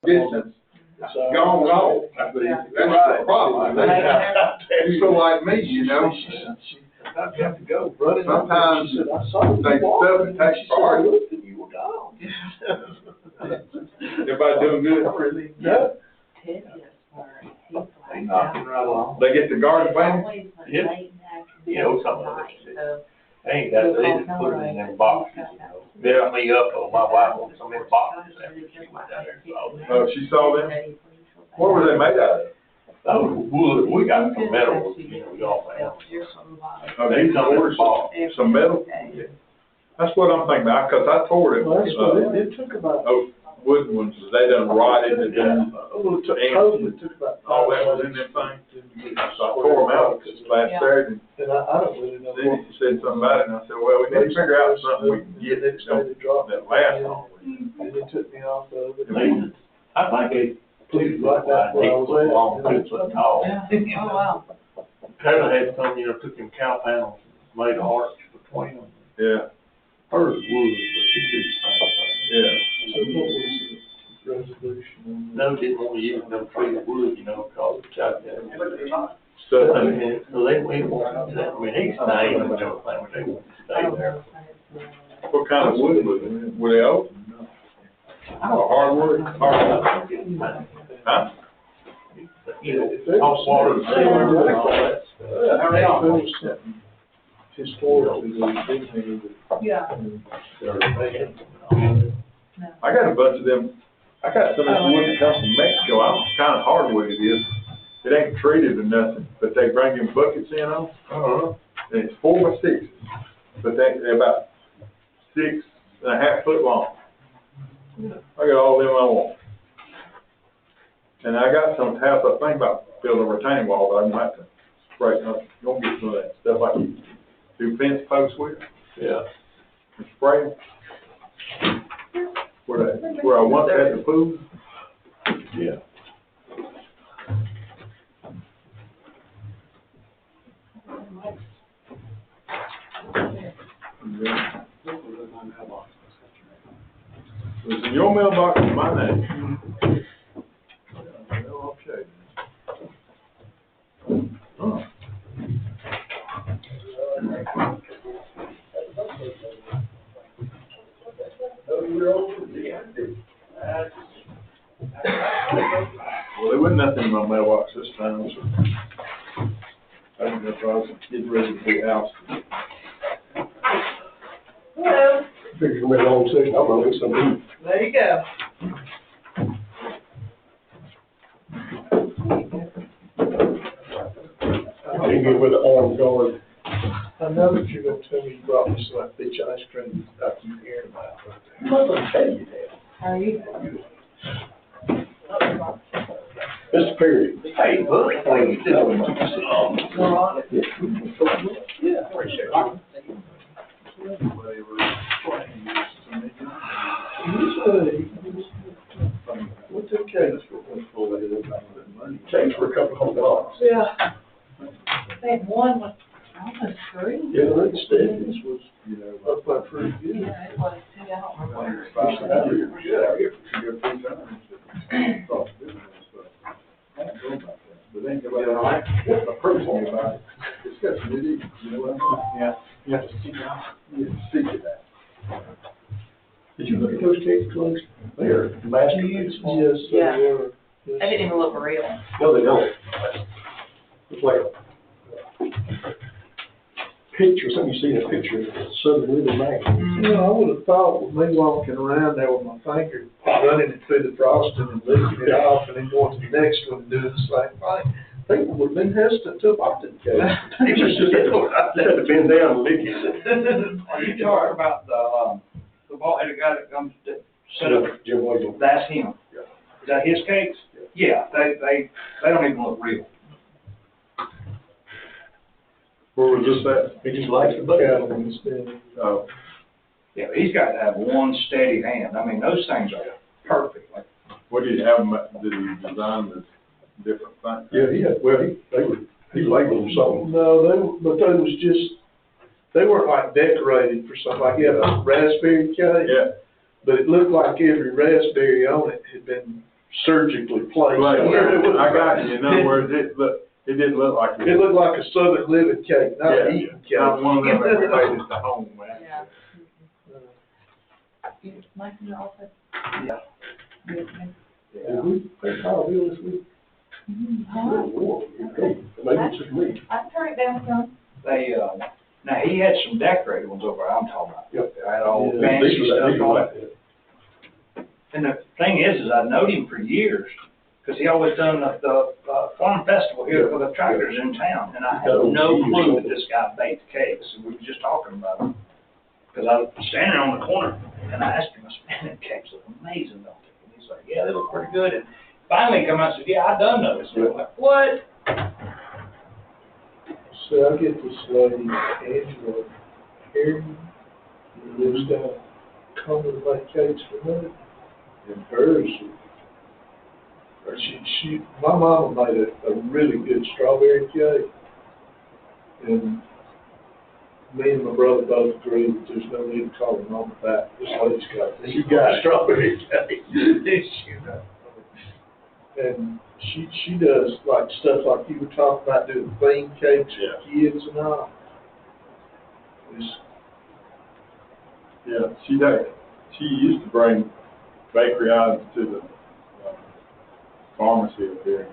distance, gone off. That's the problem. So like me, you know, I'd have to go running. sometimes She said, I saw you they walking. stuff and take She said, I part. looked and you were gone. Everybody doing good? Really? No. Ted just worked. He's like, They knocking right along. They get the garden van? always like Yeah. late in the afternoon Yeah, what's up with tonight, it? so. They ain't got, they just put it in them boxes, you know. Yeah. Me up, or my wife wants some in boxes after she went down there and saw them. Oh, she saw them? What were they made out of? Oh, wood, we got some metal, you know, we all found. Oh, these are some metal? That's what I'm thinking about, cause I tore it. Well, that's what it took about. Oh, wooden ones, they done rotted and done, Well, it took, COVID took about. all that was in them things. So I tore them out last Saturday. And I don't really know. Then he said something about it, and I said, well, we need to figure out something we can get that last. And they took me off of it. I think they Please, right back where I was at. long, 2 foot tall. Oh, wow. Taylor had some, you know, took them cow panels, made an arch between them. Yeah, Hers wood, but she did the same thing. yeah. So what was the resolution? No, didn't want to use no treated wood, you know, cause it's got that. So, I mean, so they wanted that, I mean, he stayed and everything, but they wanted to stay there. what kind of wood was it? Were they oak? Hardwood? Huh? You know, If they was salt water, saying- all that stuff. How they all do something historically, they did maybe. Yeah. I got a bunch of them, I got some of this wood that comes from Mexico, I don't know what kind of hardwood it is. It ain't treated or nothing, but they bring them buckets in on, and it's 4 by 6, but they're about 6.5 foot long. I got all them I want. And I got some house, I think about building a retaining wall, but I'm gonna have to spray, I'm gonna get some of that stuff like you do fence posts with, Yeah. and spray them. Where I once had the pool. Yeah. Yeah. It was in your mailbox, in my name. Okay. Oh. Well, there wasn't nothing in my mailbox this time, so I think that's why I was getting ready to be out. Hello. Figure we're on too, I'm gonna get some meat. There you go. I can get with the armed guard. I know that you're gonna tell me you brought me some beach ice cream I keep hearing about. I'm not gonna tell you that. How are you? Mr. Perry. Hey, look, How you doing? yeah, appreciate it. What's the case for case for a couple $100? Yeah. They had one with almost 3. Yeah, Rick Stevens was, up by pretty good. Yeah, it was too. I don't remember. But ain't nobody approached me about it. It's got some idiots, you know what I mean? Yeah, you have to seek it out. You have to seek it out. Did you look at those case closed? They're masterpieces. Yes, they Yeah. were. They didn't even look real. No, they don't. It's like a picture, something you see in a picture, Southern Living Magazine. You know, I would have thought with me walking around there with my finger running it through the frosting and licking it off and then going to the next one and doing the same thing, people would have been hesitant to adopt it. They just had to bend down and lick it. Are you talking about the bald-headed guy that comes to set up? Jim Williams. That's him. Yeah. Is that his cakes? Yeah, they don't even look real. Where was this at? He just likes the butt out instead. Oh, Yeah, but he's got to have one steady hand. I mean, those things are perfect. Like, what did he have, did he design the different things? Yeah, he labeled them something. No, but they was just, they weren't like decorated for something, like he had a raspberry cake. Yeah. But it looked like every raspberry on it had been surgically placed. Right, Yeah. I got you, in other words, it didn't look like. It looked like a Southern living cake, not an eating cake. Not one of them that we made at the home, man. Yeah. You like your office? Yeah. Yes, Did we pay Kyle Bill this week? All Lord, maybe it's just me. I turned it down some. They, now, he had some decorated ones over there, I'm talking about. Yep. They had all Yeah, fancy these are stuff on like it. that. And the thing is I've known him for years, because he always done the farm festival here for the tractors in town, and I had no clue that this guy baked cakes, and we were just talking about it. Because I was standing on the corner, and I asked him, I said, man, them cakes look amazing, don't they? And he's like, yeah, they look pretty good, and finally he come out and said, yeah, I done noticed. And I'm like, what? So I get this lady, Angela Harry, who lives down Comer to make cakes for me. And hers, my mama made a really good strawberry cake. And me and my brother both agree that there's no need to call her mama back. This lady's got a strawberry cake. You know. And she does like stuff like you were talking about, doing theme cakes for kids and all. Yeah, she used to bring bakery items to the pharmacy up there.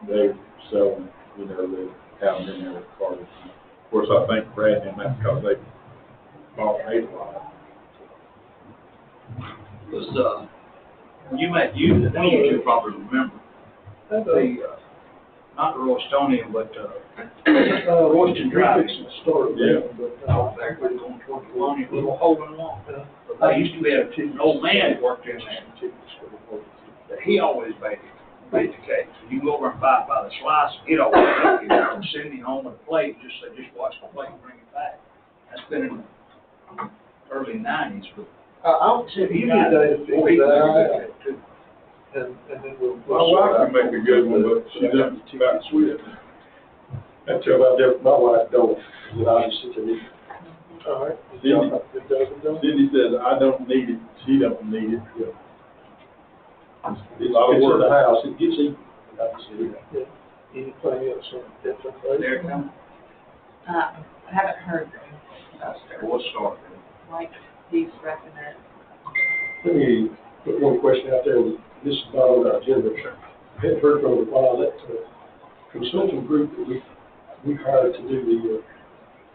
They sell them, you know, they have them in there with cards. Of course, I think Brad and that's because they bought a lot. Was, when you met you, I think you two probably remember, the, not the Roystonian, but, Royston Drive. Yeah. Out there, we're going toward the one, little hole in the wall. I used to be an old man that worked in there. He always baked the cakes. You go over and buy it by the slice, he'd always make you. I would send me home with a plate, just watch the plate and bring it back. That's been in the early '90s, but. I'll give you a day to figure that out. And then we'll. My wife can make a good one, but she doesn't about sweet. That's about different. My wife don't, and I just sit there. All right. Cindy says, I don't need it, she don't need it. Yeah. It's a lot of work. In the house, it gets eaten. Yeah. Anything else on different? There it comes. I haven't heard about We'll start. like these recommend. Let me put one question out there. This is not on our agenda. I hadn't heard from a while that consulting group that we hired to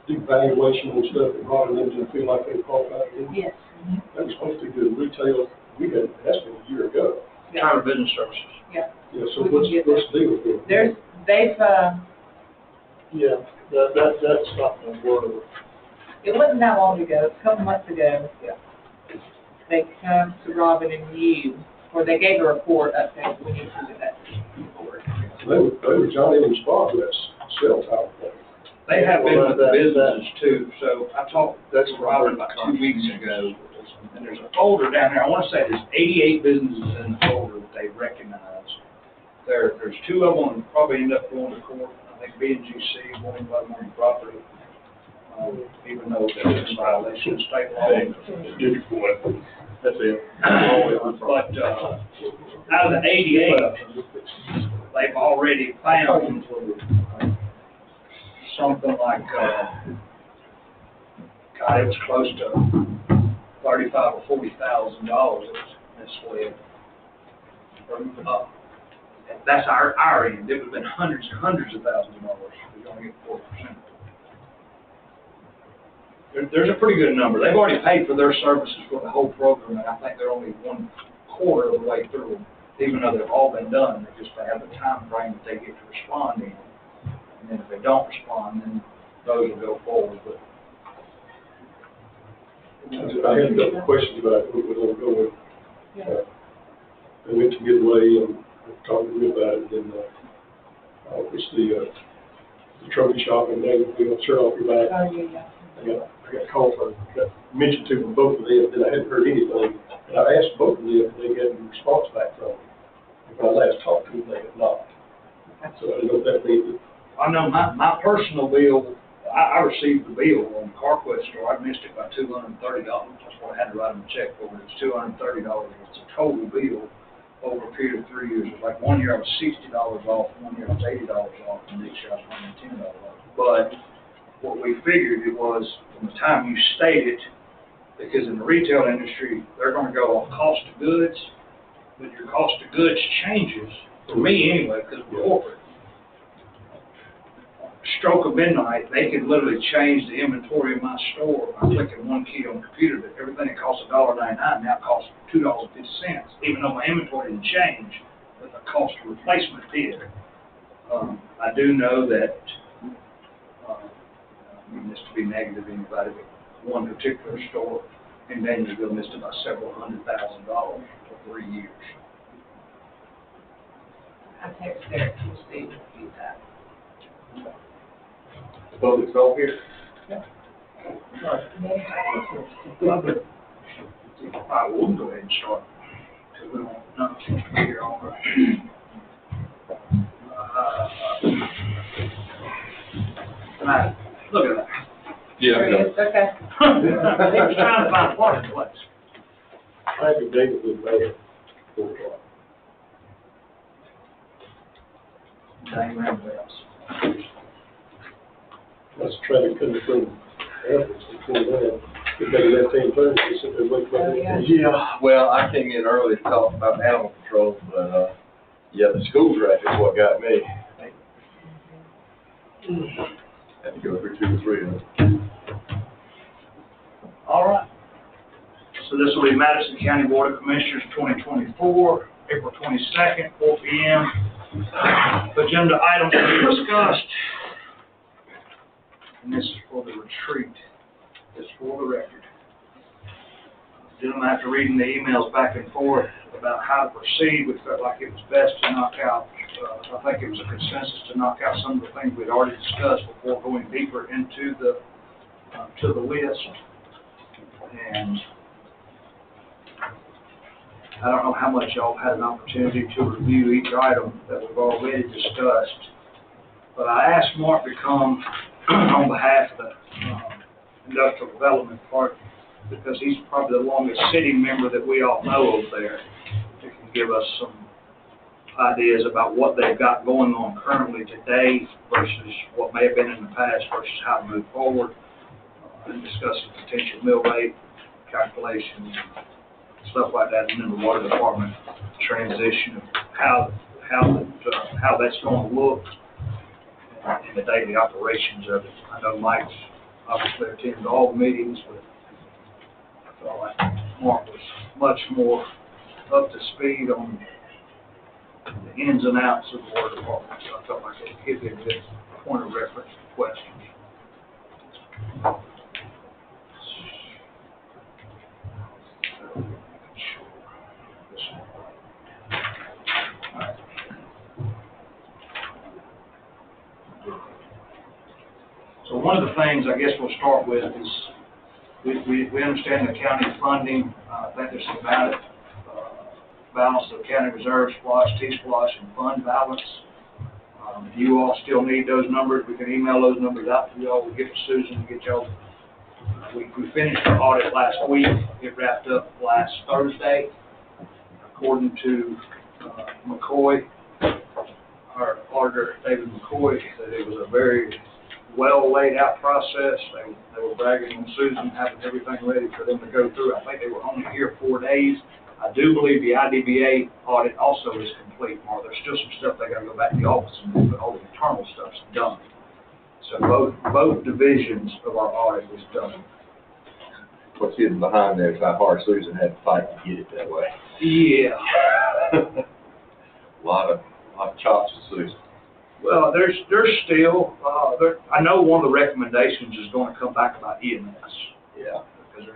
do valuation and stuff, and Robin didn't feel like they qualified. Yes. That was supposed to be good retail. That's been a year ago. Counter business services. Yeah. Yeah, so what's the deal with them? They've, Yeah, that's not gonna work. it wasn't that long ago, a couple months ago. Yeah. They come to Robin and you, or they gave a report update when you did that report. So they were Johnny and Spot with that cell tower thing. They have been with the businesses too, so I talked That's to Robin about 2 weeks ago, and there's a folder down there, I wanna say there's 88 businesses in the folder that they recognize. There's 2 of them that probably end up going to court, I think B&GC, won't invite them on the property, even though they're in violation of state law. That's it. But, out of the 88, they've already found something like, God, it was close to $35,000 or $40,000 misled. That's our end. It would have been hundreds and hundreds of thousands of dollars. We're going to get 4%. There's a pretty good number. They've already paid for their services for the whole program, and I think they're only 1/4 of the way through, even though they've all been done. They have the time frame that they get to respond in. And then if they don't respond, then those will go forward. But I had a couple of questions about what we're gonna go with. They went to Midway and talked to me about it, and, it's the trophy shop, and they, shirt off your back. Oh, yeah. I got called got mentioned to from both of them, and I hadn't heard anything. And I asked both of them if they had any response back from them. When I last talked to them, they had not. So I don't know if that means that. I know my personal bill, I received the bill on the CarQuest store. I missed it by $230. That's what I had to write them a check for. It's $230. It's a total bill. over a period of 3 years. Like 1 year I was $60 off, 1 year I was $80 off, and next year I was $110 off. But what we figured it was from the time you state it, because in the retail industry, they're gonna go off cost of goods, but your cost of goods changes, for me anyway, because we're corporate. Stroke of midnight, they could literally change the inventory in my store by clicking one key on the computer, that everything that costs $1.99 now costs $2.50, even though my inventory didn't change, but the cost of replacement did. I do know that, I mean this to be negative to anybody, but one particular store in Danielsville missed about several $100,000 for 3 years. I text Derek to see if he's that. Public talk here? I will go ahead and start, because we don't, none of us seems to be here all right. Look at that. There he is, okay. He was trying to find a parking place. I think David was there. 4 o'clock. Dang roundabouts. That's traffic coming from Athens between that. If they left hand turn, they said they wait for Oh, that. yeah. Yeah, well, I came in early to talk about animal control, but, yeah, the school traffic is what got me. Had to go through 2 or 3 of them. All right. So this will be Madison County Board of Commissioners 2024, April 22nd, 4 p.m. Agenda items to be discussed. And this is for the retreat. It's for the record. Gentlemen, after reading the emails back and forth about how to proceed, we felt like it was best to knock out, I think it was a consensus to knock out some of the things we'd already discussed before going deeper into the to the list. And I don't know how much y'all had an opportunity to review each item that we've already discussed, but I asked Mark to come on behalf of the industrial development part, because he's probably the longest sitting member that we all know over there. He can give us some ideas about what they've got going on currently today versus what may have been in the past versus how to move forward, and discussing potential mill rate calculations, stuff like that, and then the water department transition of how that's going to look in the daily operations of it. I know Mike's obviously attended all the meetings, but I felt like Mark was much more up to speed on the ins and outs of the water department, so I felt like it would be a good point of reference for questions. So one of the things I guess we'll start with is we understand the county funding. I think there's some balance of county reserve, SPLOST, T-SPLOST, and fund balance. If you all still need those numbers, we can email those numbers out to you all. We'll get to Susan to get y'all. We finished our audit last week. It wrapped up last Thursday. According to McCoy, our auditor, David McCoy, said it was a very well laid out process. They were bragging on Susan having everything ready for them to go through. I think they were only here 4 days. I do believe the IDBA audit also is complete, Mark. There's still some stuff they got to go back to the office and do, but all the internal stuff's done. So both divisions of our audit was done. What's hidden behind there is how hard Susan had to fight to get it that way. Yeah. A lot of chops to Susan. Well, there's still, I know one of the recommendations is going to come back about EMS. Yeah. Because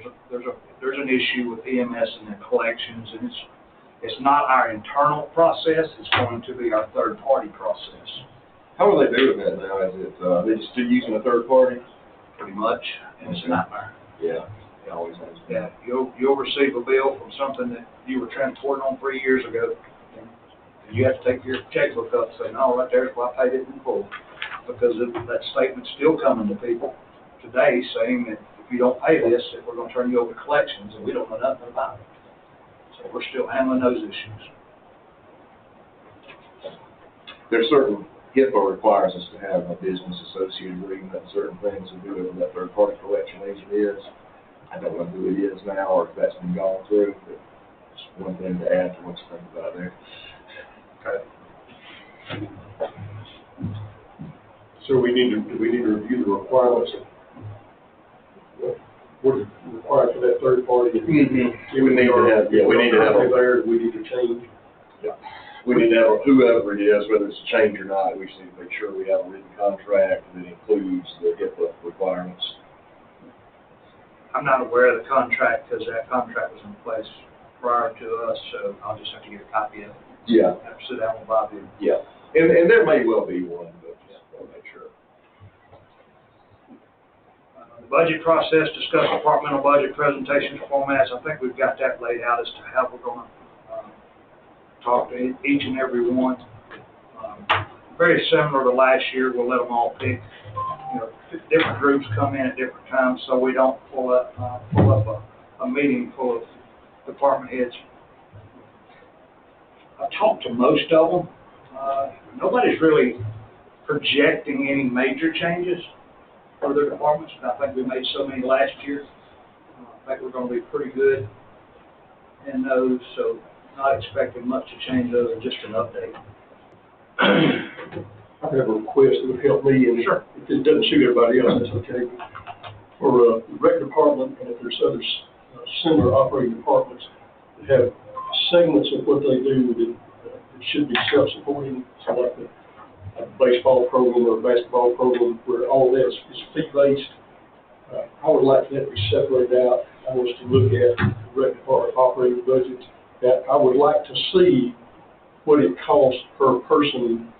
there's an issue with EMS and the collections, and it's not our internal process, it's going to be our third-party process. How are they doing that now? Is it, they just still using a third party? Pretty much, and it's a nightmare. Yeah, it always has. Yeah, you'll receive a bill from something that you were transporting on 3 years ago, and you have to take your checkbook up and say, no, right there's why I paid it in full. Because that statement's still coming to people today saying that if you don't pay this, that we're gonna turn you over to collections, and we don't know nothing about it. So we're still handling those issues. there's certain HIPAA requires us to have a business associate agreement, certain things, and whoever that third-party collection agent is. I don't know who it is now, or if that's been gone through, but just one thing to add to what's talked about there. Okay. So do we need to review the requirements of what is required for that third party? Mm-hmm. We need to have, yeah, we need to have there, we need to change. Yeah. We need to have, whoever it is, whether it's a change or not, we just need to make sure we have a written contract that includes the HIPAA requirements. I'm not aware of the contract, because that contract was in place prior to us, so I'll just have to get a copy of it. Yeah. Have to sit down with Bobby. Yeah. And there may well be one, but just want to make sure. The budget process, discuss departmental budget presentations formats. I think we've got that laid out as to how we're going to talk to each and every one. Very similar to last year, we'll let them all pick. Different groups come in at different times, so we don't pull up a meeting full of department heads. I've talked to most of them. Nobody's really projecting any major changes for their departments. I think we made so many last year. I think we're going to be pretty good in those, so not expecting much to change other than just an update. I have a request that would help me, and Sure. if it doesn't suit everybody else, that's okay. For the rec department, and if there's other similar operating departments that have segments of what they do that should be self-supporting, so like a baseball program or a basketball program where all that is fee-based, I would like that to be separated out. I want us to look at the rec department operating budget. That I would like to see what it costs per person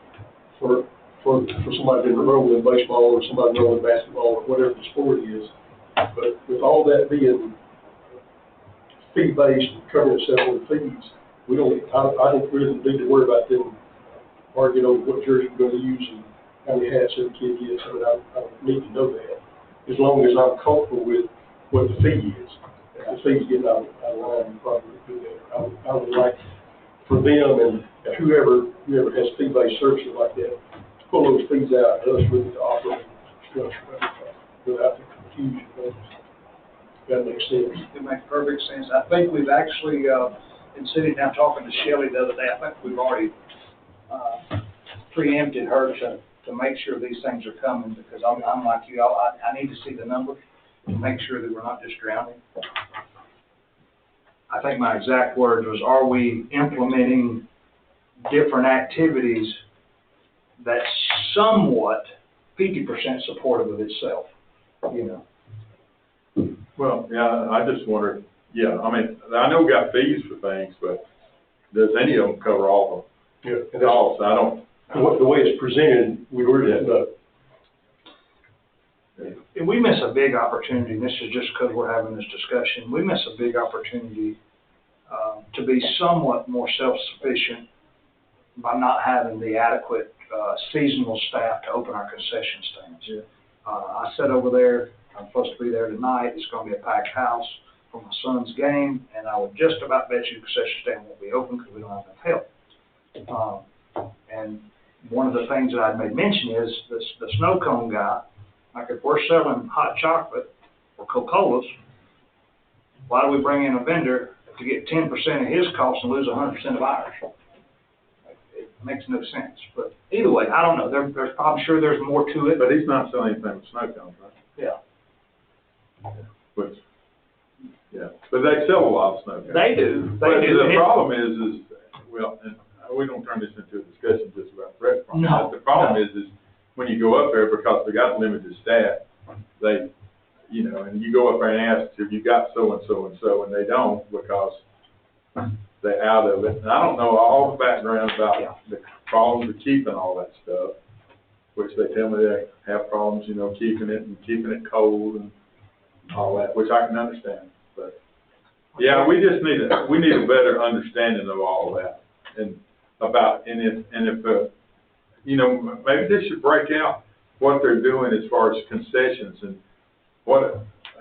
for somebody to enroll in baseball or somebody to enroll in basketball or whatever the sport is. But with all that being fee-based and covering itself with fees, I don't really need to worry about them arguing over what jersey we're going to use and how many hats every kid gets. I mean, I don't need to know that. As long as I'm comfortable with what the fee is. If the fees get out of line, you probably do that. I would like for them and whoever has fee-based services like that, to pull those fees out, and us really to operate structure without the confusion. That makes sense. It makes perfect sense. I think we've actually been sitting down talking to Shelley the other day. I think we've already preempted her to make sure these things are coming, because I'm like you, I need to see the numbers to make sure that we're not just drowning. I think my exact words was, are we implementing different activities that's somewhat 50% supportive of itself, Well, yeah, I just wonder, I mean, I know we got fees for things, but does any of them cover all of them? Yeah. So I don't. The way it's presented, we really end up. And we miss a big opportunity, and this is just because we're having this discussion, we miss a big opportunity to be somewhat more self-sufficient by not having the adequate seasonal staff to open our concession stands. Yeah. I sat over there, I'm supposed to be there tonight, it's going to be a packed house for my son's game, and I would just about bet you the concession stand won't be open because we don't have enough help. And one of the things that I'd made mention is the snow cone guy, like if we're selling hot chocolate or Coca-Colas, why do we bring in a vendor to get 10% of his cost and lose 100% of ours? It makes no sense. But either way, I don't know. I'm sure there's more to it. But he's not selling anything with snow cones, right? Yeah. Which, but they sell a lot of snow cones. They do. But the problem is, well, and we don't turn this into a discussion just about the restaurant. No. But the problem is when you go up there, because they got limited staff, they, and you go up there and ask, have you got so-and-so and so, and they don't, because they're out of it. And I don't know all the background about the problems of keeping all that stuff, which they tell me they have problems, keeping it cold and all that, which I can understand. But yeah, we just need a better understanding of all that and if maybe they should break out what they're doing as far as concessions and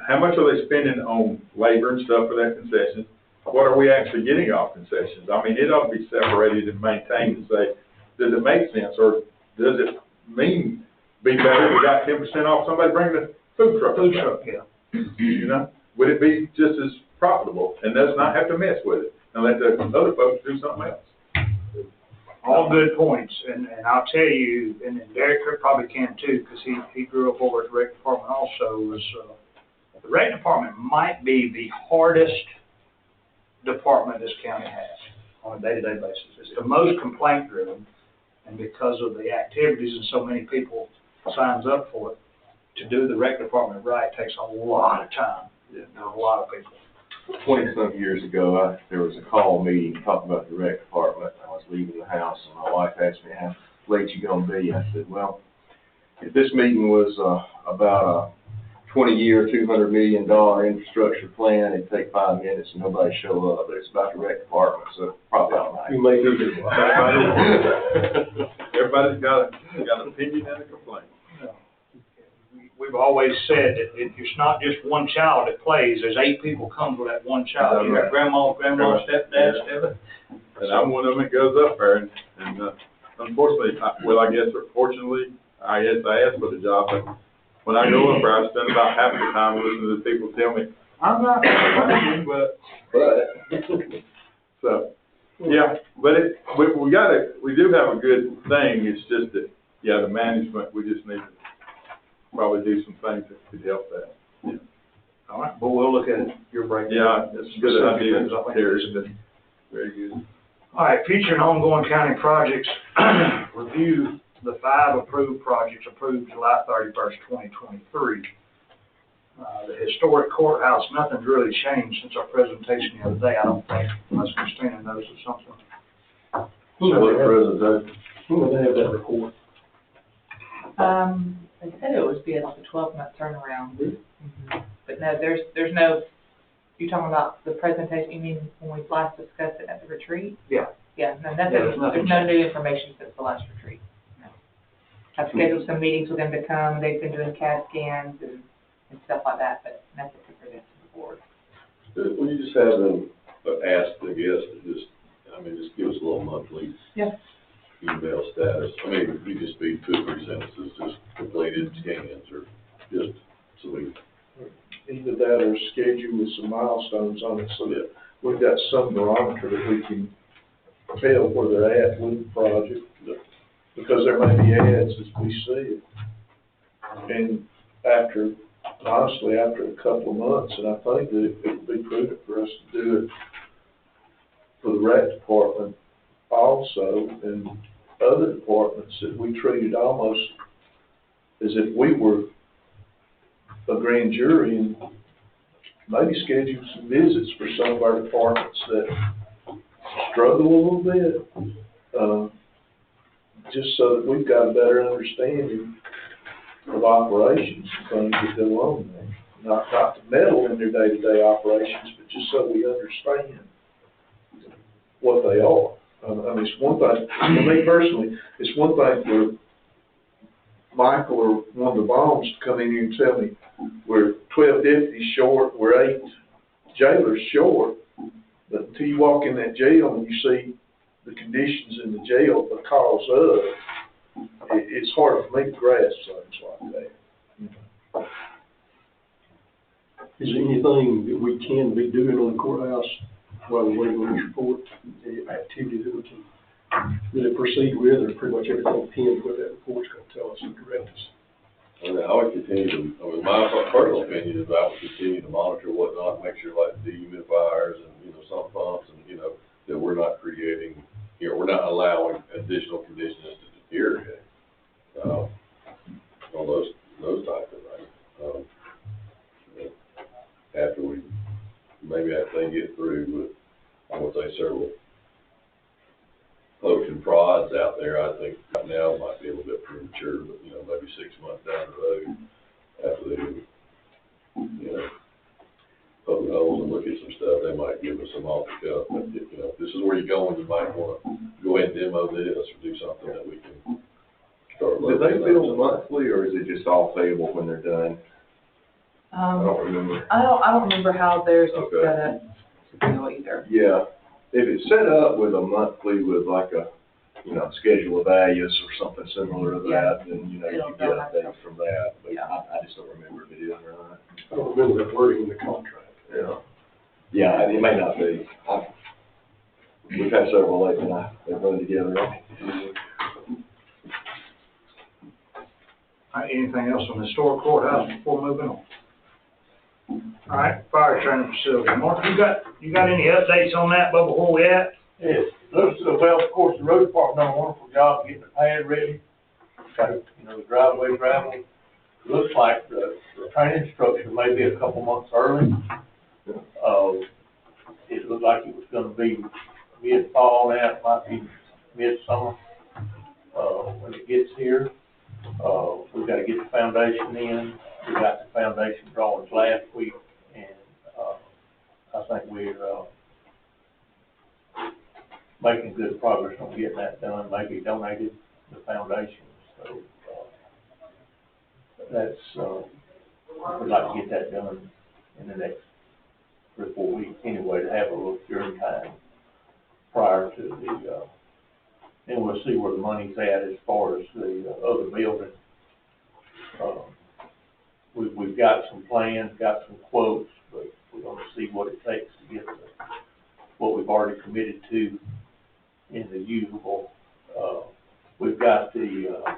how much are they spending on labor and stuff for that concession? What are we actually getting off concessions? I mean, it ought to be separated and maintained and say, does it make sense, or does it mean be better if we got 10% off somebody bringing a food truck? Food truck, yeah. You know, would it be just as profitable and does not have to mess with it and let the other folks do something else? All good points, and I'll tell you, and Derek probably can too, because he grew up over at the rec department also, was, the rec department might be the hardest department this county has on a day-to-day basis. It's the most complaint driven, and because of the activities and so many people signs up for it, to do the rec department right takes a lot of time, and a lot of people. 20-some years ago, there was a call meeting talking about the rec department. I was leaving the house, and my wife asked me, how late you gonna be? I said, well, if this meeting was about a 20-year, $200 million infrastructure plan, it'd take 5 minutes and nobody show up. But it's about the rec department, so probably all right. You may do it. Everybody's got an opinion and a complaint. We've always said that it's not just one child that plays, there's 8 people comes with that one child. You got grandma, stepdad, stepdad. And I'm one of them that goes up there, and unfortunately, I guess, or fortunately, I asked for the job, but when I go up there, I spend about half the time listening to people tell me, I'm not complaining, but, so, yeah, but we do have a good thing, it's just that, yeah, the management, we just need to probably do some things that could help that. Yeah. All right, but we'll look at your breakdown. Yeah, that's a good idea. Very good. All right, future and ongoing county projects, review the 5 approved projects approved July 31st, 2023. The historic courthouse, nothing's really changed since our presentation the other day, I don't think, unless Christina knows of something. When will they have that report? They said it would be like a 12-month turnaround. Mm-hmm. But no, there's no, you're talking about the presentation, you mean when we last discussed it at the retreat? Yeah. Yeah, no, there's no new information since the last retreat. No. I've scheduled some meetings with them to come, they've been doing CAD scans and stuff like that, but nothing to present to the board. Will you just have them ask the guests to just give us a little monthly email status? I mean, it could just be 2 or 3 sentences, just completed scans, or just so we. Either that or schedule with some milestones on it, so that we've got some barometer that we can tell where they're at with the project. Because there may be ads as we see it. And honestly, after a couple of months, and I think that it would be prudent for us to do it for the rec department also, and other departments that we treated almost as if we were a grand jury, and maybe schedule some visits for some of our departments that struggle a little bit, just so that we've got a better understanding of operations and things that go on there. Not to meddle in their day-to-day operations, but just so we understand what they are. I mean, it's one thing, for me personally, it's one thing for Michael or one of the bombs to come in here and tell me we're 12 deputies short, we're 8 jailers short, but until you walk in that jail and you see the conditions in the jail because of, it's hard for me to grasp things like that. Is there anything that we can be doing on the courthouse while we're waiting on this report, the activity that we can really proceed with, or pretty much everything depends what that report's going to tell us and direct us? I would continue to, my personal opinion is I would continue to monitor whatnot, make sure like dehumidifiers and, sump pumps and, that we're not creating, we're not allowing additional conditions to deteriorate, on those types of things. After they get through with, I would say, several pokes and prods out there, I think right now it might be a little bit premature, but, maybe 6 months down the road, after they, poke holes and look at some stuff, they might give us some off the cuff. But if this is where you're going, you might want to go ahead and demo this or do something that we can start looking at. Do they bill monthly, or is it just all payable when they're done? I don't remember. I don't remember how theirs is Okay. set up either. Yeah, if it's set up with a monthly, with like a you know, schedule of values or something similar to that, and, you know, you get updates from that, but Yeah. I just don't remember if it is or not. I don't remember that wording in the contract. Yeah. Yeah, it may not be. We've had several lately, and they've run together. All right, anything else on the historic courthouse before moving on? All right, fire training facility. Mark, you got any updates on that, but before we at? Yes, looks, well, of course, the road department done a wonderful job getting the pad ready. Got, you know, the driveway gravel. Looks like the training structure may be a couple months early. It looked like it was gonna be mid-fall now, it might be mid-summer, when it gets here. We've gotta get the foundation in. We got the foundation drawings last week, and, I think we're, making good progress on getting that done, maybe donated the foundation, so, that's, we'd like to get that done in the next 3 or 4 weeks anyway, to have a little curing time prior to the, and we'll see where the money's at as far as the other building. We've got some plans, got some quotes, but we're gonna see what it takes to get what we've already committed to in the usable. We've got the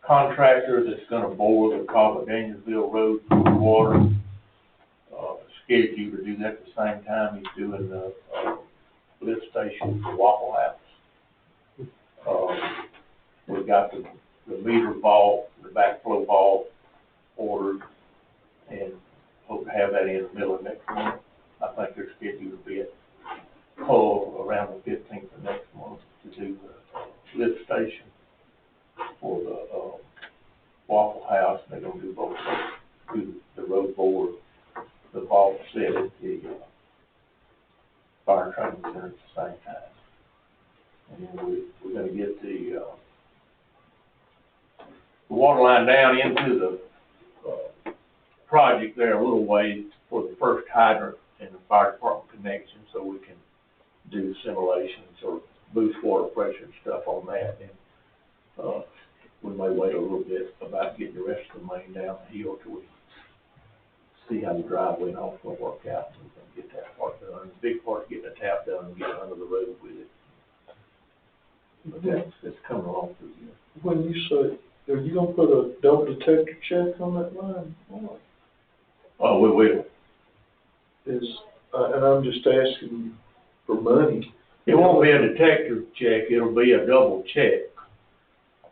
contractor that's gonna bore the Cobb Danielsville Road for water, scheduled to do that at the same time he's doing the lift station for Waffle House. We've got the meter vault, the backflow vault ordered, and hope to have that in the middle of next month. I think they're scheduled to be at Hull around the 15th of next month to do the lift station for the Waffle House. They're gonna do both, do the road board, the vault set at the fire training center at the same time. And then we're gonna get the water line down into the project there a little ways for the first hydrant and the fire department connection, so we can do simulations or boost water pressure and stuff on that. And we may wait a little bit about getting the rest of the main down the hill till we see how the driveway and all will work out. We're gonna get that part done. The big part is getting the tap done and getting under the road with it. But that's coming along through here. When you say, are you gonna put a double detector check on that line? What? Oh, we will. And I'm just asking for money. It won't be a detector check, it'll be a double check.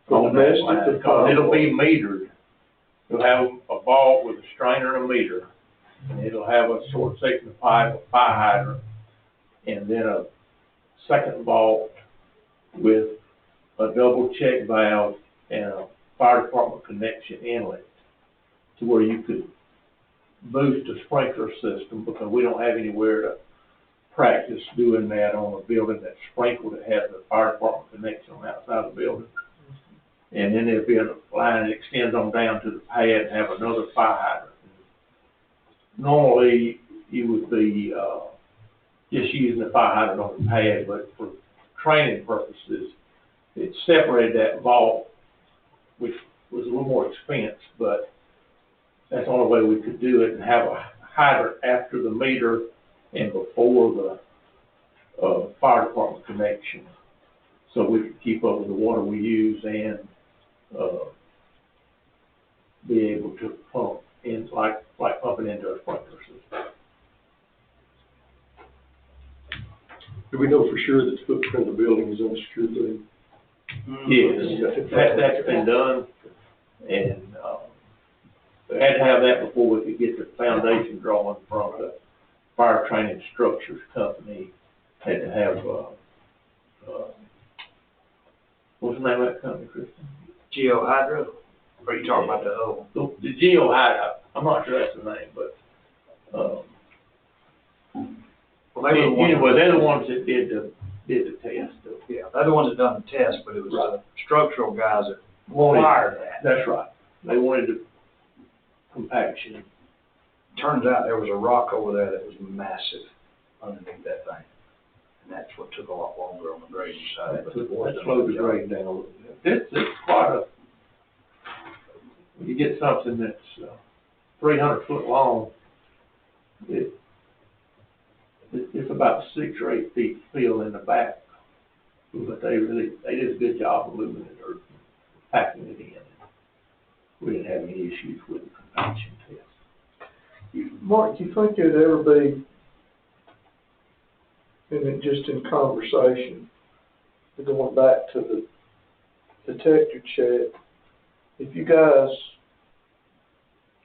For On that domestic line, or because it'll be private? metered. It'll have a vault with a strainer and a meter, and it'll have a short section of pipe, a fire hydrant, and then a second vault with a double check valve and a fire department connection inlet to where you could boost a sprinkler system, because we don't have anywhere to practice doing that on a building that's sprinkled that has a fire department connection on the outside of the building. And then there'll be a line that extends on down to the pad and have another fire hydrant. Normally, you would be just using the fire hydrant on the pad, but for training purposes, it separated that vault, which was a little more expense, but that's the only way we could do it, and have a hydrant after the meter and before the fire department connection, so we could keep up with the water we use and be able to pump in, like pumping into a sprinkler system. Do we know for sure that the footprint of the building is unsecured footing? Yes, that's been done, and we had to have that before we could get the foundation drawing from the fire training structures company. Had to have, what's the name of that company, Kristen? Geo Hydro, or are you talking about the old? The Geo Hydro, I'm not sure that's the name, but, Well, they were the ones. anyway, they're the ones that did the test. Yeah, they're the ones that done the test, but it was Right. the structural guys that Wanted- required that. That's right. They wanted the compaction. Turns out there was a rock over there that was massive underneath that thing. And that's what took a lot longer on the grading side. That but the boys done a slowed the good job. grade down a little bit. It's quite a, when you get something that's 300 foot long, it's about 6 or 8 feet fill in the back. But they did a good job of moving the dirt, packing it in. We didn't have any issues with the compaction test. Mark, you think it'd ever be, and it just in conversation, going back to the detector check, if you guys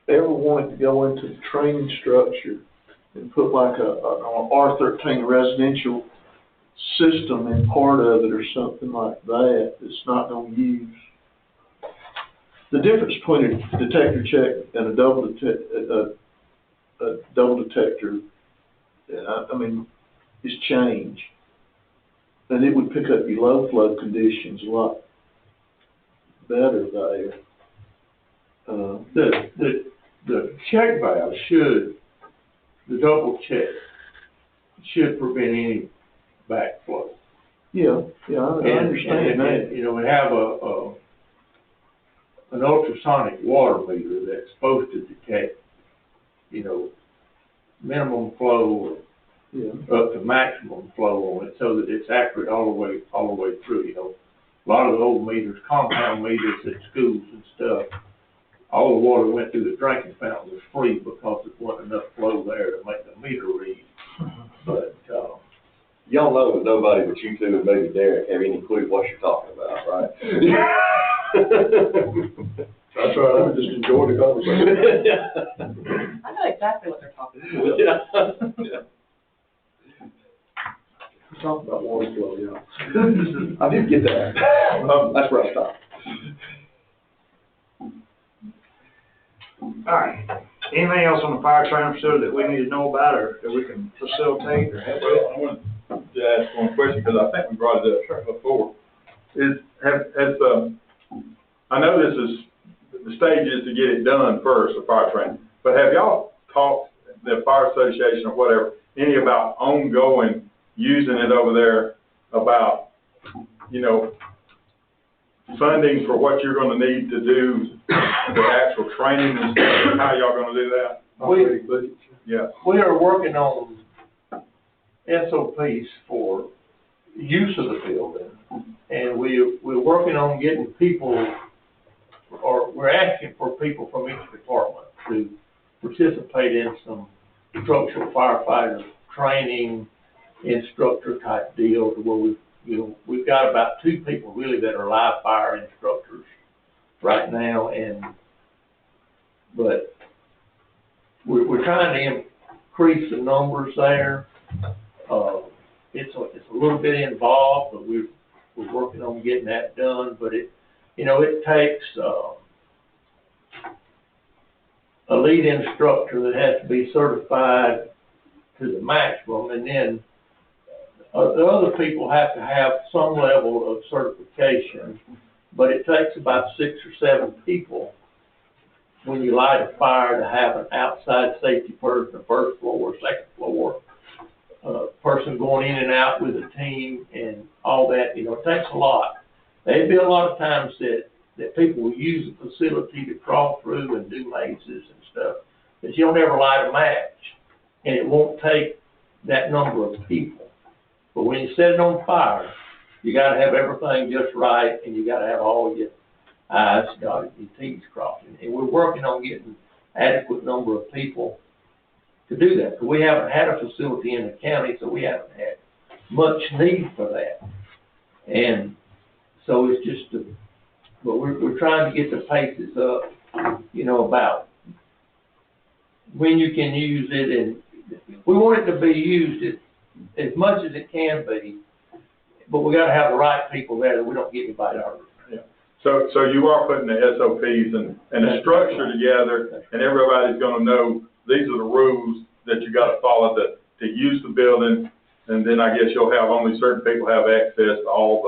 ever wanted to go into the training structure and put like an R13 residential system in part of it or something like that, that's not gonna use. The difference between a detector check and a double detector, I mean, is change. And it would pick up your low flow conditions a lot better there. The check valve the double check should prevent any backflow. Yeah, I understand that. You know, we have an ultrasonic water meter that's supposed to detect, you know, minimum flow up to maximum flow on it, so that it's accurate all the way through. You know, a lot of the old meters, compound meters at schools and stuff, all the water went through the drinking fountain was free because there wasn't enough flow there to make the meter read. But Y'all know that nobody but you two and maybe Derek have any clue what you're talking about, right? That's right, I just enjoyed the conversation. I know exactly what they're talking about. Yeah. We're talking about water flow, yeah. I did get that. That's where I stopped. All right. Anything else on the fire training facility that we need to know about or that we can facilitate or help with? Well, I want to ask one question, because I think we brought it up before. I know this is, the stage is to get it done first, the fire training, but have y'all talked, the fire association or whatever, any about ongoing using it over there, about, you know, funding for what you're gonna need to do, the actual training and stuff, how y'all gonna do that? Yeah. we are working on SOPs for use of the building, and we're working on getting people, or we're asking for people from each department to participate in some structural firefighter training, instructor type deals, where we've got about 2 people really that are live fire instructors right now, but we're trying to increase the numbers there. It's a little bit involved, but we're working on getting that done. But it takes a lead instructor that has to be certified to the maximum, and then the other people have to have some level of certification. But it takes about 6 or 7 people when you light a fire to have an outside safety person, a first floor, second floor, person going in and out with a team and all that. You know, it takes a lot. There'd be a lot of times that people will use the facility to crawl through and do mazes and stuff, but you don't ever light a match, and it won't take that number of people. But when you set it on fire, you got to have everything just right, and you got to have all your I's dotted, your T's crossed. And we're working on getting adequate number of people to do that. Because we haven't had a facility in the county, so we haven't had much need for that. And so it's just, but we're trying to get the paces up, you know, about when you can use it, and we want it to be used as much as it can be, but we got to have the right people there that we don't get anybody hurt. Yeah. So you are putting the SOPs and the structure together, and everybody's gonna know these are the rules that you gotta follow to use the building, and then I guess you'll have only certain people have access to all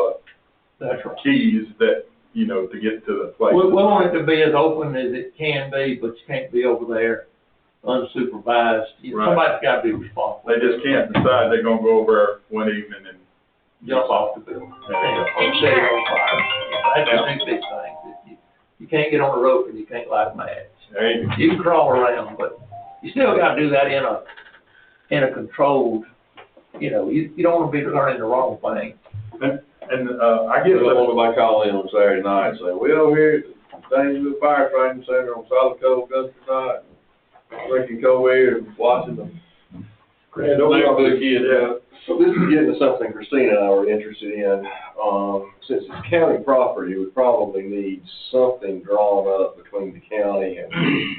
the That's right. keys that, you know, to get to the place. We want it to be as open as it can be, but you can't be over there unsupervised. Right. Somebody's gotta be responsible. They just can't decide they're gonna go over there one evening and. Jump off the building and set it on fire. That's the two big things. You can't get on the rope and you can't light a match. Hey, You can crawl around, but you still gotta do that in a controlled, you don't wanna be learning the wrong thing. and, I You guess, don't want somebody call in on Saturday night and say, well, here at the Dansville Fire Training Center on Solid Cold Country night, drinking cold air and watching them. Grand Don't Old look the kids out. So this is getting to something Christina and I were interested in. Since it's county property, we probably need something drawn up between the county and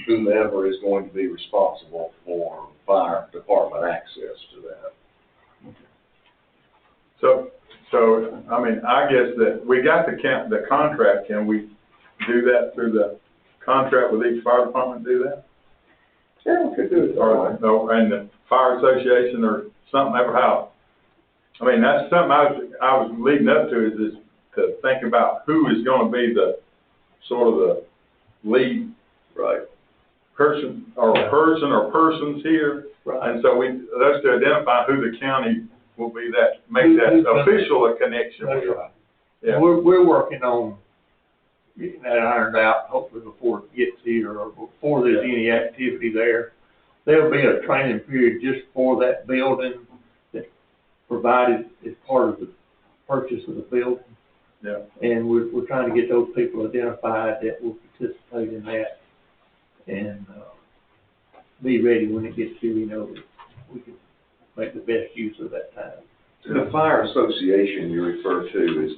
whomever is going to be responsible for fire department access to that. so, I mean, I guess that we got the contract, can we do that through the contract with each fire department, do that? Yeah, we could do it. Or, and the fire association or something, ever how? I mean, that's something I was leading up to, is to think about who is gonna be the, sort of the lead person, or persons here. Right. And so that's to identify who the county will be, that, make that official a connection. That's right. Yeah. We're working on getting that ironed out, hopefully before it gets here, or before there's any activity there. There'll be a training period just for that building that's provided as part of the purchase of the building. Yeah. And we're trying to get those people identified that will participate in that and be ready when it gets here, that we can make the best use of that time. The fire association you refer to, is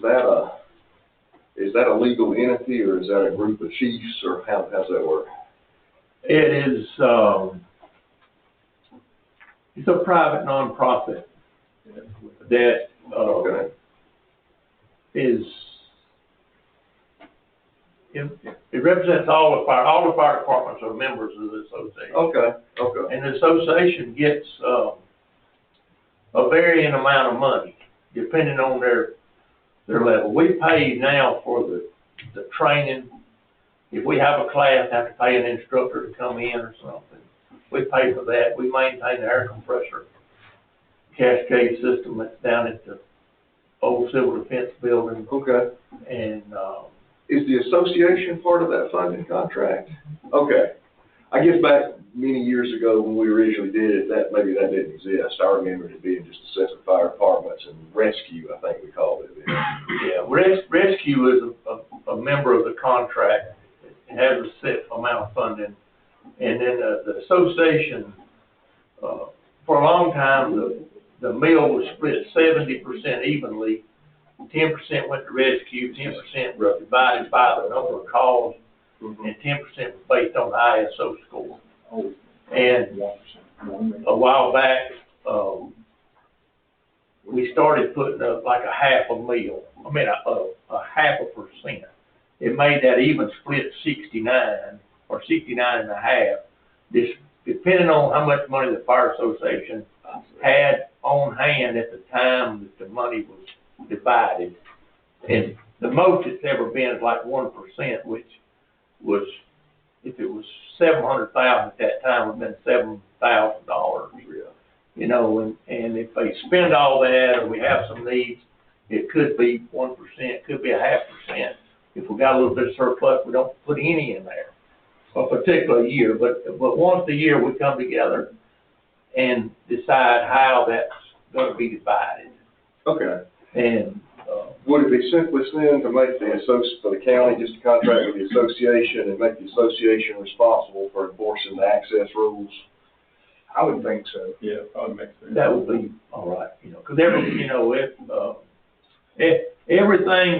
that a legal entity, or is that a group of chiefs, or how's that work? It is, it's a private nonprofit that, Okay. It represents all the fire departments are members of the association. Okay. And the association gets, a varying amount of money, depending on their level. We pay now for the training. If we have a class, have to pay an instructor to come in or something. We pay for that. We maintain the air compressor cascade system that's down at the old civil defense building. Okay. And, Is the association part of that funding contract? Okay. I guess back many years ago when we originally did it, maybe that didn't exist. I remember it being just a separate fire departments and rescue, I think we called it. yeah, rescue is a member of the contract. It has a set amount of funding. And then the association, for a long time, the meal was split 70% evenly. 10% went to rescue, 10% was divided by the number of calls, and 10% was based on the ISO score. And a while back, we started putting up like a half a meal. I mean, a half a percent. It made that even split 69 or 69 and a half. This, depending on how much money the fire association had on hand at the time that the money was divided. And the most it's ever been is like 1%, which was, if it was $700,000 at that time, it would have been $7,000. And if they spend all that, or we have some needs, it could be 1%, could be a 0.5%. If we got a little bit of surplus, we don't put any in there a particular year. But once a year, we come together and decide how that's going to be divided. Okay. And would it be simplest then to make for the county just to contract with the association and make the association responsible for enforcing the access rules? I would think so. Yeah, probably makes sense. that would be all right, because everything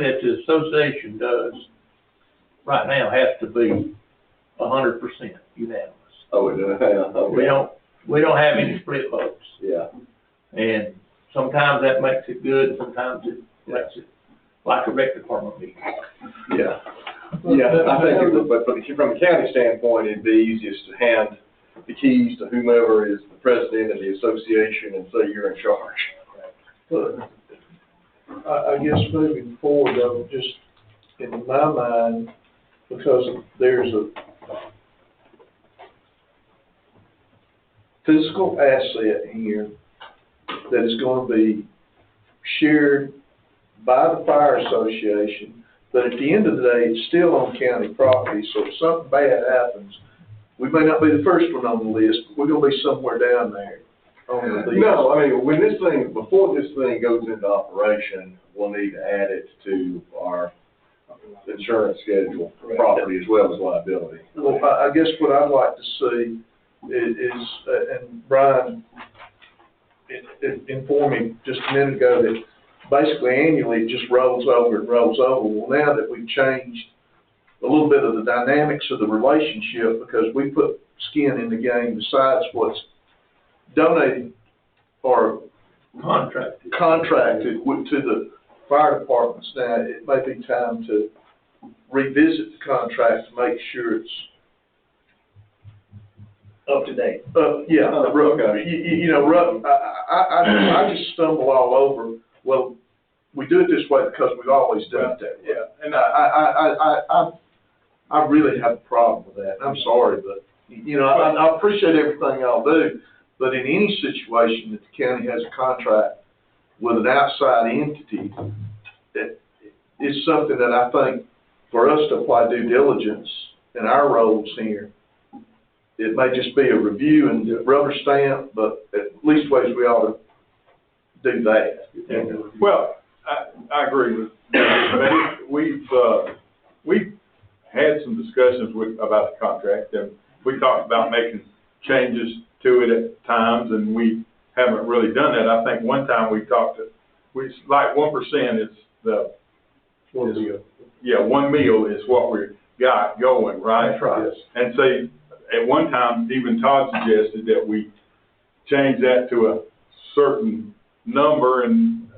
that the association does right now has to be 100% unanimous. Oh, it does. Okay. We don't have any split votes. Yeah. And sometimes that makes it good, sometimes it makes it like a rec department meeting. Yeah. Yeah, I think from the county standpoint, it'd be easiest to hand the keys to whomever is the president of the association and say you're in charge. But I guess moving forward though, just in my mind, because there's physical asset here that is gonna be shared by the fire association, but at the end of the day, it's still on county property, so if something bad happens, we may not be the first one on the list, but we're gonna be somewhere down there on the list. No, I mean, when this thing, before this thing goes into operation, we'll need to add it to our insurance schedule, property as well as liability. Well, I guess what I'd like to see is, and Brian informed me just a minute ago that basically annually it just rolls over and rolls over. Well, now that we've changed a little bit of the dynamics of the relationship, because we put skin in the game besides what's donated or contracted to the fire departments, now it may be time to revisit the contract to make sure it's Up to date. yeah, Okay. you know, I just stumble all over. Well, we do it this way because we've always done it that way. Yeah, and I really have a problem with that. I'm sorry, but you know, I appreciate everything y'all do, but in any situation that the county has a contract with an outside entity, that is something that I think for us to apply due diligence in our roles here, it may just be a review and rubber stamp, but at least ways we ought to do that. well, I agree with that. We've had some discussions about the contract, and we talked about making changes to it at times, and we haven't really done that. I think one time we talked to, like 1% is the, One deal. yeah, one meal is what we got going, right? That's right. Yes. And say, at one time, even Todd suggested that we change that to a certain number, and,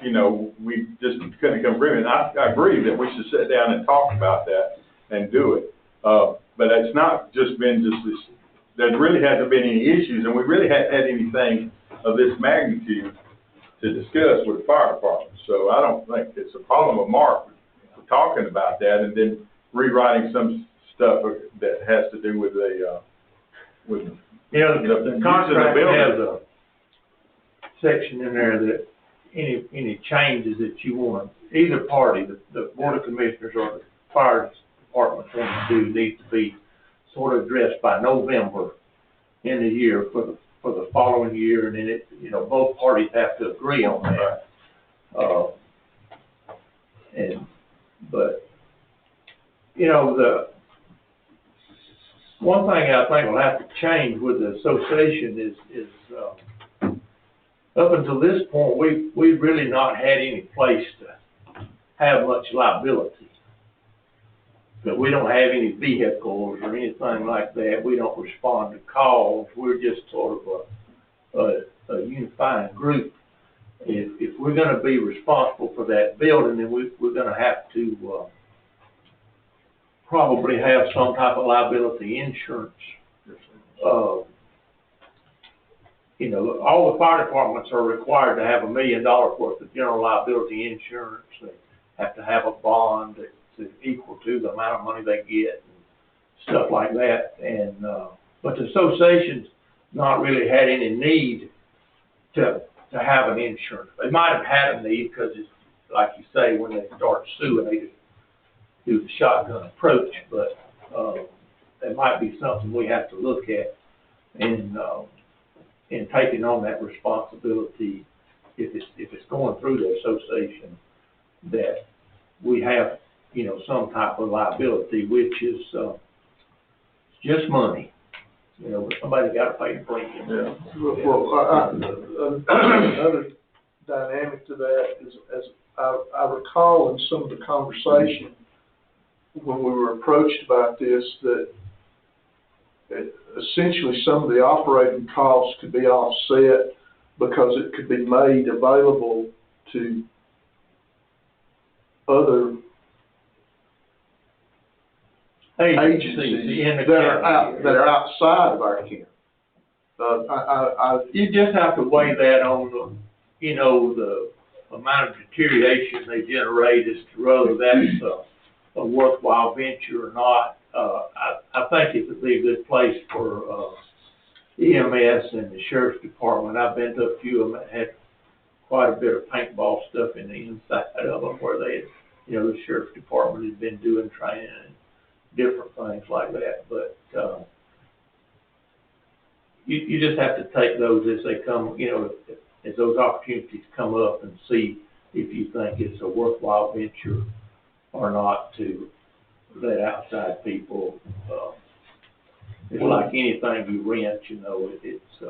you know, we just couldn't come to agreement. I agree that we should sit down and talk about that and do it. But it's not just been just this, there really hasn't been any issues, and we really haven't had anything of this magnitude to discuss with the fire department. So I don't think it's a problem with Mark for talking about that and then rewriting some stuff that has to do with the, with You know, the contract building. has a section in there that any changes that you want, either party, the Board of Commissioners or the fire department want to do, need to be sort of addressed by November in the year for the following year, and then it, you know, both parties have to agree on that. But, you know, the one thing I think will have to change with the association is up until this point, we've really not had any place to have much liability. But we don't have any vehicles or anything like that. We don't respond to calls. We're just sort of a unifying group. If we're gonna be responsible for that building, then we're gonna have to probably have some type of liability insurance. You know, all the fire departments are required to have $1 million worth of general liability insurance. They have to have a bond that's equal to the amount of money they get and stuff like that. And but the association's not really had any need to have an insurance. They might have had a need because it's like you say, when they start suing, they just do the shotgun approach. But that might be something we have to look at in taking on that responsibility if it's going through the association, that we have, you know, some type of liability, which is just money. You know, but somebody got to pay the premium. Yeah. Well, another dynamic to that is, as I recall in some of the conversation when we were approached about this, that essentially some of the operating costs could be offset because it could be made available to other agencies that are outside of our camp. You just have to weigh that on the, you know, the amount of deterioration they generate as to whether that's a worthwhile venture or not. I think it would be a good place for EMS and the sheriff's department. I've been to a few of them that had quite a bit of paintball stuff in the inside of them where they had, you know, the sheriff's department had been doing training and different things like that. But, you just have to take those as they come, you know, as those opportunities come up and see if you think it's a worthwhile venture or not to let outside people, it's like anything you rent, you know, it's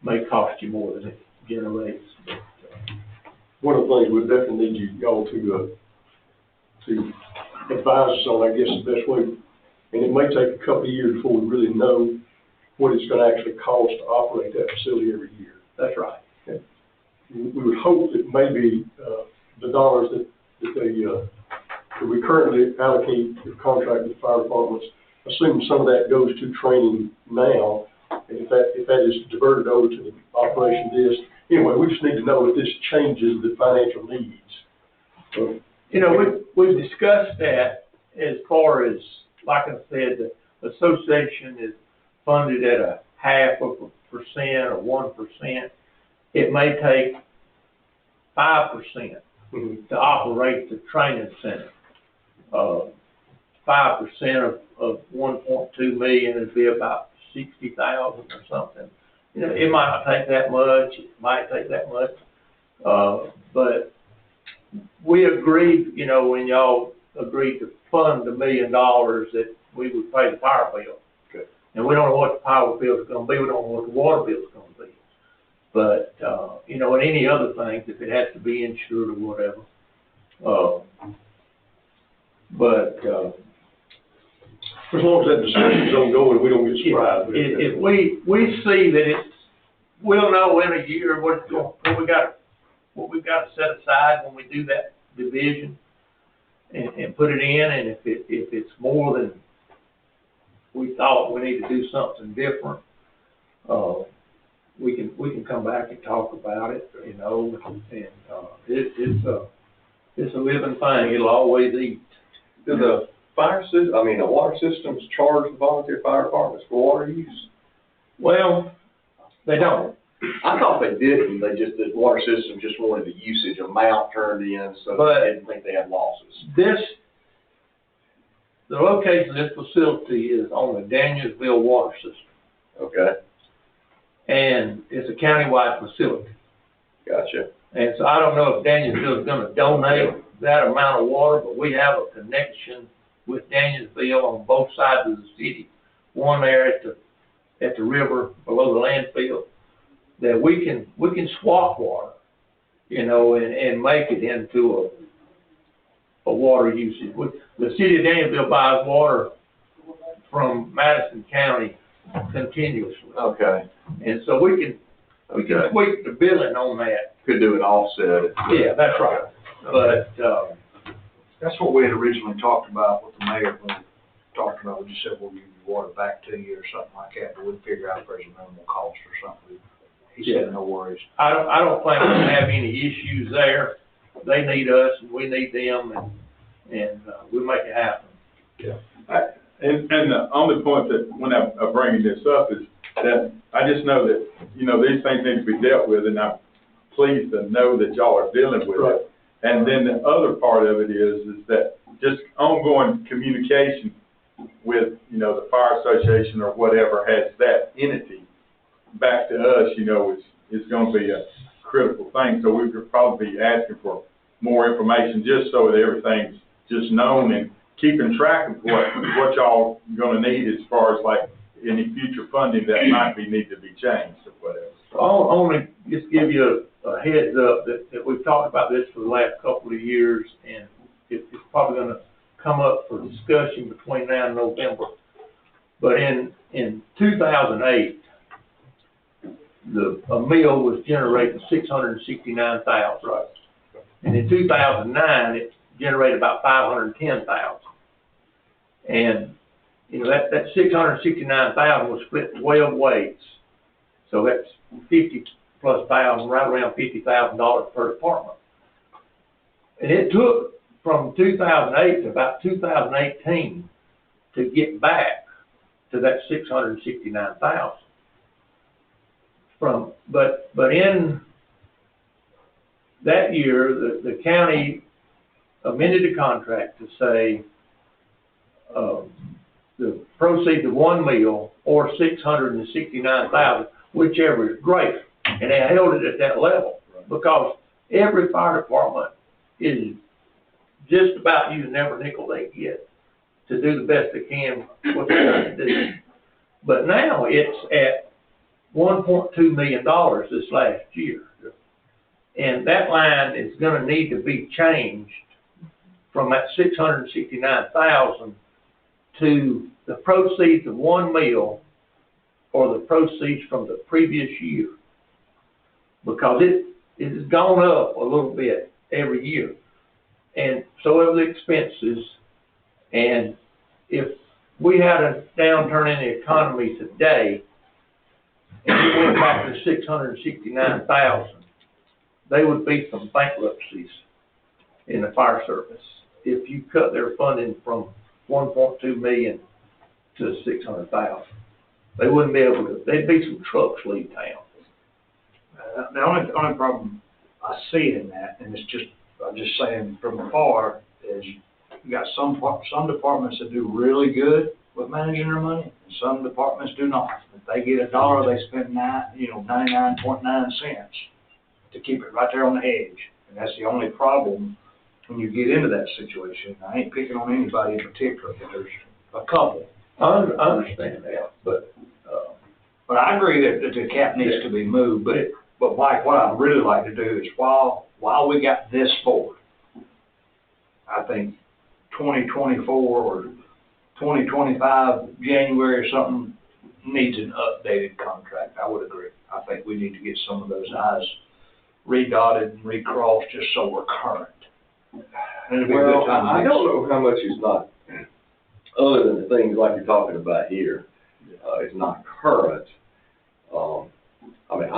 may cost you more than it generates. But, one of the things we definitely need y'all to advise us on, I guess, the best way, and it may take a couple of years before we really know what it's gonna actually cost to operate that facility every year. that's right. Okay. We would hope that maybe, the dollars that we currently allocate to contract with fire departments, assume some of that goes to training now, and if that is diverted over to the operation this, anyway, we just need to know if this changes the financial needs. So, You know, we've discussed that as far as, like I said, the association is funded at a 0.5% or 1%. It may take 5% to operate the training center. 5% of 1.2 million would be about 60,000 or something. You know, it might not take that much, it might take that much, but we agreed, you know, when y'all agreed to fund $1 million that we would pay the power bill. Okay. And we don't know what the power bill is gonna be, we don't know what the water bill is gonna be. But, you know, and any other things, if it has to be insured or whatever. as long as that discussion's ongoing, we don't get surprised. If we see that we'll know in a year what we got to set aside when we do that division and put it in, and if it's more than we thought, we need to do something different, we can come back and talk about it, you know, and it's a living thing, it'll always eat. Do the the water systems charge the volunteer fire departments for water use? Well, they don't. I thought they didn't, the water system just wanted the usage amount turned in, so they didn't think they had losses. The location of this facility is on the Danielsville water system. Okay, And it's a countywide facility. gotcha. And so I don't know if Danielsville is gonna donate that amount of water, but we have a connection with Danielsville on both sides of the city. One there at the river below the landfill, that we can swap water, you know, and make it into a water usage. The city of Danielsville buys water from Madison County continuously. Okay. And so we can tweak the billing on that. Could do an offset. Yeah, that's right. But, That's what we had originally talked about with the mayor, when we talked about, we just said, we'll give you water back to you or something like that, but we'd figure out if there's a minimal cost or something. He said, no worries. I don't think we're gonna have any issues there. They need us and we need them, and we'll make it happen. Yeah. And the only point that when I'm bringing this up is that I just know that, you know, these things need to be dealt with, and I'm pleased to know that y'all are dealing with it. And then the other part of it is that just ongoing communication with, you know, the fire association or whatever has that entity back to us, you know, is going to be a critical thing. So we could probably be asking for more information just so that everything's just known and keeping track of what y'all going to need as far as like any future funding that might need to be changed or whatever. I'll only just give you a heads up that we've talked about this for the last couple of years, and it's probably going to come up for discussion between now and November. But in 2008, a mill was generating $669,000. Right. And in 2009, it generated about $510,000. And, you know, that $669,000 was split 12 ways. So that's 50 plus thousand, right around $50,000 per department. And it took from 2008 to about 2018 to get back to that $669,000. But in that year, the county amended the contract to say, the proceeds of 1 meal or $669,000, whichever is greater. And they held it at that level because every fire department is just about using every nickel they get to do the best they can what they're trying to do. But now it's at $1.2 million this last year. And that line is gonna need to be changed from that $669,000 to the proceeds of 1 meal or the proceeds from the previous year. Because it has gone up a little bit every year. And so have the expenses. And if we had a downturn in the economy today, and we went back to 669,000, they would be some bankruptcies in the fire service if you cut their funding from 1.2 million to 600,000. They wouldn't be able to, there'd be some trucks leave town. The only problem I see in that, and it's just, I'm just saying from afar, is you got some departments that do really good with managing their money, and some departments do not. If they get $1, they spend 99.9 cents to keep it right there on the edge. And that's the only problem when you get into that situation. I ain't picking on anybody in particular, but there's a couple. I understand that, but I agree that the cap needs to be moved, but Mike, what I'd really like to do is while we got this forward, I think 2024 or 2025, January or something, needs an updated contract. I would agree. I think we need to get some of those I's redotted and recrossed just so we're current. And it'll be a good time. I don't know how much is not, other than the things like you're talking about here, is not current. I mean,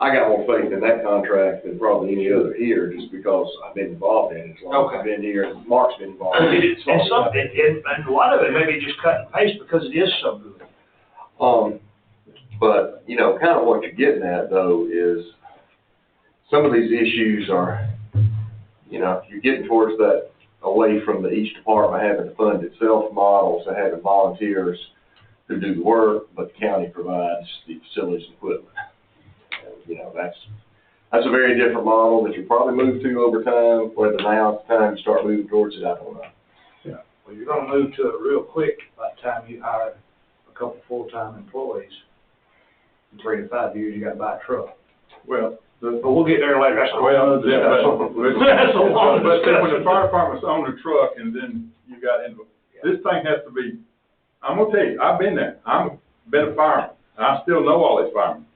I got more faith in that contract than probably any other here, just because I've been involved in it as long as I've been here, and Mark's been involved in it. And a lot of it may be just cut and paste because it is so good. But, you know, kind of what you're getting at, though, is some of these issues are, you know, you're getting towards that away from each department having to fund itself models, to having volunteers who do the work, but the county provides the facilities and equipment. And, you know, that's a very different model that you probably move to over time. Whether now is the time to start moving towards it, I don't know. Yeah. Well, you're gonna move to it real quick by the time you hire a couple full-time employees. In 3 to 5 years, you gotta buy a truck. Well, But we'll get there later. That's a well, long discussion. but when the fire department's on the truck and then you got into, this thing has to be, I'm gonna tell you, I've been there. I've been a fireman. I still know all these firemen.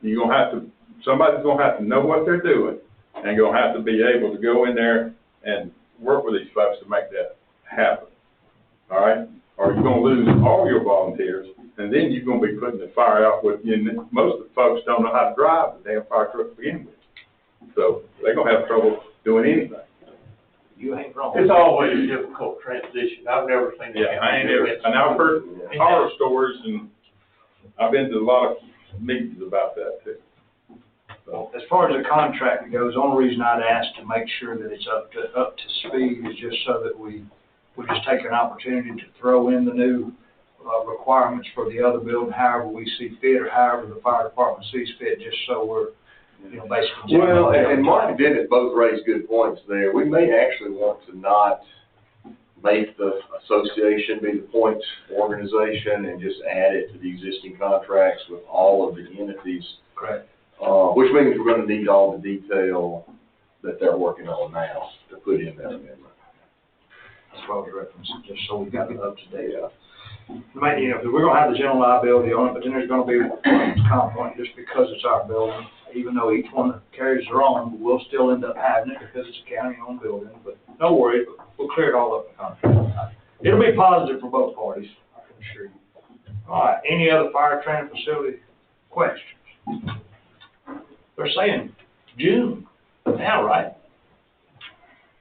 You're gonna have to, somebody's gonna have to know what they're doing and gonna have to be able to go in there and work with these folks to make that happen. All right? Or you're gonna lose all your volunteers, and then you're gonna be putting the fire out with, you know, most of the folks don't know how to drive the damn fire truck to begin with. So they're gonna have trouble doing anything. You ain't wrong. it's always a difficult transition. I've never seen it. Yeah, I ain't ever, and I've heard horror stories, and I've been to a lot of meetings about that too. So, As far as the contract goes, the only reason I'd ask to make sure that it's up to speed is just so that we just take an opportunity to throw in the new requirements for the other building, however we see fit, or however the fire department sees fit, just so we're, you know, basically. Well, and Mark and Dennis both raised good points there. We may actually want to not make the association be the points organization and just add it to the existing contracts with all of the entities. Correct. Which means we're gonna need all the detail that they're working on now to put in that amendment. That's what I was referencing, just so we got it up to date. You know, we're gonna have the general liability on it, but then there's gonna be comp point just because it's our building, even though each one carries their own, we'll still end up having it because it's a county-owned building, but no worries, we'll clear it all up in the contract. It'll be positive for both parties, I can assure you. All right, any other fire training facility questions? They're saying June now, right?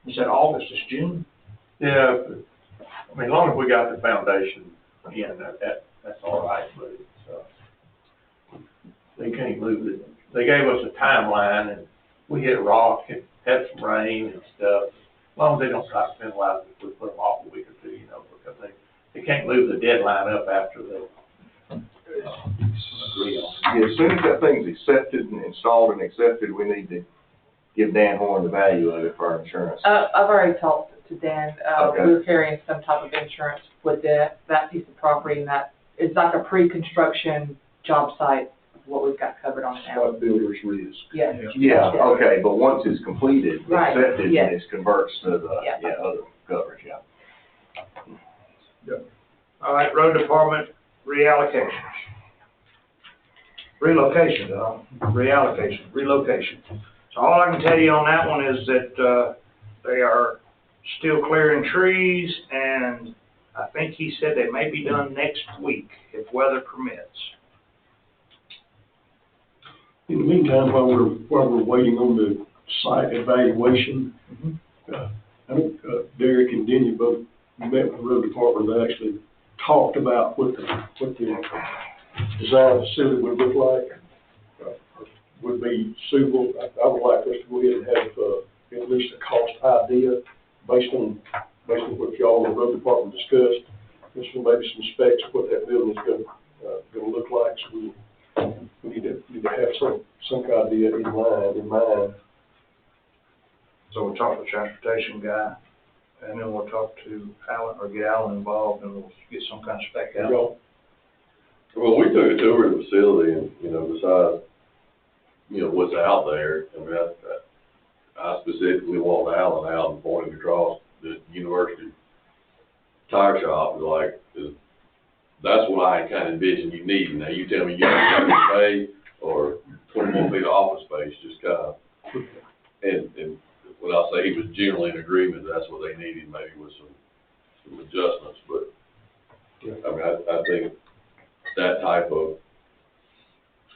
You said August, it's June? Yeah, I mean, as long as we got the foundation in, that's all right, but it's, they can't move it. They gave us a timeline, and we hit a rock, and had some rain and stuff. As long as they don't try to penalize us if we put them off a week or two, because they can't move the deadline up after they agree on it. Yeah, as soon as that thing's accepted and installed and accepted, we need to give Dan Horn the value of it for our insurance. I've already talked to Dan, Okay. we're carrying some type of insurance with that piece of property, and that, it's like a pre-construction job site, of what we've got covered on it now. Like builder's risk. Yes. Yeah, okay, but once it's completed, Right, accepted, yes. it converts to the, Yeah. other coverage, yeah. All right, road department reallocations. Relocation. So all I can tell you on that one is that, they are still clearing trees, and I think he said they may be done next week, if weather permits. In the meantime, while we're waiting on the site evaluation, I think Derek and Denny both met with the road department. They actually talked about what the design facility would look like, would be suitable. I would like us to go ahead and have at least a cost idea based on what y'all in the road department discussed. Just maybe some specs of what that building is gonna look like. So we need to have some kind of idea in mind. So we'll talk to the transportation guy, and then we'll talk to Alan, or get Alan involved, and we'll get some kind of spec out. Well, we took a tour of the facility and, besides, what's out there, I mean, I specifically want Alan out and pointed across the university tire shop, that's what I kind of envision you need. Now, you tell me you have to pay or 21 feet of office space, just kind of, and what I'll say, he was generally in agreement, that's what they needed, maybe with some adjustments, but, I mean, I think that type of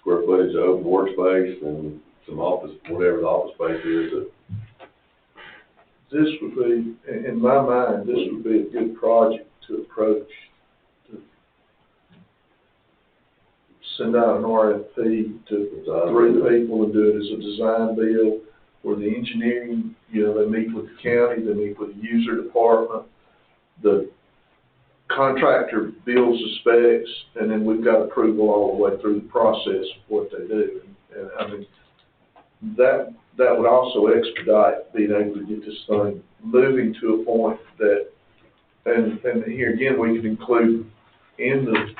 square footage of open workspace and some office, whatever the office space is. This would be, in my mind, this would be a good project to approach, to send out an RFP to 3 people and do it as a design build, where the engineering, they meet with the county, they meet with the user department, the contractor builds the specs, and then we've got approval all the way through the process of what they do. And I mean, that would also expedite being able to get this thing moving to a point that, and here again, we can include in the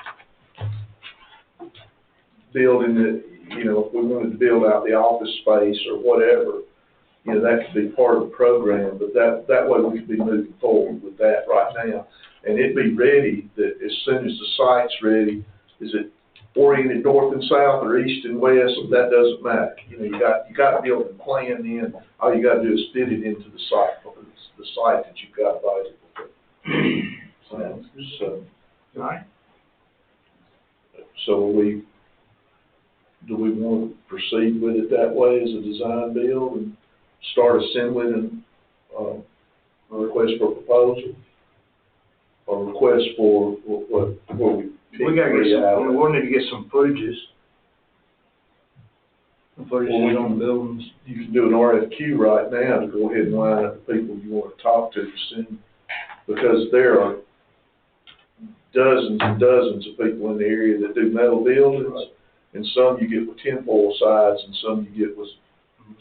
building that, if we wanted to build out the office space or whatever, that could be part of the program, but that way we could be moving forward with that right now. And it'd be ready that as soon as the site's ready, is it oriented north and south or east and west? That doesn't matter. You got to be able to plan in. All you got to do is fit it into the site that you've got available. So, Right. So do we want to proceed with it that way as a design build and start assembling a request for proposal? Or request for what we pick? We gotta get we'll need to get some footages. Footages on the buildings. You can do an RFQ right now to go ahead and line up the people you want to talk to soon, because there are dozens and dozens of people in the area that do metal buildings, and some you get with tinfoil sides, and some you get with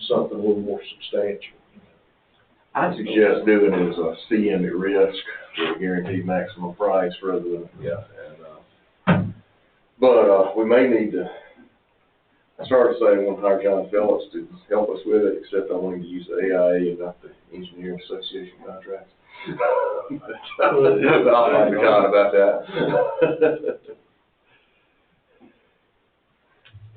something a little more substantial. I suggest doing it as a CM at risk for a guaranteed maximum price rather than, but we may need to, I started saying one hire John Phillips to help us with it, except I wanted to use the AIA and not the Engineering Association contracts. I'll talk to John about that.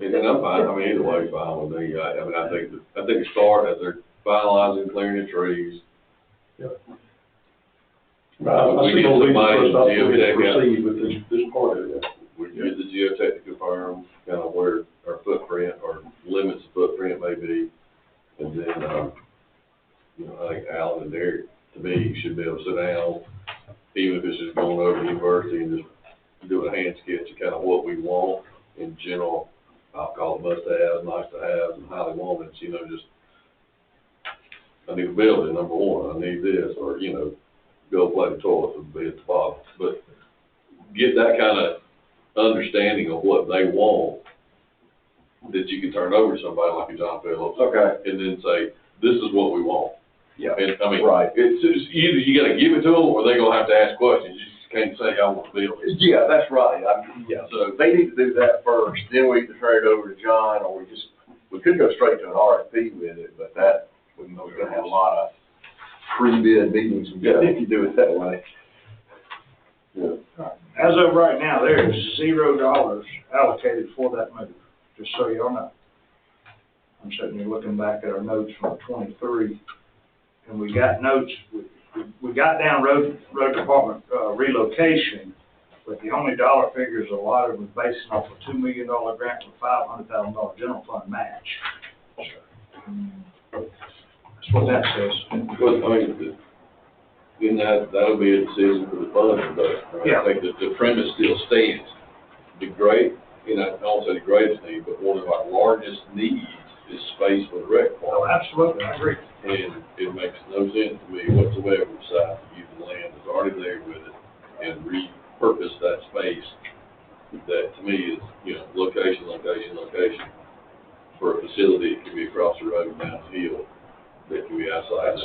And I'm fine, I mean, either way, fine with me. I think the start, as they're finalizing, clearing the trees. I see no reason for us not to proceed with this part of it. We get the geotechnical firm, kind of where our footprint, or limits of footprint may be, and then, I think Alan and Derek, to me, should be able to sit down even if it's just going over the university and just doing a hand sketch of kind of what we want in general. I'll call it must-have, nice-to-have, and highly wanted, you know, just, I need a building, number one, I need this, or, you know, go play the toilet would be at the bottom. But get that kind of understanding of what they want that you can turn over to somebody like a John Phillips. Okay. And then say, this is what we want. Yeah. And, I mean, Right. it's just either you gotta give it to them or they gonna have to ask questions. You just can't say, I want to build it. Yeah, that's right. Yeah. So, They need to do that first, then we either turn it over to John, or we could go straight to an RFP with it, but that, we're gonna have a lot of pre-bid meetings if you do it that way. yeah. As of right now, there is $0 allocated for that move, just so y'all know. I'm sitting here looking back at our notes from 23, and we got notes, we got down road department relocation, but the only dollar figures allotted was based off a $2 million grant with $500,000 general fund match. That's what that says. Well, I mean, then that'll be a decision for the fund, but Yeah. I think that the premise still stands. The great, you know, I don't say the greatest need, but one of our largest needs is space for the rec Oh, park. absolutely, I agree. And it makes no sense to me whatsoever to decide to use the land that's already there with it and repurpose that space. That to me is, you know, location for a facility that can be across the road and down the hill, that can be outside.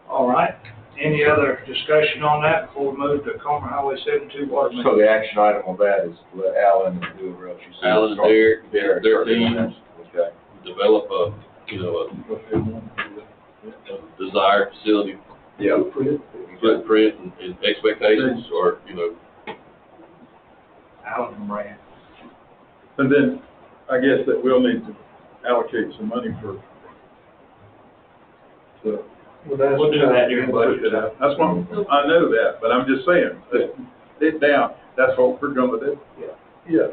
All right. Any other discussion on that before we move to Comer Highway 72 water main? So the action item on that is let Alan and whoever else you see. Alan and Derek, their team, Okay. develop a, you know, a desired facility Yeah. footprint and expectations, or, you know. Alan and Brand. And then, I guess that we'll need to allocate some money for, We'll do that during budget. That's what, I know that, but I'm just saying, it down, that's what we're gonna do. Yeah.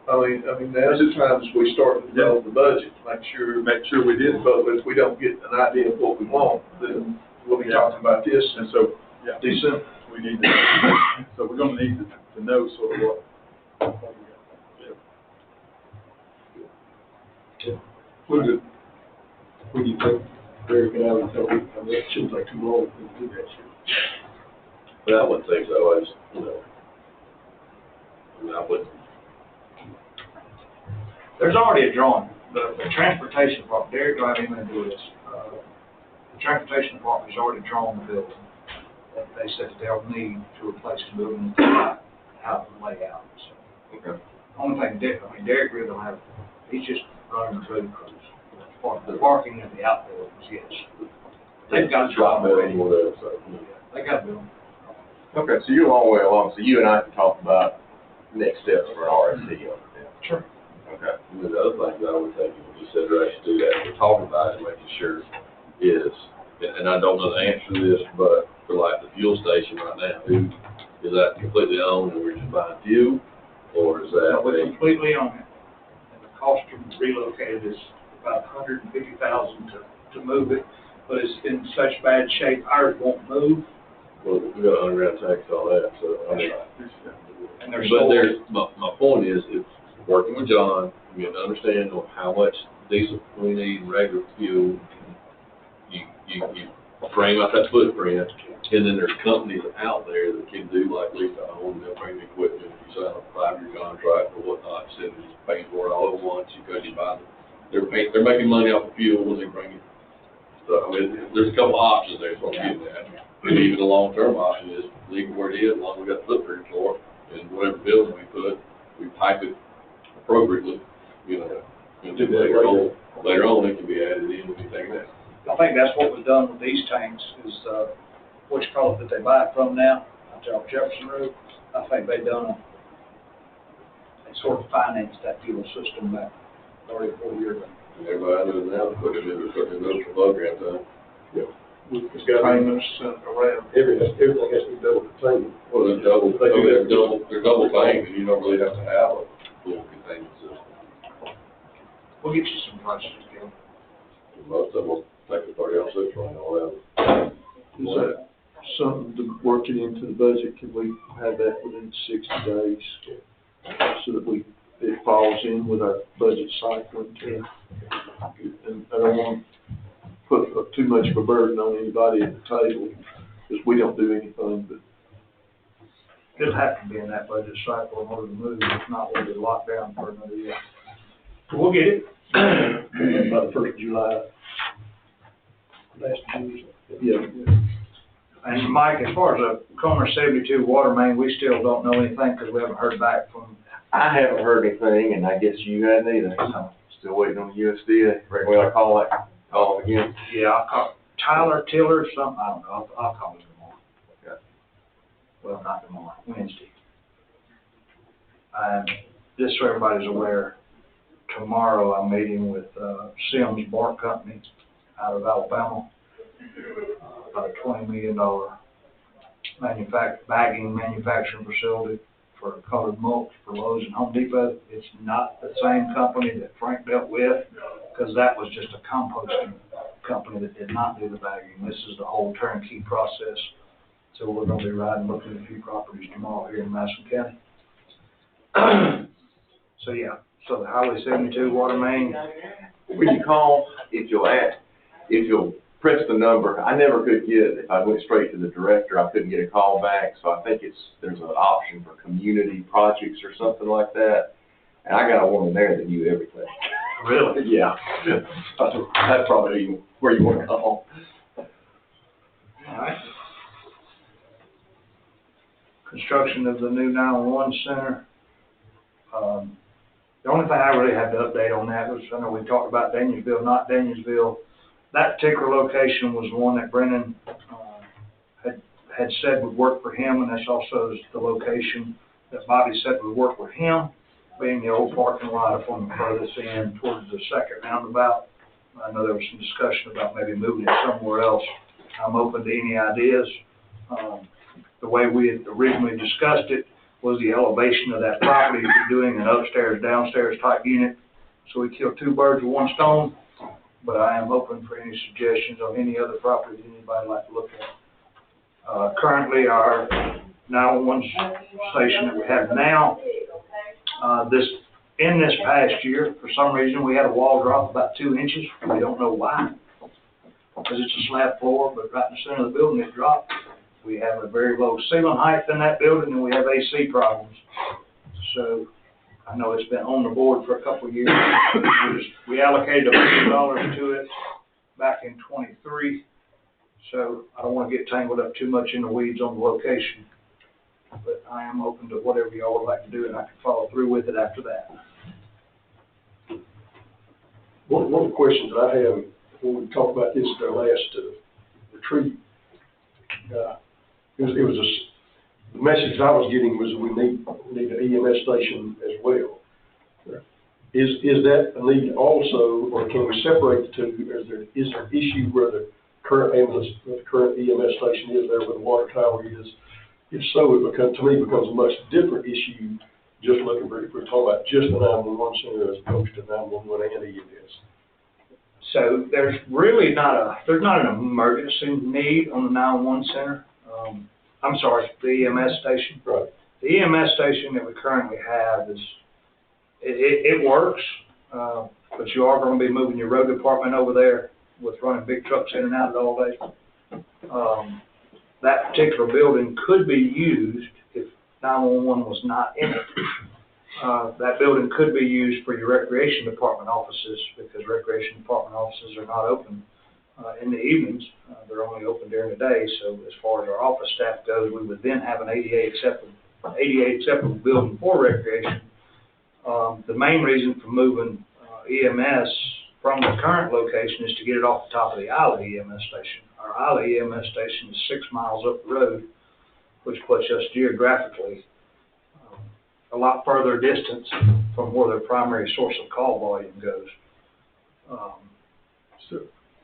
I mean, now's the time as we start to develop the budget, make sure we did, but if we don't get an idea of what we want, then we'll be talking about this And so, yeah, December. we need to, so we're gonna need to know sort of what we got. What do you think, Derek and Alan, tell me, I mean, it shouldn't take too long to do that shit. But I wouldn't think so, I just, you know, I mean, I wouldn't. There's already a drawing. The transportation department, Derek, do I have anything to do with this? The transportation department has already drawn the building. That they said that they'll need to replace the building, how it lay out. So, Okay. only thing, Derek really don't have, he's just running the road crews. The parking of the outbuildings, yes. They've got a Drop drawing that already. anywhere, so. They got a building. Okay, so you're a long way along, so you and I can talk about next steps for an RFP on it. Sure. Okay. And the other thing that I would take into consideration too, that we're talking about and making sure is, and I don't know the answer to this, but for like the fuel station right now, is that completely owned and we're just buying fuel? Or is that We're a, completely on it. And the cost to relocate it is about $150,000 to move it, but it's in such bad shape, ours won't move. well, we got underground tanks and all that, so, I mean. And they're But sold. there's, my point is, it's working with John, we get to understand on how much diesel we need, regular fuel. You frame out that footprint, and then there's companies out there that can do like lease to own, they'll bring the equipment, if you sign a 5-year contract or whatnot, instead of just paying for it all at once, because you buy it. They're making money off of fuel when they bring it. So, I mean, there's a couple options there, is what I'm getting at. And even the long-term option is leave it where it is, as long as we got the footprint for it, and whatever building we put, we pipe it appropriately, you know. And then later on, it can be added in when you take it out. I think that's what was done with these tanks, is, what you call it, that they buy it from now, out there off Jefferson Road. I think they sort of financed that fuel system back 30 or 40 years ago. And everybody knows now, putting those above ground time. It's got payments sent around. Everything has to be double contained. Well, they're double tank, and you don't really have to have a full containment system. We'll get you some prices, Gil. Most of them will take the 30-06 running all that. Is that something to work it into the budget? Can we have that within 60 days? So that it falls in with our budget cycle too. And I don't want to put too much of a burden on anybody at the table, because we don't do anything, but. It'll have to be in that budget cycle in order to move, if not, we'll be locked down for another year. So we'll get it. By the 1st of July. Last June. Yeah. And Mike, as far as the Comer 72 water main, we still don't know anything because we haven't heard back from. I haven't heard anything, and I guess you hadn't either, so still waiting on the USDA. Well, I call them again. Yeah, I'll call Tyler Tiller, something, I don't know, I'll call him tomorrow. Okay. Well, not tomorrow, Wednesday. Just so everybody's aware, tomorrow I'm meeting with Sims Bark Company out of Alabama. About a $20 million bagging manufacturing facility for colored mulch for Lowe's and Home Depot. It's not the same company that Frank dealt with, because that was just a composting company that did not do the bagging. This is the whole turnkey process. So we're going to be riding, looking at a few properties tomorrow here in Madison County. So yeah, so the Highway 72 water main. Will you call if you'll press the number? I never could get, if I went straight to the director, I couldn't get a call back, so I think there's an option for community projects or something like that. And I got a woman there that knew everything. Really? Yeah. That's probably where you want to call. All right. Construction of the new 911 center. The only thing I really had to update on that was, I know we talked about Danielsville, not Danielsville. That particular location was the one that Brennan had said would work for him, and that's also the location that Bobby said would work for him, being the old parking lot from the furthest end towards the second roundabout. I know there was some discussion about maybe moving it somewhere else. I'm open to any ideas. The way we had originally discussed it was the elevation of that property, doing an upstairs, downstairs type unit. So we killed two birds with one stone, but I am open for any suggestions on any other properties anybody would like to look at. Currently, our 911 station that we have now, in this past year, for some reason, we had a wall drop about 2 inches. We don't know why, because it's a slab floor, but right in the center of the building it dropped. We have a very low ceiling height in that building, and we have AC problems. So I know it's been on the board for a couple of years. We allocated $1 million to it back in '23. So I don't want to get tangled up too much in the weeds on the location. But I am open to whatever y'all would like to do, and I can follow through with it after that. One of the questions that I have when we talked about this at our last retreat, the message I was getting was we need an EMS station as well. Is that a need also, or can we separate the two? Is there an issue where the current EMS station is there, where the water tower is? If so, to me, it becomes a much different issue. Just looking for, if we're talking about just the 911 center as opposed to 911 and EMS. So there's really not an emergency need on the 911 center. I'm sorry, the EMS station. Right. The EMS station that we currently have it works, but you are going to be moving your road department over there with running big trucks in and out all day. That particular building could be used if 911 was not in it. That building could be used for your recreation department offices, because recreation department offices are not open in the evenings. They're only open during the day. So as far as our office staff goes, we would then have an ADA acceptable building for recreation. The main reason for moving EMS from the current location is to get it off the top of the Isla EMS station. Our Isla EMS station is 6 miles up the road, which puts us geographically a lot further distance from where their primary source of call volume goes.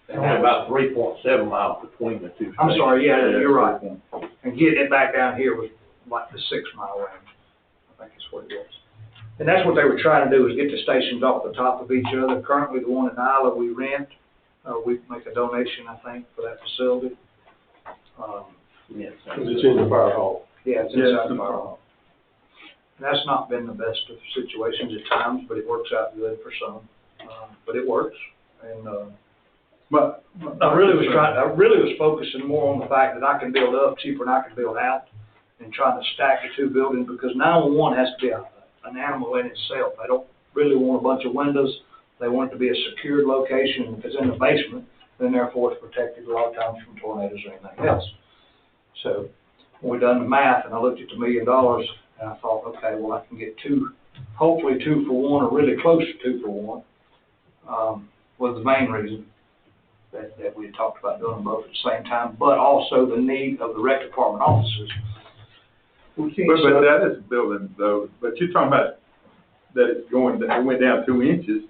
And about 3.7 miles between the two. I'm sorry, yeah, you're right. And getting it back down here was like the 6 mile range. I think that's what it was. And that's what they were trying to do, is get the stations off the top of each other. Currently, the one in Isla we rent, we make a donation, I think, for that facility. Yes. Because it's in the fire hall. Yeah, it's inside the fire hall. And that's not been the best of situations at times, but it works out good for some. But it works, and, But I really was focusing more on the fact that I can build up cheaper than I can build out, and trying to stack the two buildings, because 911 has to be an animal in itself. They don't really want a bunch of windows. They want it to be a secured location. If it's in the basement, then therefore it's protected a lot of times from tornadoes or anything else. So when we done the math, and I looked at the $1 million, and I thought, okay, well, I can get hopefully 2 for 1, or really close to 2 for 1, was the main reason that we had talked about doing them both at the same time, but also the need of the rec department officers. But that is building though, but you're talking about that it went down 2 inches.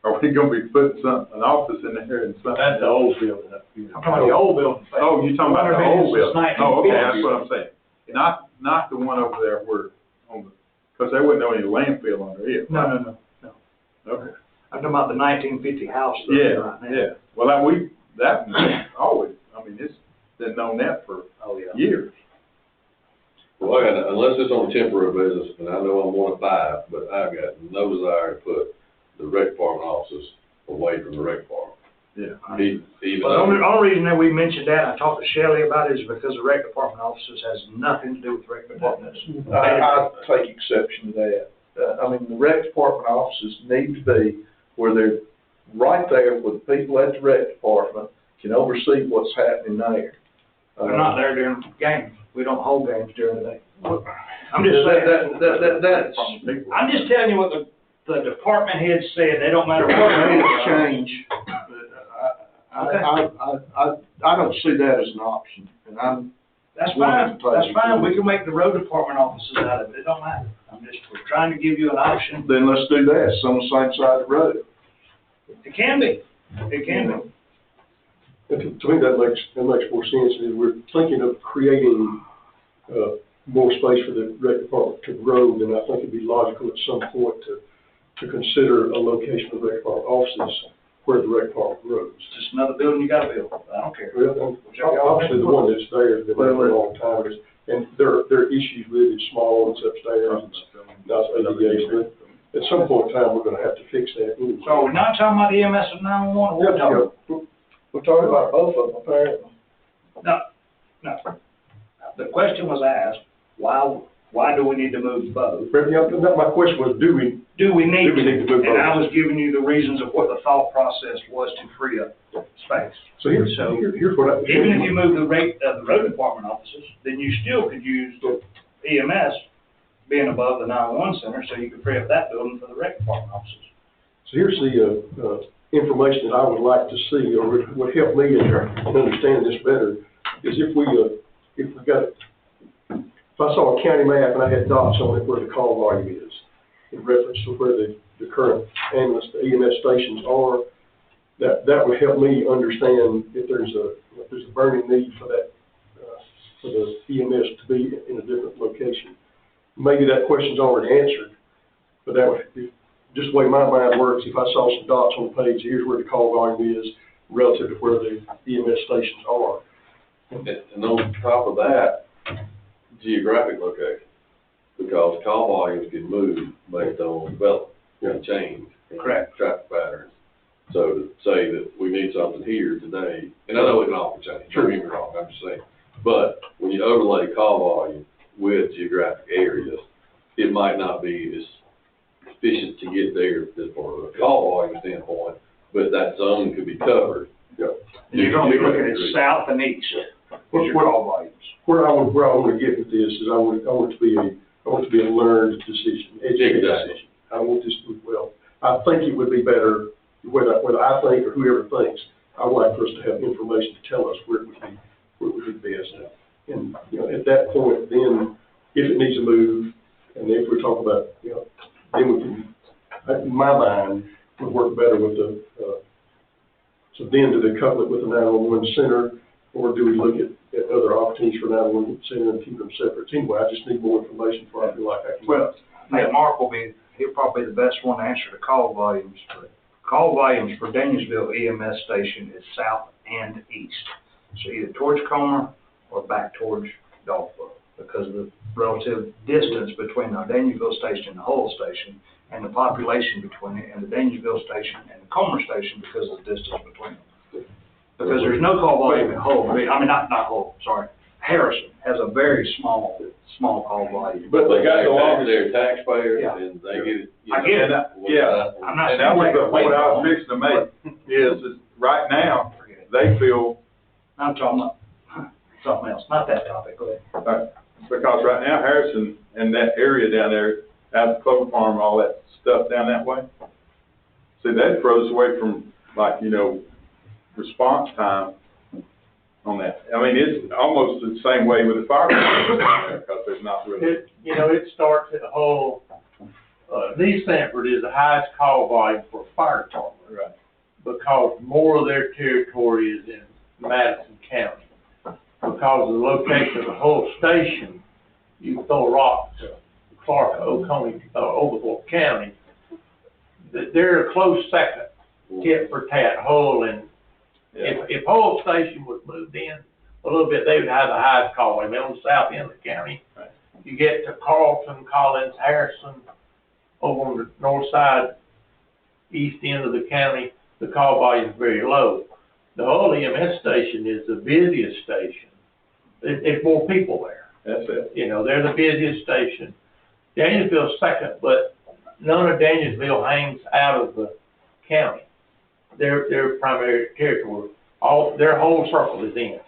Are we gonna be putting an office in there and something? That's the old building. I'm talking about the old building. Oh, you're talking about the old building? Oh, okay, that's what I'm saying. Yeah. Not the one over there because there wasn't any landfill under it. No. Okay. I'm talking about the 1950 house. Yeah, Right now. yeah. Well, that always, I mean, it's been known that for years. Well, unless it's on a temporary basis, and I know I'm one of 5, but I've got no desire to put the rec department offices away from the rec department. Yeah. Even Well, the only reason that we mentioned that, and I talked to Shelley about it, is because the rec department officers has nothing to do with rec departments. I take exception to that. I mean, the rec department offices need to be where they're right there with the people at the rec department can oversee what's happening there. We're not there during games. We don't hold games during the day. I'm just saying. I'm just telling you what the department head said. They don't matter what. It's change. I don't see that as an option, and That's fine, we can make the road department offices out of it, it don't matter. We're trying to give you an option. then let's do that, it's on the same side of the road. It can be. And to me, that makes more sense. We're thinking of creating, more space for the rec department to grow, then I think it'd be logical at some point to consider a location for rec department offices where the rec department grows. It's just another building you gotta build, I don't care. Well, obviously, the one that's there has been there for a long time, and there are issues with it, it's small, it's upstairs, it's not ADA, but at some point in time, we're gonna have to fix that anyway. So we're not talking about EMS and 911, we're talking. We're talking about both of them, apparently. No. The question was asked, why do we need to move both? My question was, do we need to move both? And I was giving you the reasons of what the thought process was to free up space. So here's what Even if you move the road department offices, then you still could use EMS being above the 911 center, so you could free up that building for the rec department offices. So here's the information that I would like to see, or would help me in understanding this better, is if I saw a county map and I had dots on it where the call volume is, in reference to where the current ambulance, the EMS stations are, that would help me understand if there's a burning need for that, for the EMS to be in a different location. Maybe that question's already answered, but that would be just the way my mind works. If I saw some dots on the page, here's where the call volume is relative to where the EMS stations are. And on top of that, geographic location, because call volumes can move based on development and change. Correct. Traffic patterns. So to say that we need something here today, and I know it can often change, don't get me wrong, I'm just saying, but when you overlay call volume with geographic areas, it might not be as efficient to get there as far as a call volume standpoint, but that zone could be covered. You're gonna be looking at south and east, with your call volumes. Where I want to get with this is I want it to be a learned decision, educated decision. I want this to, I think it would be better, whether I think or whoever thinks, I would like for us to have information to tell us where it would be best. And, at that point, then, if it needs to move, and if we're talking about, then we can, in my mind, would work better with so then do they couple it with the 911 center, or do we look at other opportunities for 911 center and keep them separate? Anyway, I just need more information before I feel like I can. Well, I think Mark he'll probably be the best one to answer the call volumes, but call volumes for Danielsville EMS station is south and east. So either towards Comer or back towards Dolphville, because of the relative distance between our Danielsville station and the Hull station, and the population between it, and the Danielsville station and the Comer station because of the distance between them. Because there's no call volume in Hull, I mean, not Hull, sorry. Harrison has a very small call volume. But they got the law, they're taxpayers, Yeah. and they get it. I get it. Yeah. I'm not And that was saying the point I was fixing to make, is right now, they feel, I'm talking about something else, not that topic, go ahead. because right now Harrison and that area down there, out the Clover Farm, all that stuff down that way, see, that throws away from, like, response time on that. I mean, it's almost the same way with the fire department down there, because there's not really. It starts at Hull, Lee Sanford is the highest call volume for a fire department. Right. Because more of their territory is in Madison County. Because of the location of the whole station, you throw a rock to Clark, Oconee, Overthorpe County, they're a close second, tit for tat, Hull and, if Hull station was moved in a little bit, they would have the highest call volume. On the south end of the county. Right. You get to Carlton, Collins, Harrison, over on the north side, east end of the county, the call volume is very low. The Hull EMS station is the busiest station. There's more people there. That's it. They're the busiest station. Danielsville's second, but none of Danielsville hangs out of the county. Their primary territory, their whole circle is in.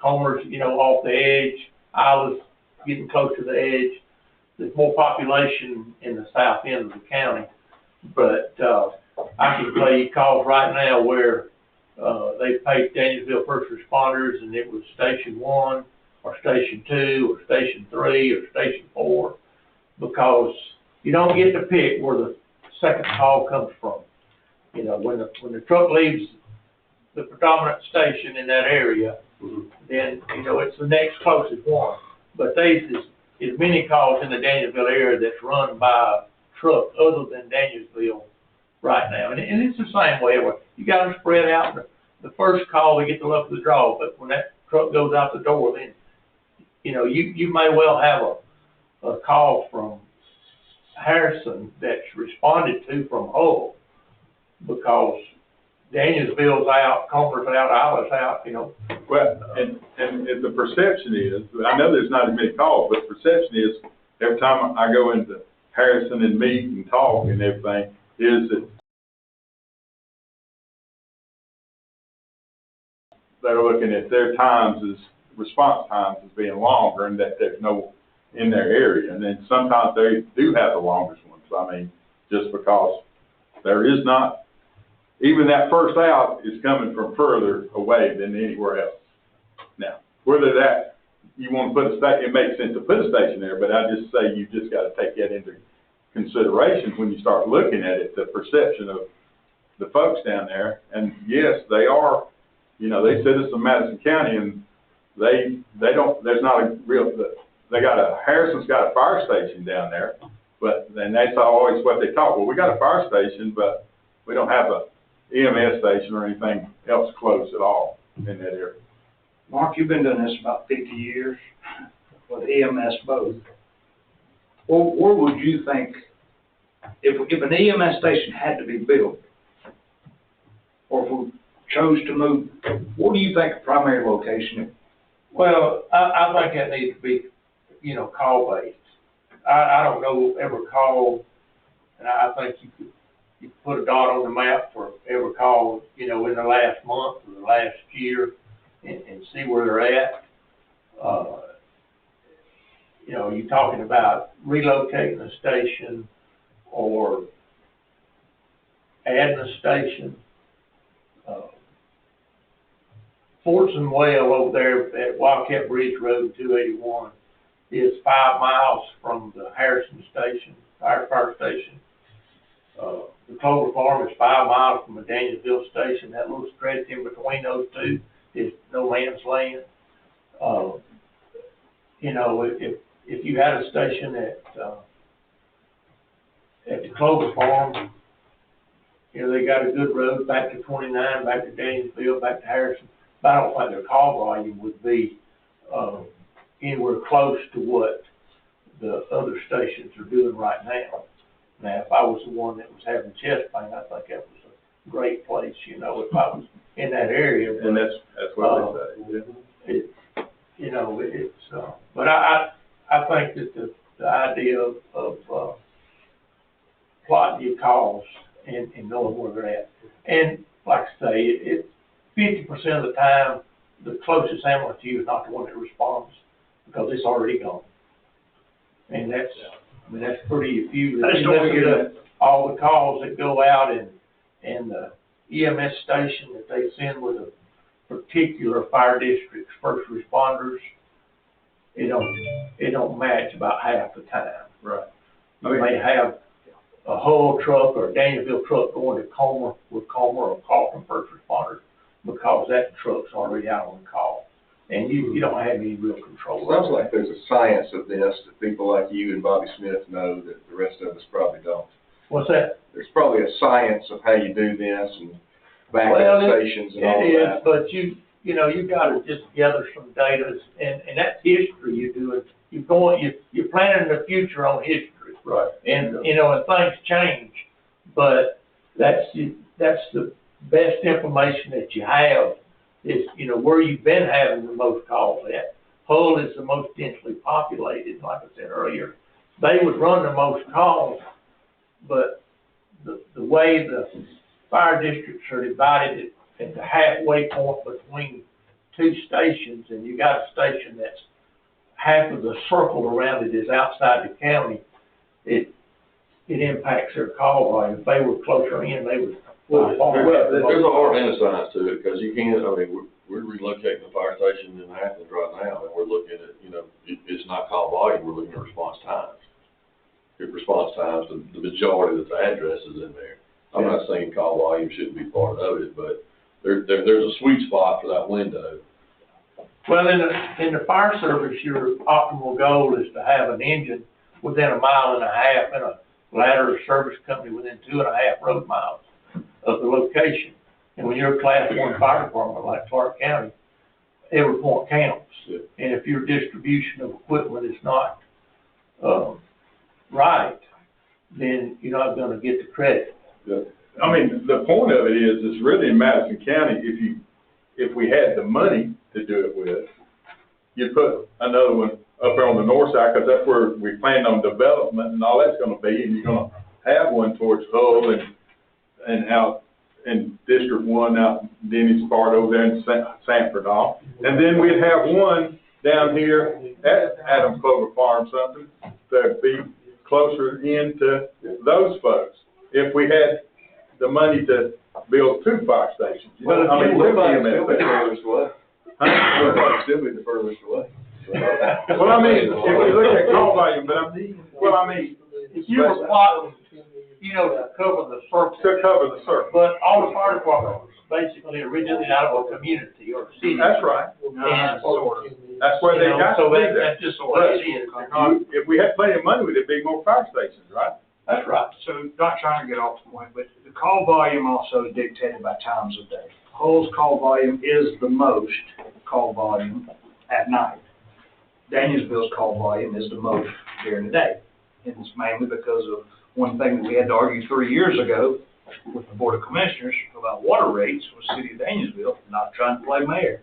Comer's, off the edge. Isla's getting close to the edge. There's more population in the south end of the county. But I can tell you calls right now where they paid Danielsville first responders, and it was Station 1 or Station 2 or Station 3 or Station 4, because you don't get to pick where the second call comes from. When the truck leaves the predominant station in that area, then, it's the next closest one. But there's as many calls in the Danielsville area that's run by a truck other than Danielsville right now. And it's the same way. You got them spread out. The first call, they get the luck of the draw. But when that truck goes out the door, then, you may well have a call from Harrison that's responded to from Hull, because Danielsville's out, Comer's out, Isla's out, Well, and the perception is, I know there's not as many calls, but the perception is, every time I go into Harrison and meet and talk and everything, is that they're looking at their response times as being longer, and that there's no in their area. And then sometimes they do have the longest ones. I mean, just because there is not, even that first out is coming from further away than anywhere else. Now, whether that, you want to put it makes sense to put a station there, but I just say you just got to take that into consideration when you start looking at it, the perception of the folks down there. And yes, they are, they citizens of Madison County, and they don't, there's not a real, Harrison's got a fire station down there, but then that's always what they talk. Well, we got a fire station, but we don't have a EMS station or anything else close at all in that area. Mark, you've been doing this about 50 years with EMS both. Well, where would you think, if an EMS station had to be built, or if we chose to move, what do you think a primary location is? Well, I think that needs to be, call-based. I don't know every call, and I think you could put a dot on the map for every call, in the last month or the last year, and see where they're at. You're talking about relocating a station or adding a station. Fortson Well over there at Wildcat Bridge Road 281 is 5 miles from the Harrison station, fire station. The Clover Farm is 5 miles from the Danielsville station. That little stretch in between those two is no man's land. If you had a station at the Clover Farm, You know, they got a good road back to 29, back to Danielsville, back to Harrison, but I don't think their call volume would be, anywhere close to what the other stations are doing right now. Now, if I was the one that was having chest pain, I think that was a great place, you know, if I was in that area. And that's what they say, yeah. You know, it's, but I think that the idea of plotting your calls and knowing where they're at. And like I say, it 50% of the time, the closest ambulance to you is not the one that responds because it's already gone. And that's, I mean, that's pretty, if you look at all the calls that go out and the EMS station that they send with a particular fire district's first responders, it don't match about half the time. Right. You may have a Hull truck or a Danielsville truck going to Comer or Carlton first responders because that truck's already out on call. And you don't have any real control. Sounds like there's a science of this that people like you and Bobby Smith know that the rest of us probably don't. What's that? There's probably a science of how you do this and backup stations and all it is, that. But you know, you gotta just gather some data and that's history you do it. You're planning the future on history. Right. And, you know, and things change, but that's the best information that you have is, you know, where you've been having the most calls at. Hull is the most densely populated, like I said earlier. They would run the most calls, but the way the fire districts are divided at the halfway point between two stations, and you got a station that's half of the circle around it is outside the county, it impacts their call volume. If they were closer in, they would. Well, there's a art and a science to it, because you can't, I mean, we're relocating the fire station in Athens right now, and we're looking at, you know, it's not call volume, we're looking at response times. If response times, the majority of the address is in there. I'm not saying call volume shouldn't be part of it, but there's a sweet spot for that window. Well, in the fire service, your optimal goal is to have an engine within 1.5 miles and a ladder or service company within 2.5 road miles of the location. And when you're a class 1 fire department like Clark County, every point counts. Yeah. And if your distribution of equipment is not right, then you're not going to get the credit. Yeah. I mean, the point of it is really in Madison County, if we had the money to do it with, you'd put another one up there on the north side, because that's where we planned on development and all that's gonna be, and you're gonna have one towards Hull and out in District 1, out in Denny's part over there in Sanford all. And then we'd have one down here at Adams Clover Farm, something that'd be closer in to those folks. If we had the money to build 2 fire stations. Well, I mean, we're still the furthest away. We're still be the furthest away. Well, I mean, if we look at call volume, but If you were plotting, you know, to cover the circle. to cover the circle. But all the fire departments basically originated out of a community or a city. That's right. And That's where they got to so be that's there. just the way it is. They're not- If we had plenty of money, we'd have big more fire stations, right? That's right. So, not trying to get off the point, but the call volume also is dictated by times of day. Hull's call volume is the most call volume at night. Danielsville's call volume is the most during the day. And it's mainly because of one thing that we had to argue 3 years ago with the Board of Commissioners about water rates was City of Danielsville, not trying to play mayor.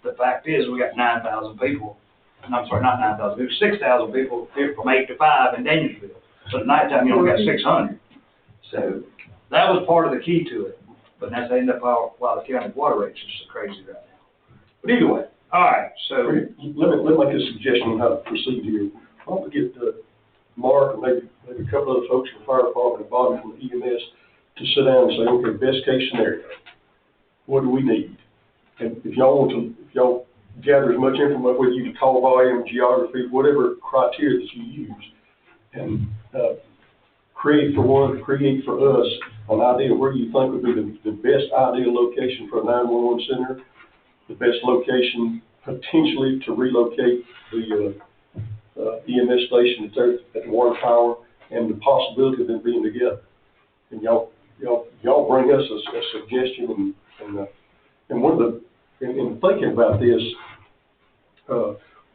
The fact is, we got 9,000 people, I'm sorry, not 9,000 people, 6,000 people here from 8 to 5 in Danielsville. So at nighttime, you only got 600. So that was part of the key to it. But that's ended up why the county water rates are so crazy right now. But either way, all right, so. Let me make a suggestion on how to proceed here. Why don't we get Mark and maybe a couple other folks from the fire department and Bobby from the EMS to sit down and say, okay, best case scenario, what do we need? And if y'all gather as much information, whether you call volume, geography, whatever criteria that you use, and create for us an idea of where you think would be the best ideal location for a 911 center, the best location potentially to relocate the EMS station at the water tower, and the possibility of them being together. And y'all y'all bring us a suggestion, and one of the, in thinking about this,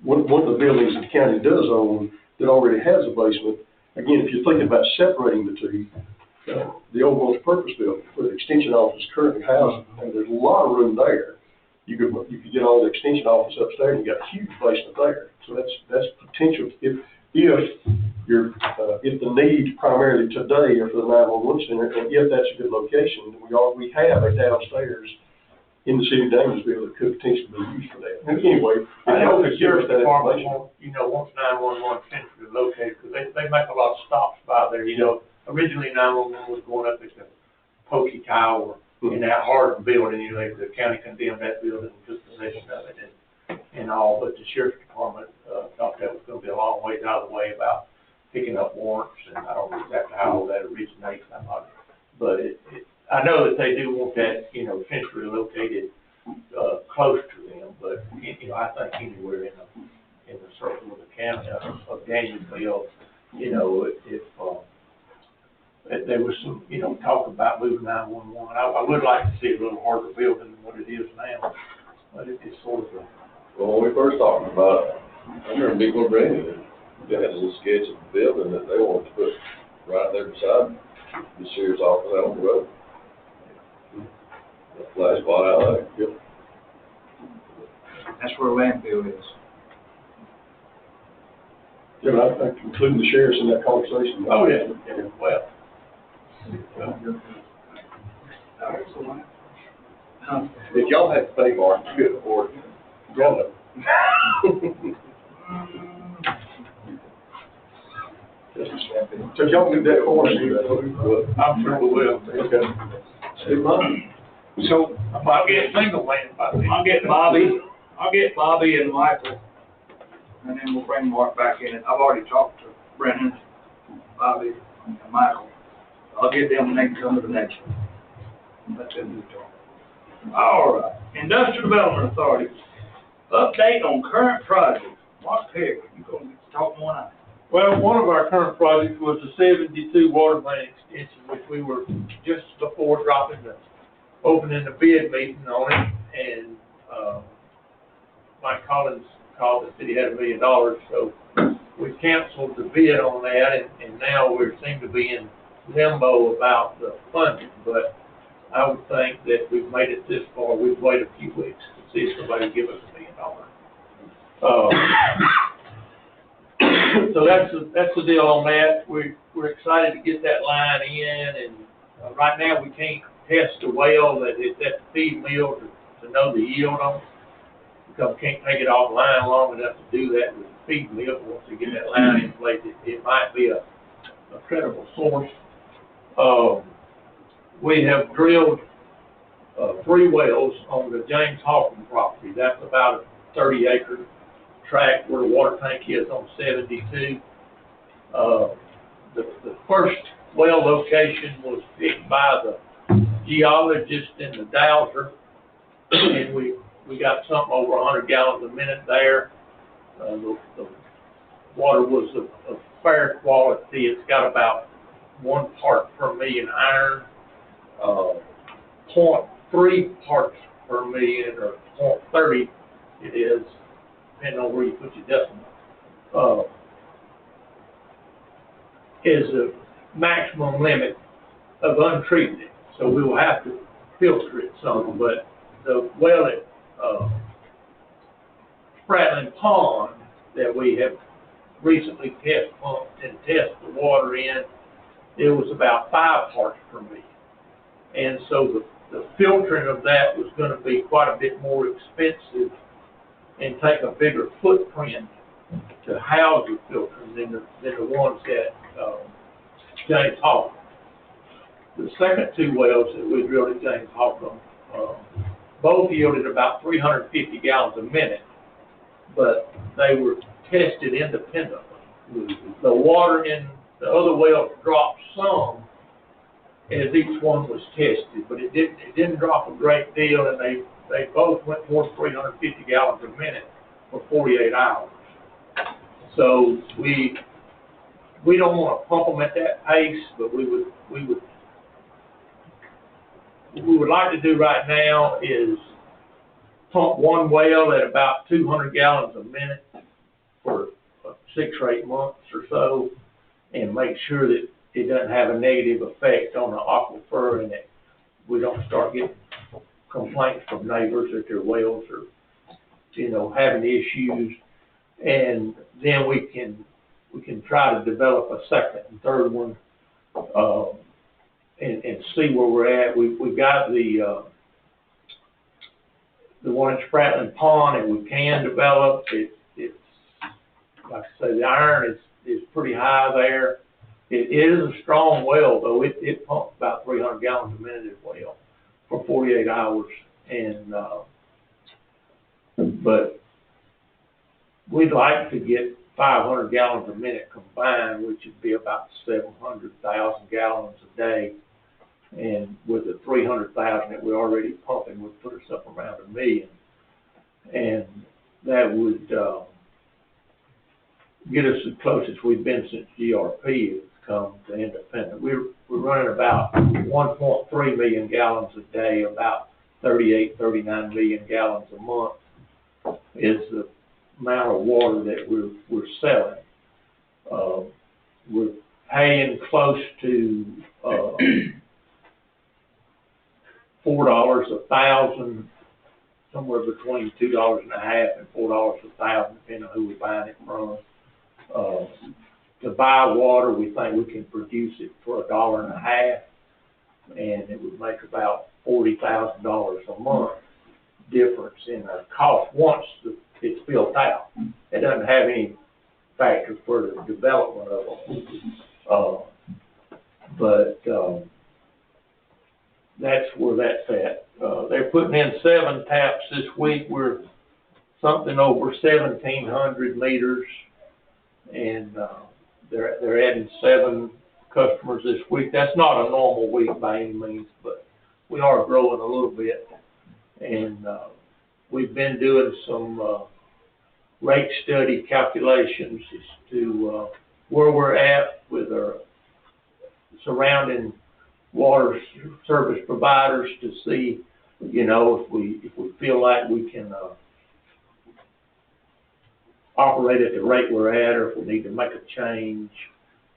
one of the buildings that the county does own that already has a basement, again, if you're thinking about separating the two, the old multi-purpose building, where the extension office is currently housed, and there's a lot of room there. You could get all the extension office upstairs, and you got a huge basement there. So that's potential. If the needs primarily today are for the 911 center, and if that's a good location, we have a downstairs in the city of Dansville that could potentially be used for that. And anyway, I know the sheriff's that department, information. wants 911 centrally located, because they make a lot of stops by there, Originally, 911 was going up at the Pokey Tower in that Hardin building, the county condemned that building and took possession of it and all, but the sheriff's department, thought that was gonna be a long ways out of the way about picking up warrants, and I don't know exactly how that originates, but I know that they do want that, centrally located, close to them, but, I think anywhere in the circle of the county of Danielsville, if there was some, talk about moving 911. I would like to see a little harder building than what it is now, but it's sort of Well, when we first talked about it, I remember Nicola Brandon, they had a little sketch of the building that they wanted to put right there beside the sheriff's office out on the road. A flash spot out there. Yep. That's where landfill is. Yeah, but I including the sheriffs in that conversation. Oh, yeah, well. If y'all had to pay more, you could afford it. So y'all do that for us. I'm sure we will. Okay. So, I'll get single man, I'll get Bobby and Michael, and then we'll bring Mark back in. I've already talked to Brennan, Bobby, and Michael. I'll get them when they can come to the next one. Let them do talk. All right, Industrial Development Authority, update on current projects. Mark Perry, you gonna talk more now? Well, one of our current projects was the 72 water main extension, which we were just before opening the bid meeting on it, and, Mike Collins called, the city had $1 million, so we canceled the bid on that, and now we seem to be in limbo about the funding, but I would think that we've made it this far. We've waited a few weeks to see if somebody will give us $1 million. So that's the deal on that. We're excited to get that line in, and right now we can't test the well that is at the feed mill to know the yield on it, because we can't take it off the line long enough to do that with the feed mill. Once we get that line in place, it might be a credible source. We have drilled 3 wells on the James Hawkins property. That's about a 30-acre tract where the water tank is on 72. The first well location was picked by the geologist in the dowser, and we got something over 100 gallons a minute there. The water was of fair quality. It's got about 1 part per million iron, 0.3 parts per million, or 0.30 it is, depending on where you put your decimal, is the maximum limit of untreated. So we will have to filter it some, but the well at Spratling Pond that we have recently test pumped and tested the water in, it was about 5 parts per million. And so the filtering of that was going to be quite a bit more expensive and take a bigger footprint to house the filtering than the ones at James Hawkins. The second 2 wells that we drilled at James Hawkins, both yielded about 350 gallons a minute, but they were tested independently. The water in the other wells dropped some as each one was tested, but it didn't drop a great deal, and they both went towards 350 gallons a minute for 48 hours. So we don't want to pump them at that pace, but we would we would like to do right now is pump one well at about 200 gallons a minute for 6 or 8 months or so, and make sure that it doesn't have a negative effect on the aquifer, and that we don't start getting complaints from neighbors that their wells are, you know, having issues. And then we can try to develop a second and third one, and see where we're at. We've got the one in Spratling Pond that we can develop. It's like I say, the iron is pretty high there. It is a strong well, though. It pumps about 300 gallons a minute as well for 48 hours. And but we'd like to get 500 gallons a minute combined, which would be about 700,000 gallons a day. And with the 300,000 that we're already pumping, would put us up around 1 million. And that would get us as close as we've been since GRP has come to independent. We're running about 1.3 million gallons a day, about 38, 39 million gallons a month is the amount of water that we're selling. We're paying close to $4 a thousand, somewhere between $2.50 and $4 a thousand, depending on who we're buying it from. To buy water, we think we can produce it for $1.50, and it would make about $40,000 a month difference in our cost once it's built out. It doesn't have any factor for the development of them. But that's where that's at. They're putting in 7 taps this week. We're something over 1,700 meters, and they're adding 7 customers this week. That's not a normal week by any means, but we are growing a little bit. And we've been doing some rate study calculations as to where we're at with our surrounding water service providers to see, you know, if we feel like we can operate at the rate we're at, or if we need to make a change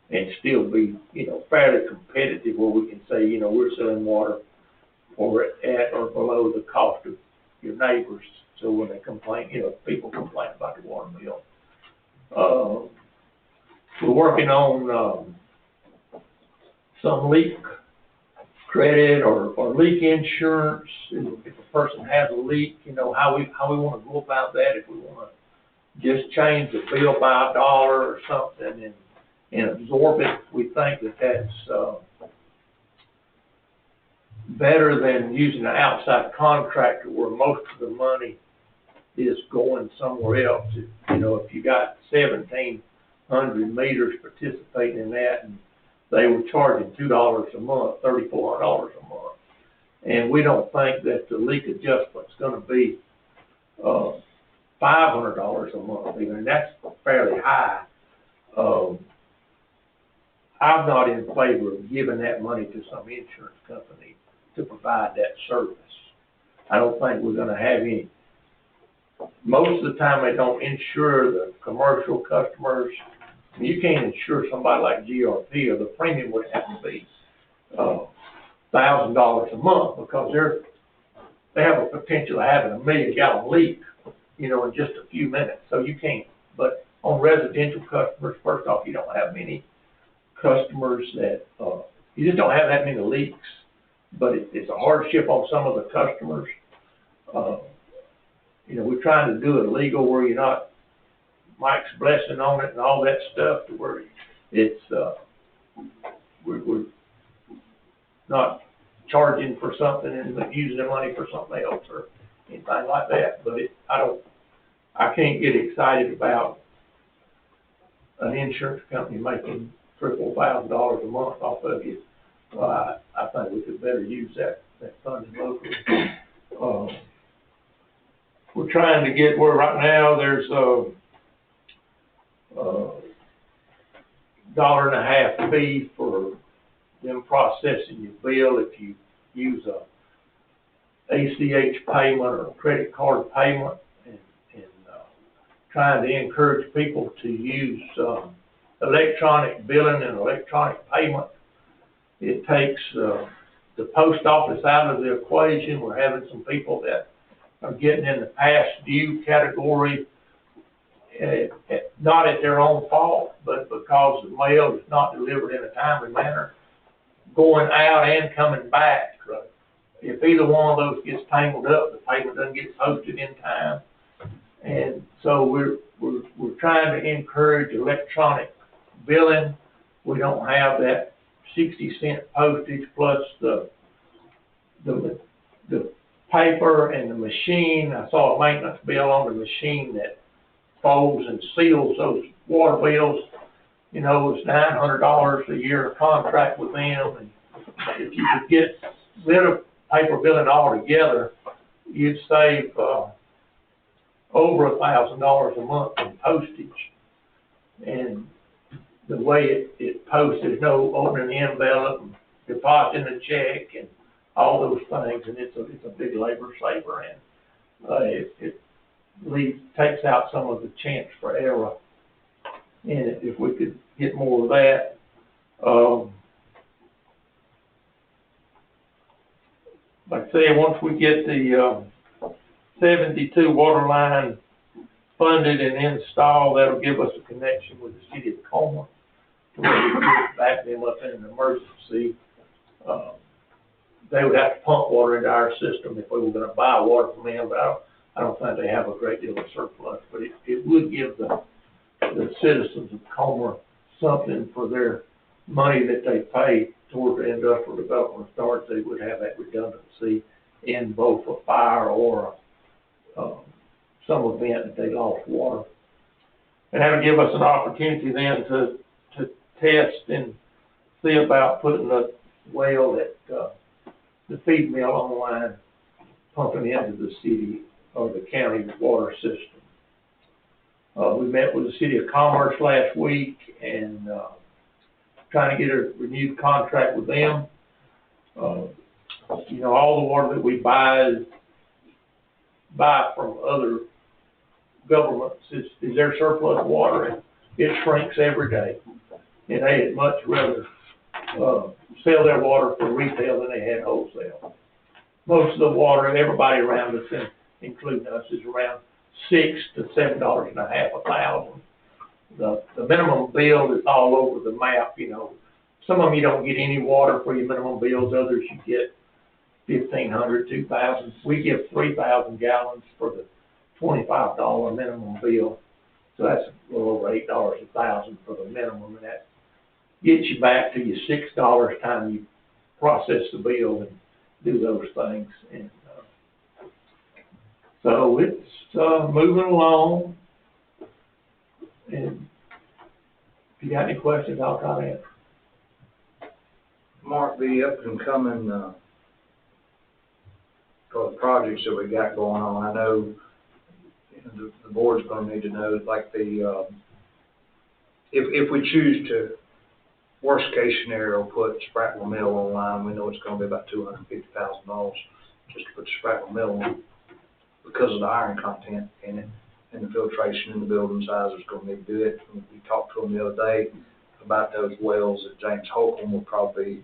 and still be, you know, fairly competitive, where we can say, you know, we're selling water or at or below the cost of your neighbors. So when they complain, you know, people complain about the water bill. We're working on some leak credit or leak insurance. If a person has a leak, you know, how we want to go about that. If we want to just change the bill by $1 or something and absorb it, we think that that's better than using an outside contractor where most of the money is going somewhere else. You know, if you got 1,700 meters participating in that, and they were charging $2 a month, $3,400 a month, and we don't think that the leak adjustment's going to be $500 a month even. That's fairly high. I'm not in favor of giving that money to some insurance company to provide that service. I don't think we're going to have any. Most of the time, they don't insure the commercial customers. You can't insure somebody like GRP, or the premium would have to be $1,000 a month, because they have a potential of having a 1 million gallon leak, you know, in just a few minutes. So you can't. But on residential customers, first off, you don't have many customers that you just don't have that many leaks. But it's a hardship on some of the customers. You know, we're trying to do it legal where you're not Mike's blessing on it and all that stuff, to where it's we're not charging for something and using the money for something else or anything like that. But I can't get excited about an insurance company making $3,000 or $4,000 a month off of you. Well, I think we could better use that funding locally. We're trying to get where right now there's $1.50 fee for them processing your bill if you use a ACH payment or credit card payment, and trying to encourage people to use electronic billing and electronic payment. It takes the post office out of the equation. We're having some people that are getting in the past due category, not at their own fault, but because the mail is not delivered in a timely manner, going out and coming back. Right. If either one of those gets tangled up, the payment doesn't get posted in time. And so we're trying to encourage electronic billing. We don't have that 60-cent postage plus the paper and the machine. I saw a maintenance bill on the machine that folds and seals those water bills. You know, it's $900 a year contract with them, and if you could get rid of paper billing altogether, you'd save over $1,000 a month in postage. And the way it posts, there's no opening the envelope and depositing a check and all those things, and it's a big labor saver, and it takes out some of the chance for error in it. If we could get more of that. Like I say, once we get the 72 water line funded and installed, that'll give us a connection with the city of Comer to where we can back them up in an emergency. They would have to pump water into our system if we were going to buy water from them, but I don't think they have a great deal of surplus. But it would give the citizens of Comer something for their money that they pay toward the industrial development authority. They would have that redundancy in both a fire or some event that they lost water. And that would give us an opportunity then to test and see about putting a well at the feed mill online, pumping into the city or the county water system. We met with the city of Commerce last week and trying to get a renewed contract with them. You know, all the water that we buy from other governments is their surplus water, and it shrinks every day. And they'd much rather sell their water for retail than they had wholesale. Most of the water, everybody around us, including us, is around $6 to $7.50 a thousand. The minimum bill is all over the map. You know, some of them you don't get any water for your minimum bills. Others you get 1,500, 2,000. We give 3,000 gallons for the $25 minimum bill. So that's a little over $8 a thousand for the minimum, and that gets you back to your $6 time you process the bill and do those things. And so it's moving along. And if you got any questions, I'll try to answer. Mark, the up and coming for the projects that we got going on, I know the board's going to need to know, like the if we choose to, worst case scenario, put Sprackle Mill online, we know it's going to be about $250,000 just to put the Sprackle Mill on because of the iron content in it and the filtration and the building size is going to need to do it. We talked to them the other day about those wells at James Holcomb will probably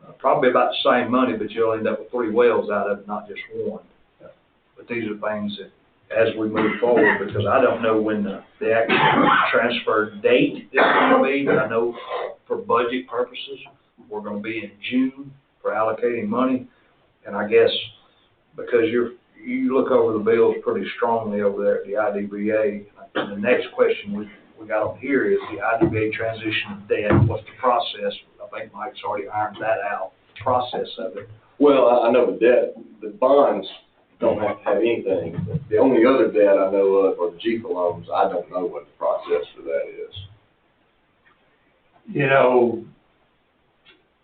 about the same money, but you'll end up with 3 wells out of it, not just one. But these are things that, as we move forward, because I don't know when the actual transfer date is going to be, but I know for budget purposes, we're going to be in June for allocating money. And I guess because you look over the bills pretty strongly over there at the IDBA, and the next question we got on here is the IDBA transition of debt. What's the process? I think Mike's already ironed that out, the process of it. Well, I know the debt, the bonds don't have to have anything. The only other debt I know of are the GFA loans. I don't know what the process for that is. You know,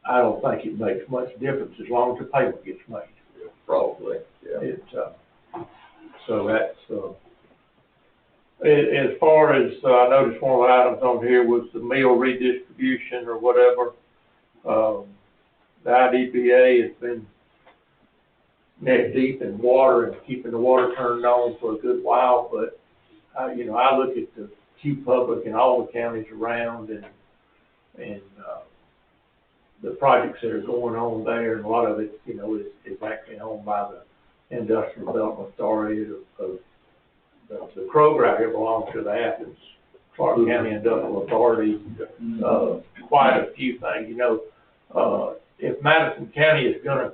I don't think it makes much difference as long as the payment gets made. Yeah, probably, yeah. So that's, as far as, I noticed one of the items on here was the meal redistribution or whatever. The IDPA has been neck deep in water and keeping the water turned on for a good while, but, you know, I look at the Q Public and all the counties around and, the projects that are going on there, and a lot of it, you know, is actually owned by the Industrial Development Authority of the Kroger out here belongs to the Athens, Clark County Industrial Authority, quite a few things, you know, if Madison County is gonna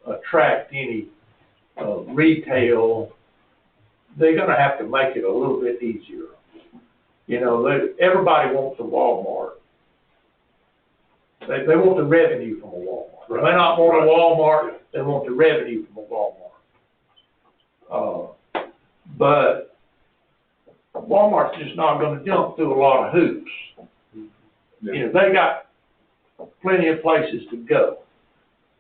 attract any, retail, they're gonna have to make it a little bit easier. You know, everybody wants a Walmart. They want the revenue from a Walmart. They may not want a Walmart, they want the revenue from a Walmart. But Walmart's just not gonna jump through a lot of hoops. You know, they got plenty of places to go.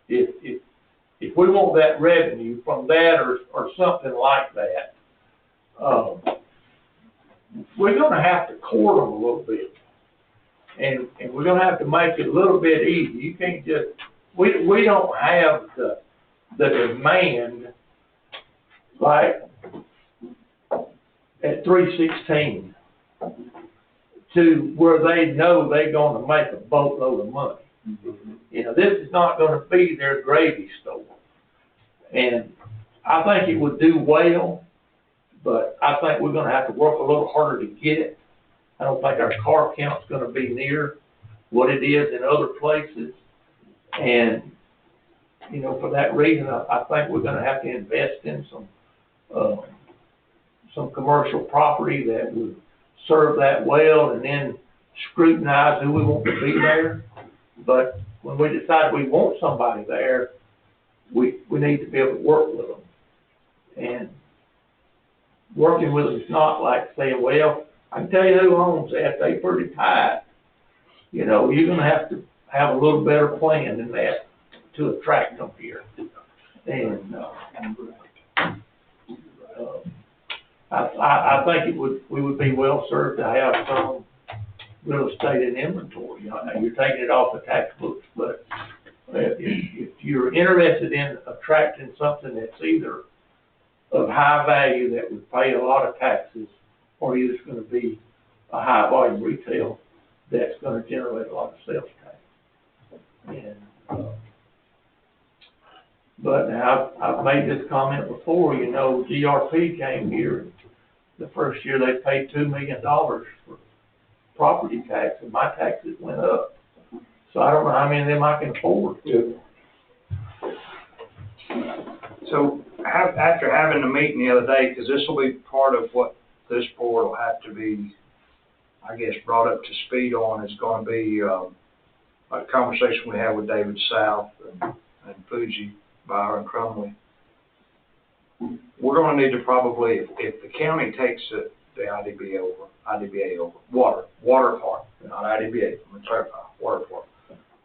If we want that revenue from that or something like that, we're gonna have to court them a little bit. And we're gonna have to make it a little bit easy. You can't just, we don't have the demand like at 316 to where they know they're gonna make a boatload of money. You know, this is not gonna be their gravy store. And I think it would do well, but I think we're gonna have to work a little harder to get it. I don't think our car count's gonna be near what it is in other places. And, you know, for that reason, I think we're gonna have to invest in some commercial property that would serve that well, and then scrutinize who we want to be there. But when we decide we want somebody there, we need to be able to work with them. And working with them is not like saying, well, I can tell you who owns that, they pretty tight. You know, you're gonna have to have a little better plan than that to attract them here. And, I think we would be well served to have some real estate in inventory. You know, you're taking it off the tax books, but if you're interested in attracting something that's either of high value that would pay a lot of taxes, or either it's going to be a high volume retail that's going to generate a lot of sales tax. And, but now I've made this comment before, you know, GRP came here, the first year they paid $2 million for property tax, and my taxes went up. So I don't know how many of them I can afford. So after having the meeting the other day, because this will be part of what this board will have to be, I guess, brought up to speed on, is going to be a conversation we had with David South and Fuji, Bauer and Crumley. We're going to need to probably, if the county takes the IDBA over, water part, not IDBA, let me clarify, water part,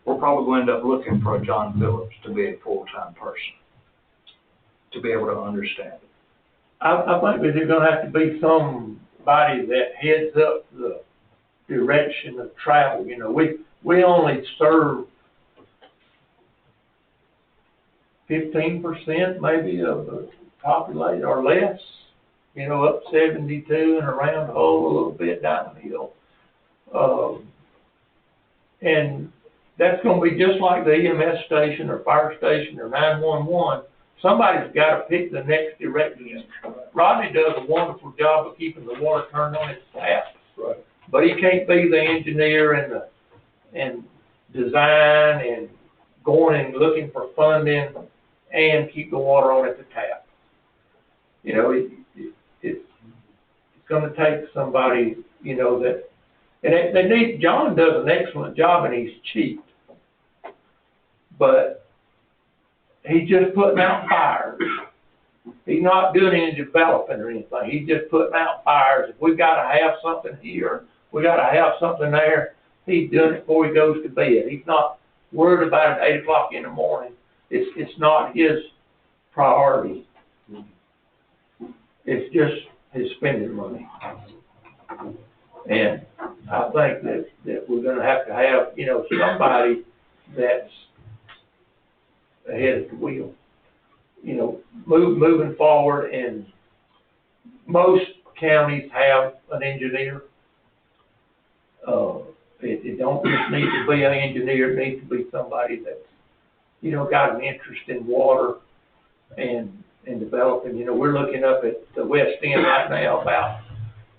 we're probably going to end up looking for a John Phillips to be a full-time person, to be able to understand it. I think there's going to have to be somebody that heads up the direction of travel. You know, we only serve 15% maybe of the population or less, you know, up 72 and around the hole a little bit down the hill. And that's going to be just like the EMS station or fire station or 911. Somebody's got to pick the next direction. Rodney does a wonderful job of keeping the water turned on its tap. Right. But he can't be the engineer and design and going and looking for funding and keep the water on at the tap. You know, it's going to take somebody, you know, that, and they need, John does an excellent job and he's cheap. But he's just putting out fires. He's not doing any developing or anything. He's just putting out fires. If we've got to have something here, we got to have something there, he's doing it before he goes to bed. He's not worried about it at 8 o'clock in the morning. It's not his priority. It's just his spending money. And I think that we're going to have, you know, somebody that's ahead of the wheel. you know, moving forward, and most counties have an engineer. It don't just need to be an engineer, it needs to be somebody that's, you know, got an interest in water and developing. You know, we're looking up at the West End right now about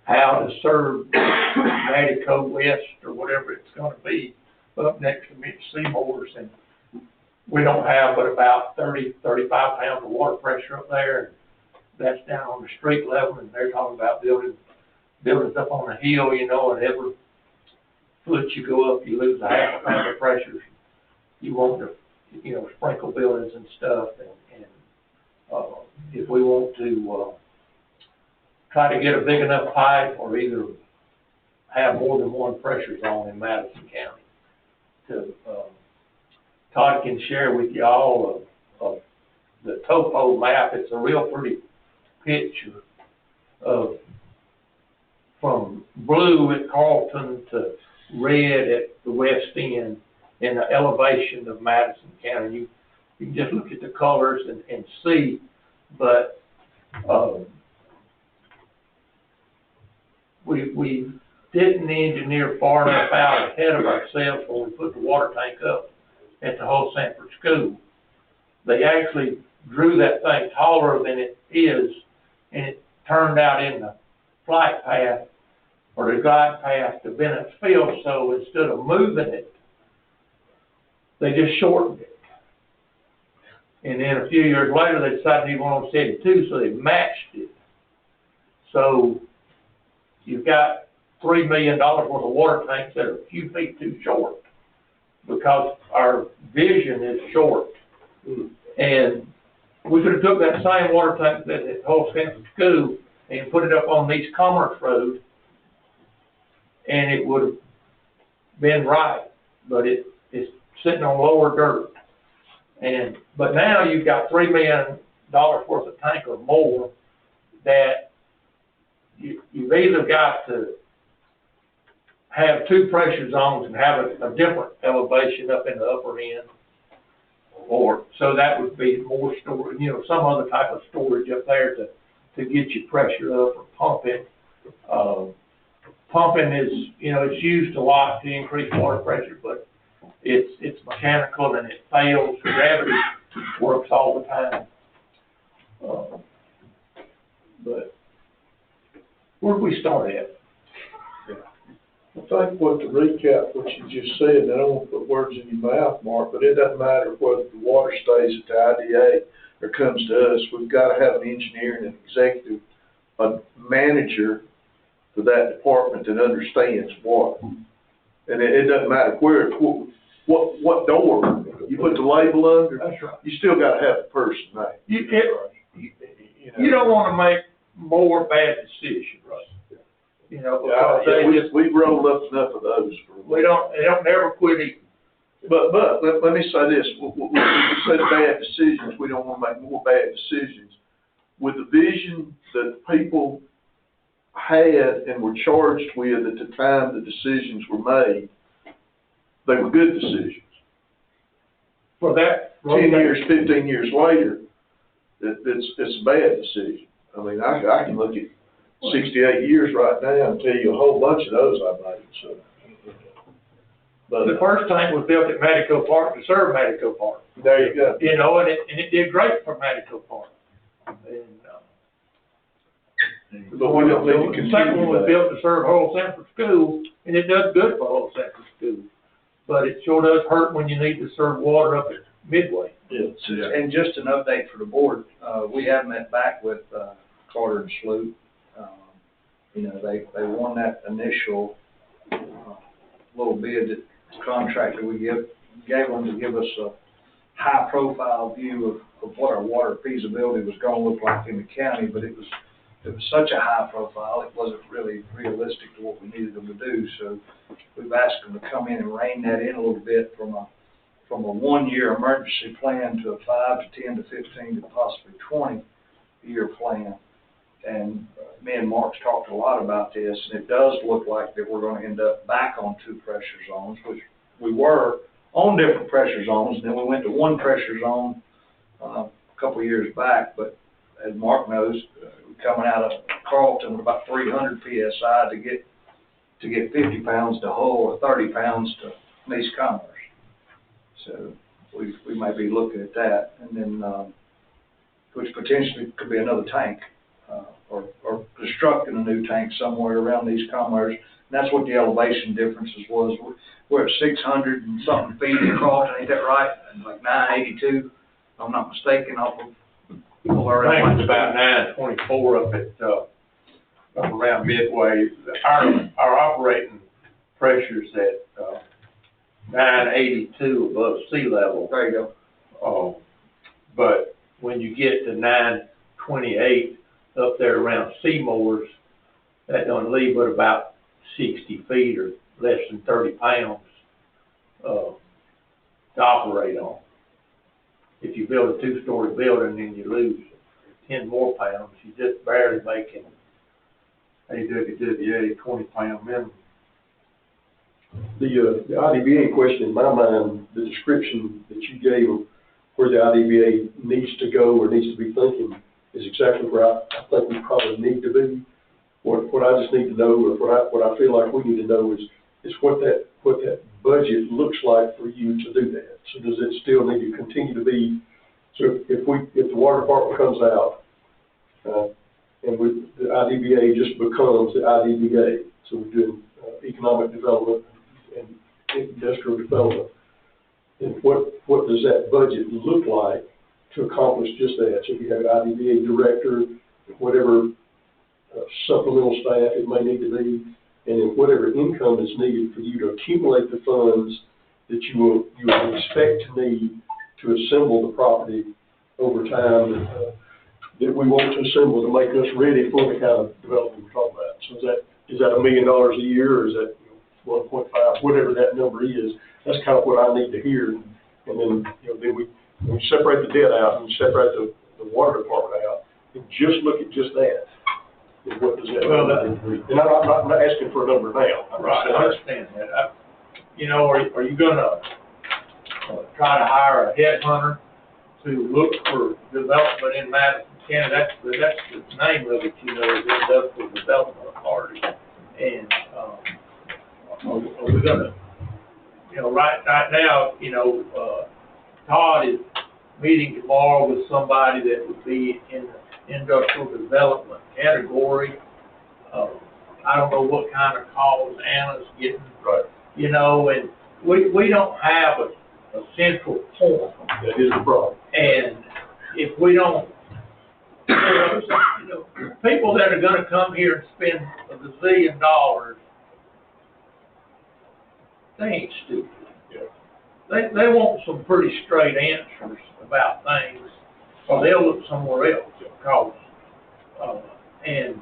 how to serve Madison West or whatever it's gonna be up next to Mitch Seymour's, and we don't have but about 35 pounds of water pressure up there, and that's down on the street level, and they're talking about building up on a hill, you know, and every foot you go up, you lose a half a pound of pressure. You want to, you know, sprinkle buildings and stuff, and if we want to, try to get a big enough pipe, or either have more than one pressure zone in Madison County, to, Todd can share with y'all of the topo map. It's a real pretty picture of from blue at Carlton to red at the West End in the elevation of Madison County. You can just look at the colors and see, but we didn't engineer far enough out ahead of ourselves when we put the water tank up at the whole Sanford School. They actually drew that thing taller than it is, and it turned out in the flight path or the glide path to Bennett's Field, so instead of moving it, they just shortened it. And then a few years later, they decided they wanted 72, so they matched it. So you've got $3 million worth of water tanks that are a few feet too short, because our vision is short. And we could have took that same water tank that at whole Sanford School and put it up on East Commerce Road, and it would have been right, but it's sitting on lower dirt. But now you've got $3 million worth of tank or more that you've either got to have two pressure zones and have a different elevation up in the upper end, or so that would be more storage, you know, some other type of storage up there to get your pressure up, or pumping. Pumping is, you know, it's used a lot to increase water pressure, but it's mechanical and it fails. Gravity works all the time. But where do we start at? I think what to recap what you just said, and I don't want to put words in your mouth, Mark, but it doesn't matter whether the water stays at the IDA or comes to us. We've got to have an engineer and an executive, a manager for that department that understands water. And it doesn't matter where, what door you put the label under. That's right. You still got to have a person, right? You don't want to make more bad decisions, right? You know, because we've rolled up enough of those. They don't never quit eating. But let me say this, we say bad decisions, we don't want to make more bad decisions. With the vision that people had and were charged with at the time the decisions were made, they were good decisions. For that, 10 years, 15 years later, it's a bad decision. I mean, I can look at 68 years right now and tell you a whole bunch of those I've made, so. But the first tank was built at Madison Park to serve Madison Park. there you go. You know, and it did great for Madison Park. But we don't need to the continue second one was that. built to serve Whole Sanford School, and it does good for Whole Sanford School. But it sure does hurt when you need to serve water up at Midway. Yeah. And just an update for the board, we have met back with Carter and Sloot. You know, they won that initial little bid that the contractor we gave them to give us a high-profile view of what our water feasibility was going to look like in the county, but it was such a high profile, it wasn't really realistic to what we needed them to do. So we've asked them to come in and rein that in a little bit from a 1-year emergency plan to a 5 to 10 to 15 to possibly 20-year plan. And me and Mark's talked a lot about this, and it does look like that we're going to end up back on 2 pressure zones, which we were on different pressure zones, and then we went to 1 pressure zone a couple couple of years back, but as Mark knows, coming out of Carlton with about 300 PSI to get 50 pounds to Hull or 30 pounds to East Commerce. So we may be looking at that, and then, which potentially could be another tank, or constructing a new tank somewhere around East Commerce. And that's what the elevation differences was. We're at 600 and something feet in Carlton, ain't that right? And like 982, if I'm not mistaken, off of. I think it's about 924 up at, up around Midway. Our operating pressure's at, 982 above sea level. There you go. But when you get to 928 up there around Seymour's, that don't leave but about 60 feet or less than 30 pounds, to operate on. If you build a two-story building and you lose 10 more pounds, you're just barely making AWWA 20-pound minimum. The IDBA question, in my mind, the description that you gave of where the IDBA needs to go or needs to be thinking is exactly where I think we probably need to be. What I just need to know, or what I feel like we need to know is what that budget looks like for you to do that. So does it still need to continue to be, so if the water department comes out, and the IDBA just becomes the IDBA, so we're doing economic development and industrial development, and what does that budget look like to accomplish just that? So if you have an IDBA director, whatever supplemental staff it may need to be, and then whatever income is needed for you to accumulate the funds that you will expect to need to assemble the property over time that we want to assemble to make us ready for the kind of development we're talking about. So is that $1 million a year, or is that 1.5, whatever that number is? That's kind of what I need to hear. And then then we separate the debt out and we separate the water department out and just look at just that. And what does that mean? And I'm not asking for a number now. Right, I understand that. Are you gonna try to hire a headhunter to look for development in Madison County? That's the name of it, is the Industrial Development Authority. And are we gonna, right now, Todd is meeting tomorrow with somebody that would be in the industrial development category. I don't know what kind of calls Anna's getting, right. And we don't have a central point. That is the problem. And if we don't, people that are going to come here and spend $1 gazillion, they ain't stupid. Yeah. They want some pretty straight answers about things, or they'll look somewhere else. Because, and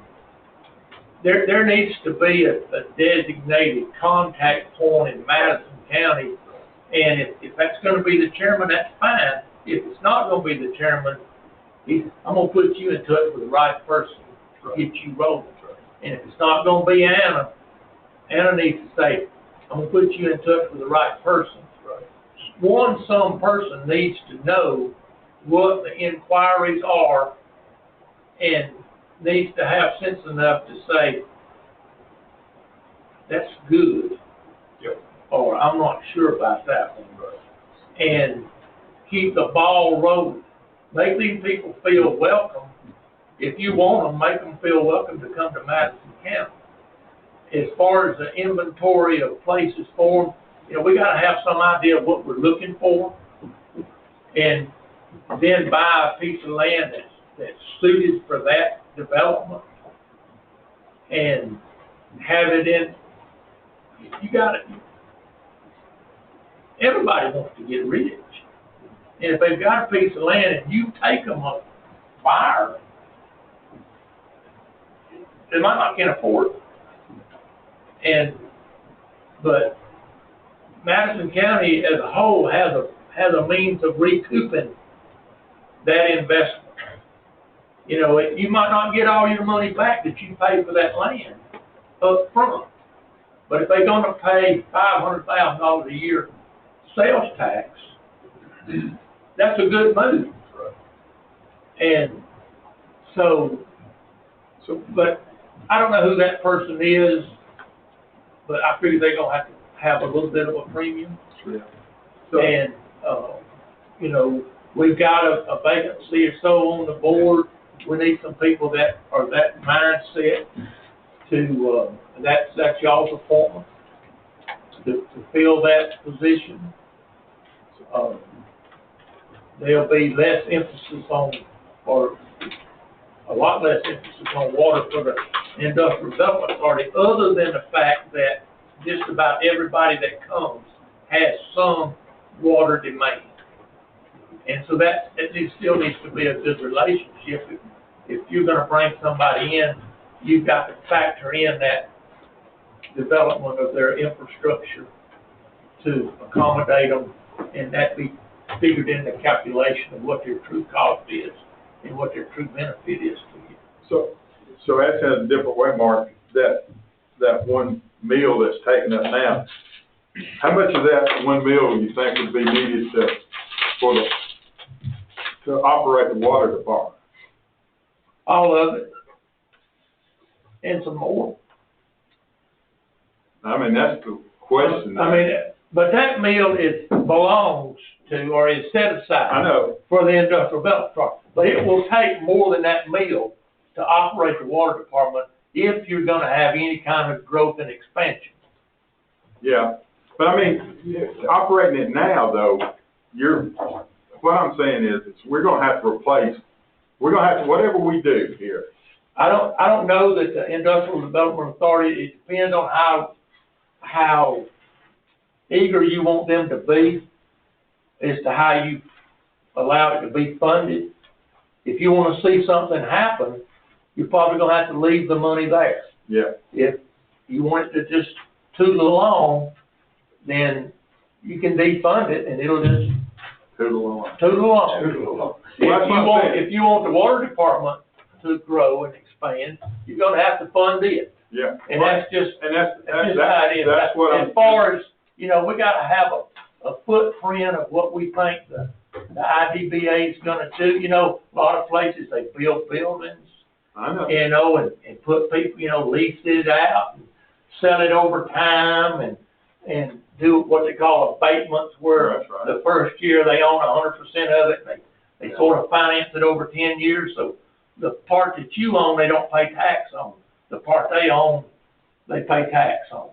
there needs to be a designated contact point in Madison County, and if that's going to be the chairman, that's fine. If it's not going to be the chairman, I'm going to put you in touch with the right person to get you rolling. And if it's not going to be Anna needs to say, I'm going to put you in touch with the right person. Some person needs to know what the inquiries are and needs to have sense enough to say, that's good. Yep. Or I'm not sure about that one. And keep the ball rolling. Make these people feel welcome. If you want them, make them feel welcome to come to Madison County. As far as the inventory of places for them, we got to have some idea of what we're looking for, and then buy a piece of land that's suited for that development, and have it in. You got it. Everybody wants to get rich, and if they've got a piece of land and you take them a buyer, they might not can afford it. But Madison County as a whole has a means of recouping that investment. You might not get all your money back that you paid for that land up front, but if they're going to pay $500,000 a year sales tax, that's a good move. And so, but I don't know who that person is, but I figure they're gonna have a little bit of a premium. Yeah. And, you know, we've got a vacancy or so on the board. We need some people that are that mindset to, that's y'all's appointment, to fill that position. There'll be less emphasis on, or a lot less emphasis on water for the Industrial Development Authority, other than the fact that just about everybody that comes has some water demand. And so it still needs to be a good relationship. If you're gonna bring somebody in, you've got to factor in that development of their infrastructure to accommodate them, and that be figured in the calculation of what their true cost is and what their true benefit is to you. So that's in a different way, Mark, that one meal that's taken up now, how much of that one meal you think would be needed to operate the water department? All of it, and some more. I mean, that's the question. I mean, but that meal belongs to, or is set aside. I know. For the Industrial Development Department. But it will take more than that meal to operate the water department if you're gonna have any kind of growth and expansion. Yeah, but I mean, operating it now though, what I'm saying is, we're gonna have to whatever we do here. I don't know that the Industrial Development Authority, it depends on how eager you want them to be as to how you allow it to be funded. If you wanna see something happen, you're probably gonna have to leave the money there. Yeah. If you want it to just tootle along, then you can defund it and it'll just Tootle along. Well, if you want the water department to grow and expand, you're gonna have to fund it. Yeah. And that's just how it is. That's what as far as, you know, we gotta have a footprint of what we think the IDBA is gonna do. You know, a lot of places, they build buildings, I know. you know, and put people, you know, lease it out and sell it over time and do what they call abatements, where That's right. the first year they own 100% of it, and they sort of finance it over 10 years, so the part that you own, they don't pay tax on. The part they own, they pay tax on.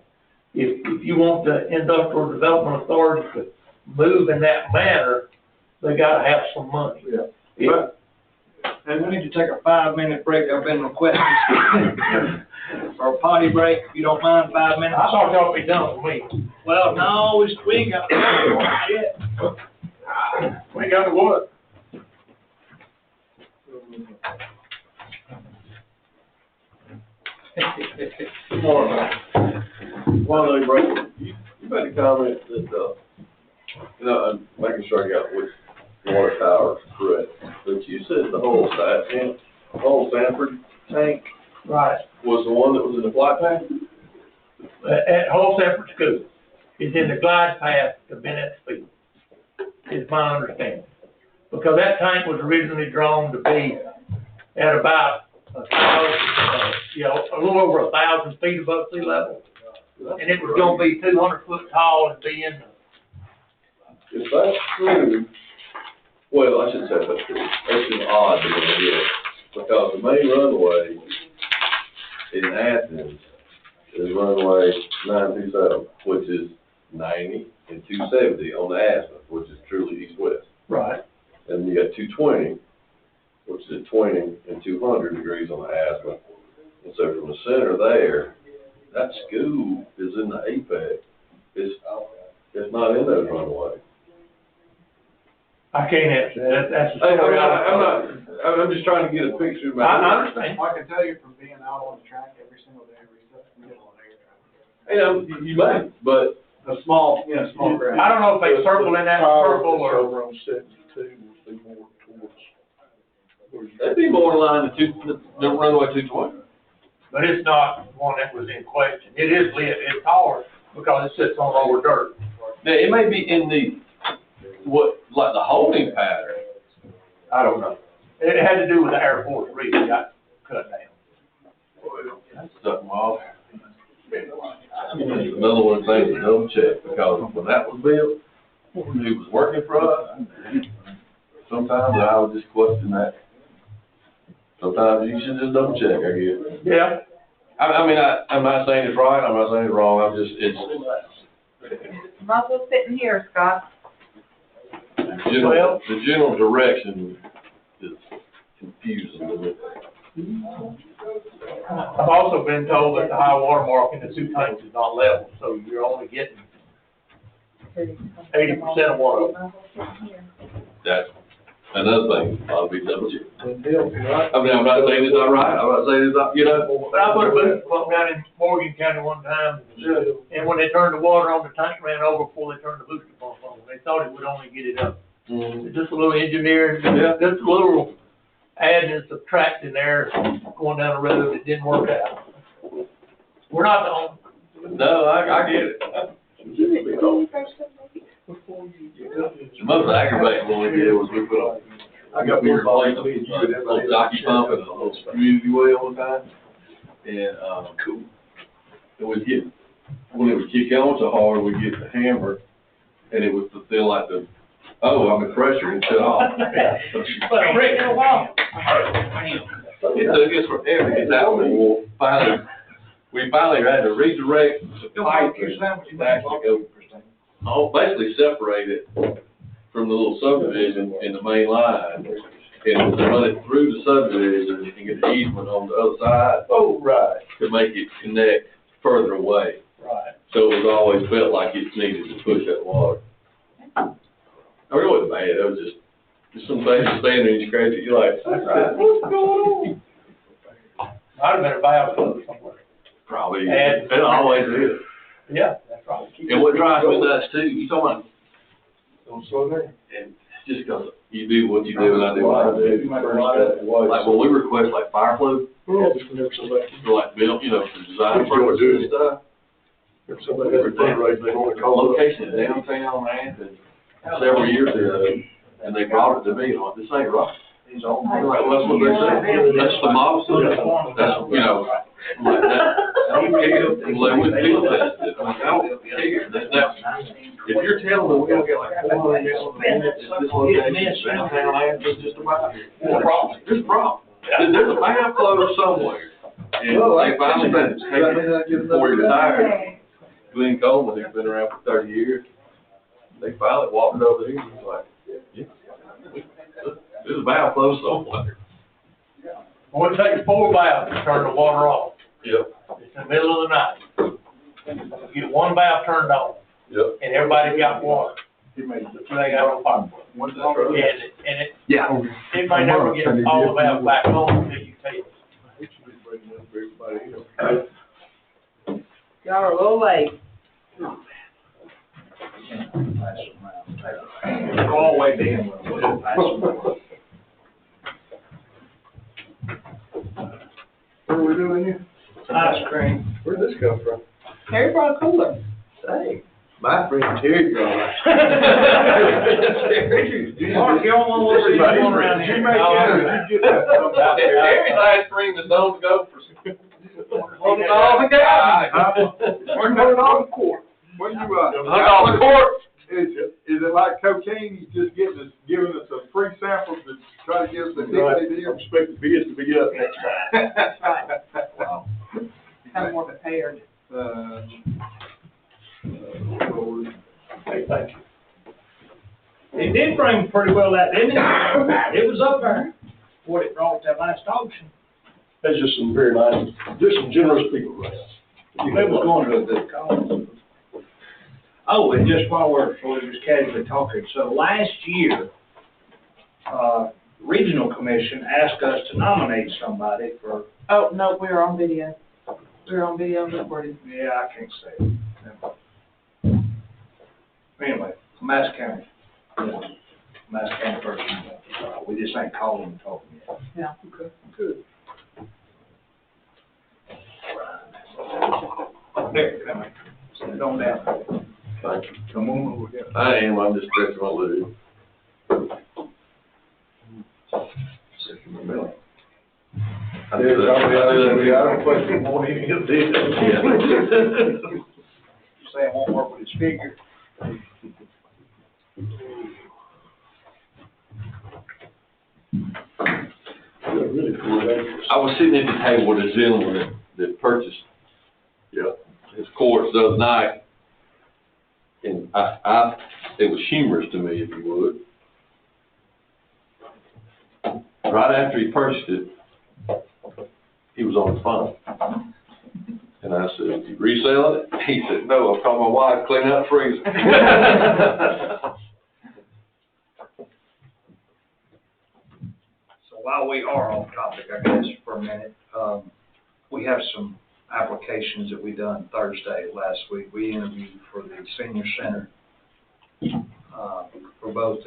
If you want the Industrial Development Authority to move in that manner, they gotta have some money. Yeah. And we need to take a 5-minute break. I've been requested for a potty break, if you don't mind, 5 minutes. I thought y'all be done with me. Well, no, we ain't got yet. We ain't got to what? Good morning. While they break, you made a comment that, you know, I'm making sure I got which water tower correct, but you said the whole Sanford tank Right. was the one that was in the flight path? At Whole Sanford School, is in the glide path to Bennett Field, is my understanding. Because that tank was originally drawn to be at about 1,000, a little over 1,000 feet above sea level. And it was gonna be 200 foot tall and be in the. If that's true, well, I shouldn't say that's true, that's just odd to me, because the main runway in Athens is runway 927, which is 90 and 270 on the azimuth, which is truly east-west. Right. And you got 220, which is at 20 and 200 degrees on the azimuth. And so from the center there, that school is in the apex. It's not in those runways. I can't answer that. That's the story. I'm just trying to get a picture of my. I understand. I can tell you from being out on the track every single day, You know, you may, but a small grass. I don't know if they circle in that circle or. Over on 72 will be more towards. that'd be more in line to the runway 220. But it's not one that was in question. It is lit, it's taller because it sits on lower dirt. Now, it may be in the, like the holding pattern. I don't know. It had to do with the Air Force really got cut down. That's something off. Another one thing to double check, because when that was built, he was working for us. Sometimes I would just question that. Sometimes you should just double check, I guess. Yeah. I mean, I'm not saying it's right, I'm not saying it's wrong, I'm just, it's, Might as well sit in here, Scott. the general direction is confusing a little bit. I've also been told that the high water mark in the two tanks is not level, so you're only getting 80% of one of them. That's another thing, I'll be double checking. Right? I mean, I'm not saying it's not right, I'm not saying it's not, you know. But I put a boot pump down in Morgan County one time, and when they turned the water on, the tank ran over before they turned the booster pump on. They thought it would only get it up. Just a little engineering, just a little adding and subtracting there, going down the road, it didn't work out. We're not the only. No, I get it. The most aggravating one we did was we put a, we replaced a little jockey pump and a little community well one time. And, cool. And we'd get, when it would kick on so hard, we'd get the hammer and it would feel like the, the pressure and shut off. But Rick, It took us forever to get that one. We finally had to redirect the pipe and actually go, basically separate it from the little subdivision in the main line and run it through the subdivision and get the easement on the other side. oh, right, To make it connect further away. right. So it was always felt like it needed to push that water. I mean, it wasn't bad, it was just some things standing there and you scratch it, you're like, That's right. what's going on? Might have been a valve closed somewhere. Probably, And- it always is. Yeah, that's right. And what drives me nuts too, you talking about, Don't slow down. and just because you do what you do and I do what I do. Like when we request like fire flu, Yeah, just whenever somebody, for like build, you know, for design purposes and stuff. if somebody has a fundraiser, they want to call it. Location in downtown, man, several years ago, and they brought it to me, like, this ain't right. Like, well, that's what they say, that's the model, that's, you know, like that. I don't care, well, they wouldn't feel tested, I mean, I don't care, if you're telling me we're gonna get like 400 gallons a minute at this location, downtown, Athens, just about, there's a problem, there's a problem. There's a valve closed somewhere, and they finally did it, before he retired, Glenn Coleman, who's been around for 30 years, they finally walked over here, and he was like, yeah, there's a valve closed somewhere. Well, it takes 4 valves to turn the water off. Yep. It's in the middle of the night. You get one valve turned on, Yep. and everybody got water. They got no fire. Yeah. It may never get all the valves back on until you take it. Y'all are a little late. All the way down. What are we doing here? Ice cream. Where'd this come from? Terry brought a cooler. Hey, my friend Terry brought it. Mark, you don't want to see one around Did you here. make that, did you get that? Every ice cream is known to go for. $100 a gallon. $100 a quart. What do you, $100 quart. Is it like cocaine, he's just giving us a free sample to try to get us addicted in? I'm expecting bids to be up next time. Right. Kind of more prepared. Lord. Hey, thank you. It did bring pretty well that, didn't it? It was up there, what it brought that last auction. That's just some very nice, just some generous people, right? It was going to a good cause. Oh, and just while we're just casually talking, so last year, Regional Commission asked us to nominate somebody for. Oh, no, we were on video. We were on video and recorded. Yeah, I can't say it. Anyway, Madison County. Madison County person. We just ain't calling and talking yet. Yeah. Okay, good. There, come on. Sit on down. Thank you. Come on over here. I am, I'm just stretching my leg. Sit I do that. I don't question more any of this. Say it won't work with his figure. Really cool. I was sitting at the table with a gentleman that purchased, his quartz the other night, and it was humorous to me, if you would. Right after he purchased it, he was on the phone. And I said, "You reselling it?" He said, "No, I'm calling my wife, clean out the freezer." So while we are off topic, I guess, for a minute, we have some applications that we done Thursday last week. We interviewed for the senior center, for both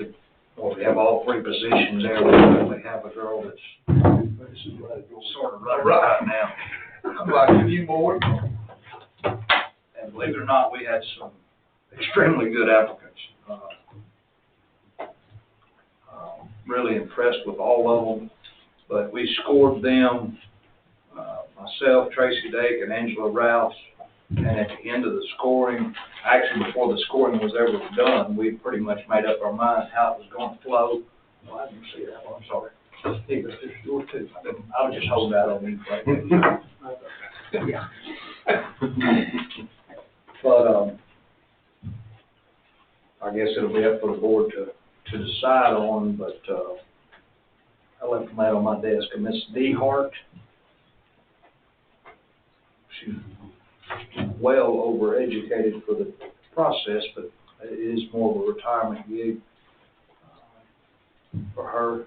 we have all three positions there. We currently have a girl that's sort of running right now. I'm like, you more? And believe it or not, we had some extremely good applicants. Really impressed with all of them, but we scored them, myself, Tracy Dake, and Angela Rouse. And at the end of the scoring, actually before the scoring was ever done, we pretty much made up our minds how it was going to flow. Well, I didn't see that one, I'm sorry. Hey, but there's yours too. I was just holding that on you right there. Yeah. But, I guess it'll be up for the board to decide on, but, I left them out on my desk. And Miss DeHart, she's well overeducated for the process, but it is more of a retirement gig for her.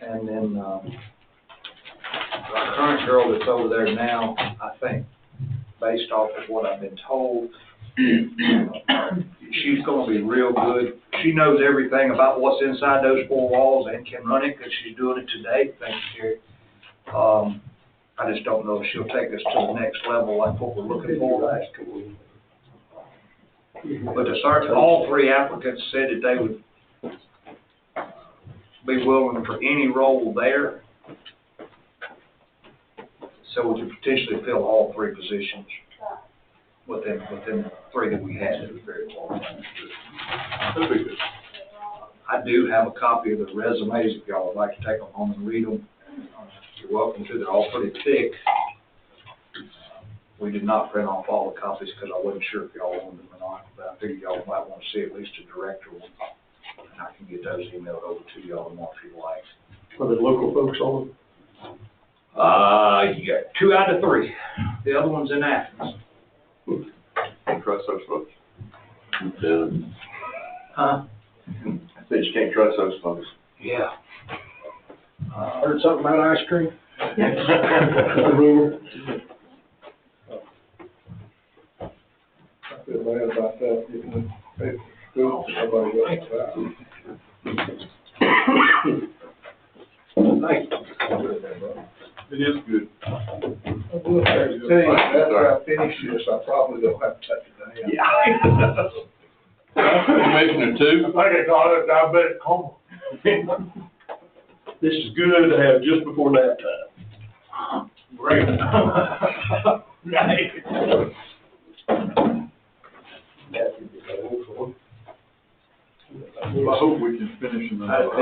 And then, our current girl that's over there now, I think, based off of what I've been told, she's going to be real good. She knows everything about what's inside those four walls and can run it because she's doing it today. Thank you, Terry. I just don't know if she'll take us to the next level like what we're looking for. But to start, all three applicants said that they would be willing for any role there. So we could potentially fill all three positions within the three that we had that was very qualified. I do have a copy of the resumes if y'all would like to take them home and read them. You're welcome to. They're all pretty thick. We did not print off all the copies because I wasn't sure if y'all wanted them or not, but I figured y'all might want to see at least a director one. And I can get those emailed over to y'all tomorrow if you'd like. Are there local folks on them? You got 2 out of 3. The other one's in Athens. Can't trust those folks. Huh? I said you can't trust those folks. Yeah. Heard something about ice cream? Rumor? I feel bad about that, getting the paper school, somebody else out. Thank you. It is good. I will tell you, after I finish this, I probably don't have to touch it again. Yeah. Commissioner two? I think I call it diabetic coma. This is good to have just before nap time. Great. Well, I hope we can finish in How'd it another take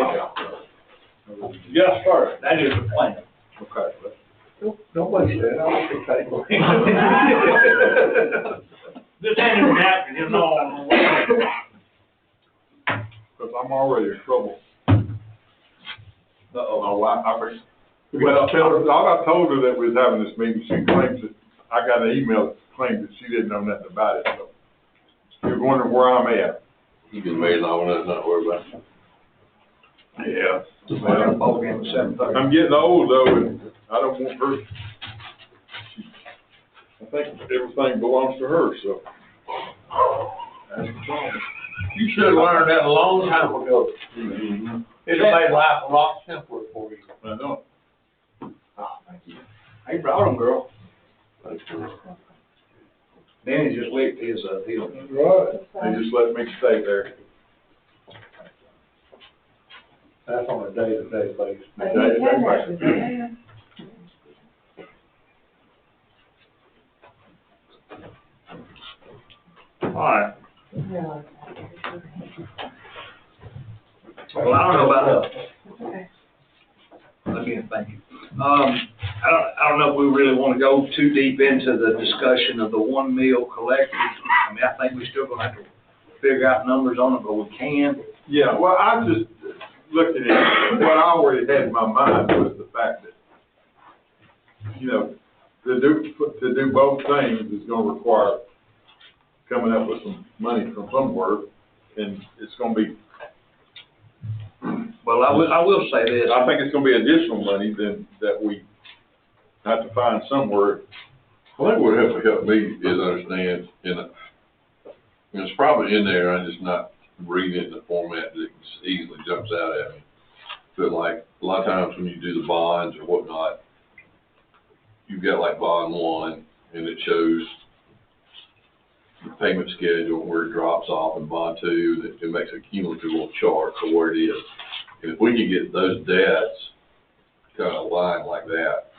hour. Yes, sir. That is the plan. Okay. Don't waste that, I'll take that one. This ain't even happening, you know. Because I'm already in trouble. Uh-oh. My wife, well, all I told her that we was having this meeting, she claims that, I got an email that claimed that she didn't know nothing about it, so. You're wondering where I'm at. You've been married long enough not to worry about it. Yeah. I got a ball game at 7:30. I'm getting old though, and I don't want her, I think everything belongs to her, so. That's the problem. You should have learned that a long time ago. Mm-hmm. It'd have made life a lot simpler for you. I know. Oh, thank you. Hey, brought him, girl. Then he just licked his, heel. Right. They just let me stay there. That's on a day-to-day basis. right. Well, I don't know about, again, thank you. I don't know if we really want to go too deep into the discussion of the 1 mil collected. I mean, I think we're still gonna have to figure out numbers on it, but we can. Yeah, well, I just looked at it, what I already had in my mind was the fact that, you know, to do both things is gonna require coming up with some money from somewhere, and it's gonna be, Well, I will say this. I think it's gonna be additional money that we have to find somewhere. I think what helped me is understand, and it's probably in there, I'm just not reading it in the format that easily jumps out at me. But like, a lot of times when you do the bonds or whatnot, you've got like bond 1, and it shows the payment schedule where it drops off, and bond 2, that it makes a cumulative little chart for where it is. And if we can get those debts kind of aligned like that,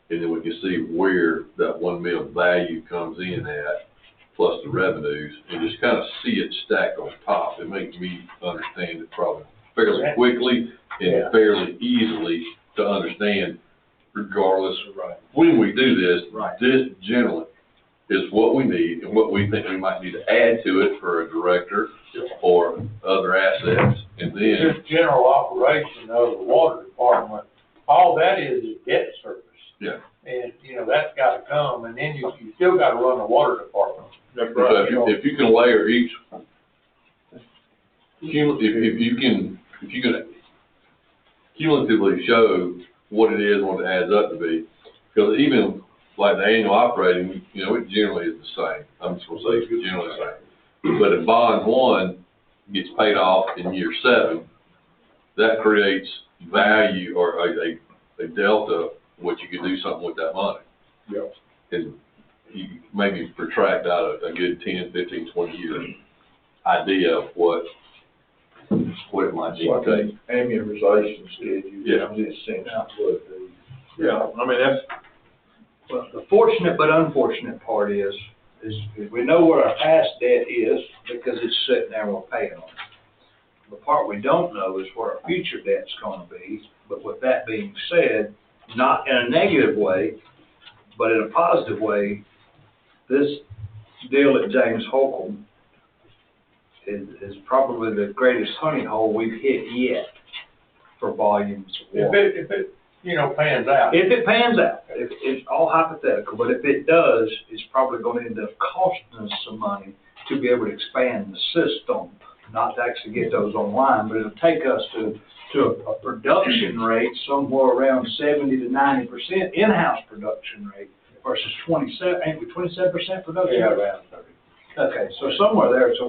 and then we can see where that 1 mil value comes in at, plus the revenues, and just kind of see it stacked on top, it makes me understand it probably fairly quickly and fairly easily to understand, regardless. Right. When we do this, Right. this generally is what we need and what we think we might need to add to it for a director or other assets, and then. Just general operation of the water department, all that is debt service. Yeah. And, you know, that's gotta come, and then you still gotta run the water department. That's So right. if you can layer each, if you can cumulatively show what it is and what it adds up to be, because even like the annual operating, you know, it generally is the same. I'm just gonna say it's generally the same. But if bond 1 gets paid off in year 7, that creates value or a delta, which you can do something with that money. Yep. And you maybe protract out a good 10, 15, 20 year idea of what it might be to take. Amortization schedule. Yeah. Yeah, I mean, that's, Well, the fortunate but unfortunate part is we know what our past debt is because it's sitting there and we're paying on it. The part we don't know is what our future debt's gonna be, but with that being said, not in a negative way, but in a positive way, this deal at James Holcomb is probably the greatest honey hole we've hit yet for volumes of water. If it, you know, pans out. If it pans out, if it's all hypothetical, but if it does, it's probably gonna end up costing us some money to be able to expand the system, not to actually get those online, but it'll take us to a production rate somewhere around 70 to 90% in-house production rate versus 27% production? Yeah, around 30. Okay, so somewhere there, so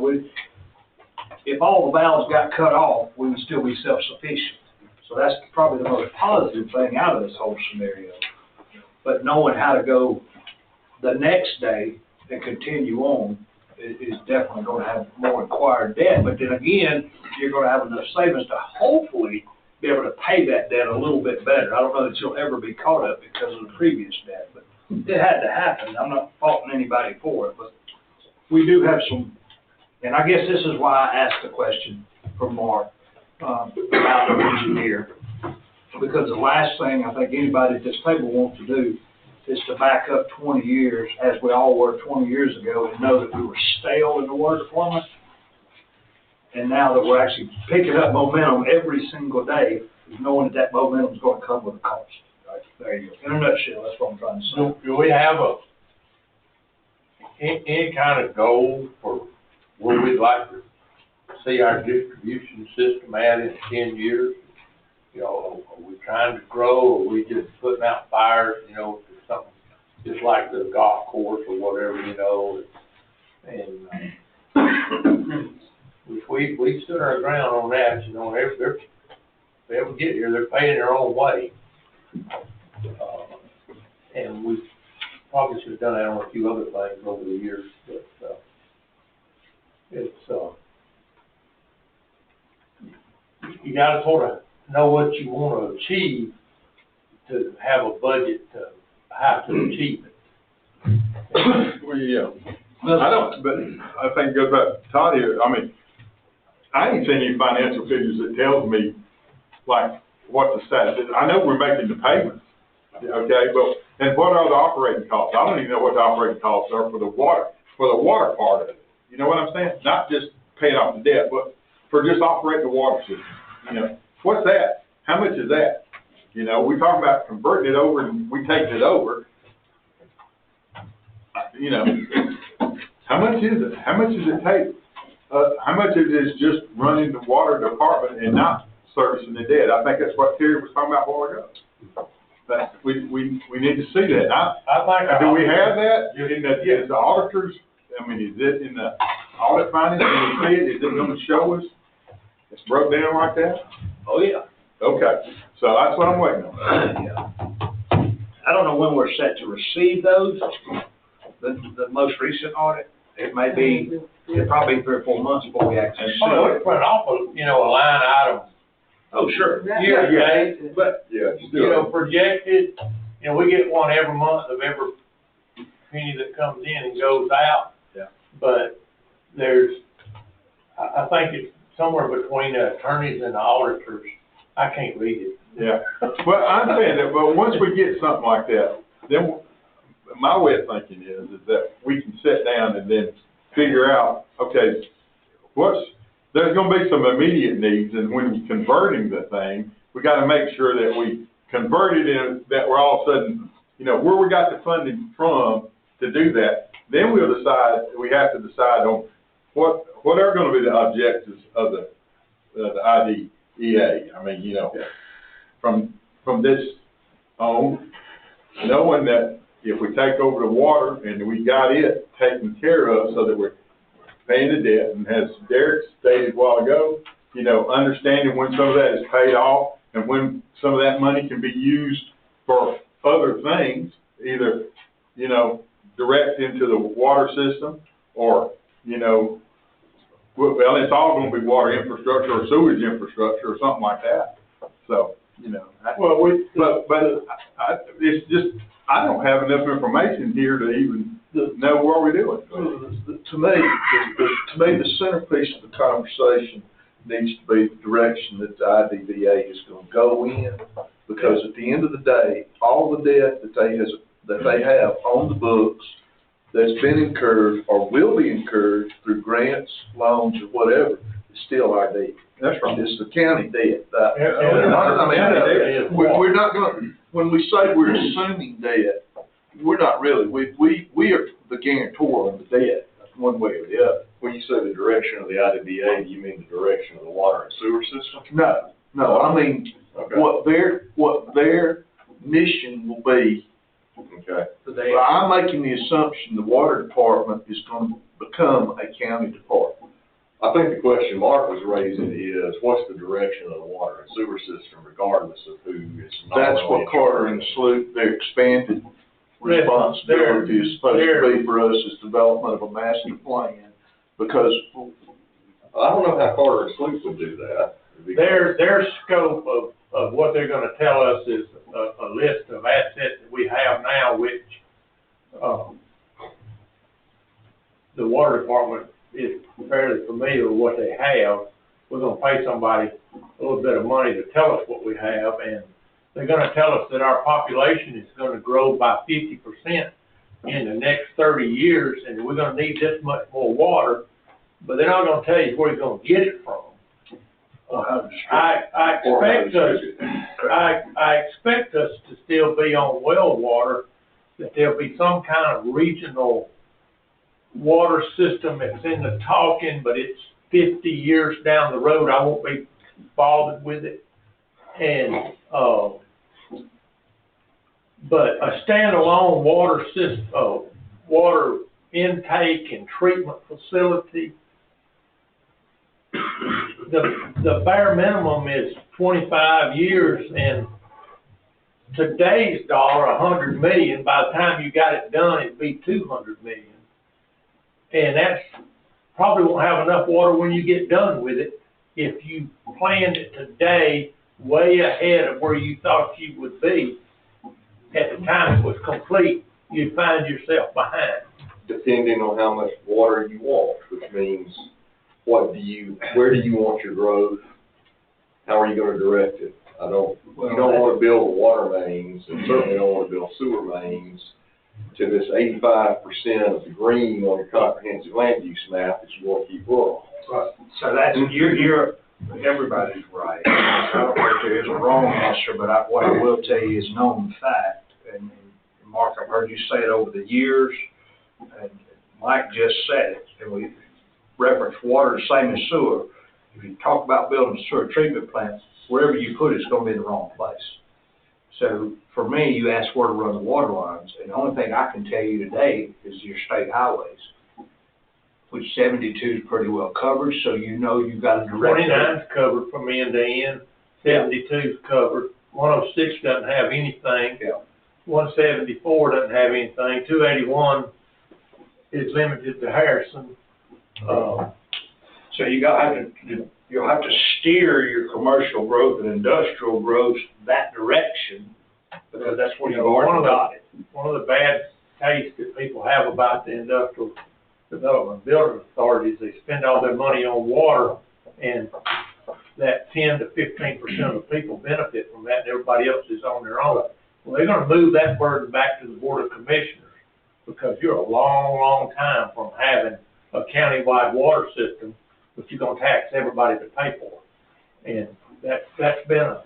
if all the valves got cut off, we would still be self-sufficient. So that's probably the most positive thing out of this whole scenario. But knowing how to go the next day and continue on is definitely gonna have more acquired debt. But then again, you're gonna have enough savings to hopefully be able to pay that debt a little bit better. I don't know that you'll ever be caught up because of the previous debt, but it had to happen. I'm not faulting anybody for it, but we do have some, and I guess this is why I asked the question from Mark, about the engineer. Because the last thing I think anybody at this table wants to do is to back up 20 years, as we all were 20 years ago, and know that we were stale in the water department. And now that we're actually picking up momentum every single day, knowing that that momentum is going to come with a cost. Right, there you go. In a nutshell, that's what I'm trying to say. Do we have any kind of goal for where we'd like to see our distribution system at in 10 years? You know, are we trying to grow, or are we just putting out fires, you know, to something just like the golf course or whatever, you know? And we stood our ground on that, you know, if they ever get here, they're paying their own way. And we probably should have done that on a few other things over the years, but it's you gotta sort of know what you want to achieve to have a budget to how to achieve it. well, yeah, I don't, but I think it goes back to Todd here, I mean, I ain't seen any financial figures that tells me, like, what the status is. I know we're making the payments, okay, but, and what are the operating costs? I don't even know what the operating costs are for the water part of it. You know what I'm saying? Not just paying off the debt, but for just operating the water system, you know? What's that? How much is that? You know, we talk about converting it over and we take it over. You know, how much is it? How much does it take? How much of it is just running the water department and not servicing the debt? I think that's what Terry was talking about a while ago. But we need to see that. Do we have that in the auditors? I mean, is it in the audit findings? Can we see it? Is it going to show us? It's broke down like that? Oh, yeah. Okay, so that's what I'm waiting on. Yeah. I don't know when we're set to receive those, the most recent audit. It may be, it'll probably be 3 or 4 months before we actually see Oh, it. it's put off a, a line item. Oh, sure. Yeah, but, Yeah, projected, we get one every month of every penny that comes in and goes out. Yeah. But I think it's somewhere between the attorneys and the auditors. I can't read it. Yeah, well, I understand that, but once we get something like that, then my way of thinking is that we can sit down and then figure out, okay, there's gonna be some immediate needs, and when converting the thing, we gotta make sure that we convert it in, that we're all of a sudden, where we got the funding from to do that, then we have to decide on what are gonna be the objectives of the IDEA. I mean, from this on, knowing that if we take over the water and we got it taken care of so that we're paying the debt, and as Derek stated a while ago, understanding when some of that is paid off and when some of that money can be used for other things, either, direct into the water system or, well, it's all gonna be water infrastructure or sewage infrastructure or something like that. So, it's just, I don't have enough information here to even know what we're doing. To me, the centerpiece of the conversation needs to be the direction that the IDVA is going to go in, because at the end of the day, all the debt that they have on the books that's been incurred or will be incurred through grants, loans, or whatever, is still our debt. That's right. It's the county debt. Yeah. We're not going, when we say we're assuming debt, we're not really. We are the guarantor of the debt, one way or the other. When you say the direction of the IDBA, do you mean the direction of the water and sewer system? No, I mean, Okay. what their mission will be. Okay. I'm making the assumption the water department is going to become a county department. I think the question Mark was raising is, what's the direction of the water and sewer system regardless of who is not? That's what Carter and Sloop, their expanded responsibility is supposed to be for us, is development of a master plan, because I don't know how Carter and Sloop would do that. Their scope of what they're gonna tell us is a list of assets that we have now, which, the water department is fairly familiar with what they have. We're gonna pay somebody a little bit of money to tell us what we have, and they're gonna tell us that our population is gonna grow by 50% in the next 30 years, and we're gonna need this much more water, but they're not gonna tell you where you're gonna get it from. I expect us to still be on well water, that there'll be some kind of regional water system that's in the talking, but it's 50 years down the road. I won't be bothered with it. And, but a standalone water system, water intake and treatment facility, the bare minimum is 25 years, and today's dollar, 100 million, by the time you got it done, it'd be 200 million. And that's probably won't have enough water when you get done with it. If you planned it today way ahead of where you thought you would be at the time it was complete, you'd find yourself behind. depending on how much water you want, which means where do you want your growth? How are you gonna direct it? You don't wanna build water mains, and certainly don't wanna build sewer mains to this 85% of the green on your comprehensive land use map that you wanna keep rural. Right. So that's, everybody's right. I don't think there is a wrong answer, but what I will tell you is known fact, and Mark, I've heard you say it over the years, and Mike just said it, and we reference water the same as sewer. If you talk about building a sewer treatment plant, wherever you put it's gonna be in the wrong place. So for me, you ask where to run the water lines, and the only thing I can tell you today is your state highways, which 72 is pretty well covered, so you know you've got a direct. 29's covered from end to end, 72's covered, 106 doesn't have anything. Yeah. 174 doesn't have anything, 281 is limited to Harrison. So you'll have to steer your commercial growth and industrial growth that direction, because that's where you've already got it. One of the bad tastes that people have about the industrial development building authorities, they spend all their money on water, and that 10 to 15% of the people benefit from that, and everybody else is on their own. Well, they're gonna move that burden back to the Board of Commissioners, because you're a long, long time from having a countywide water system, but you're gonna tax everybody to pay for it. And that's been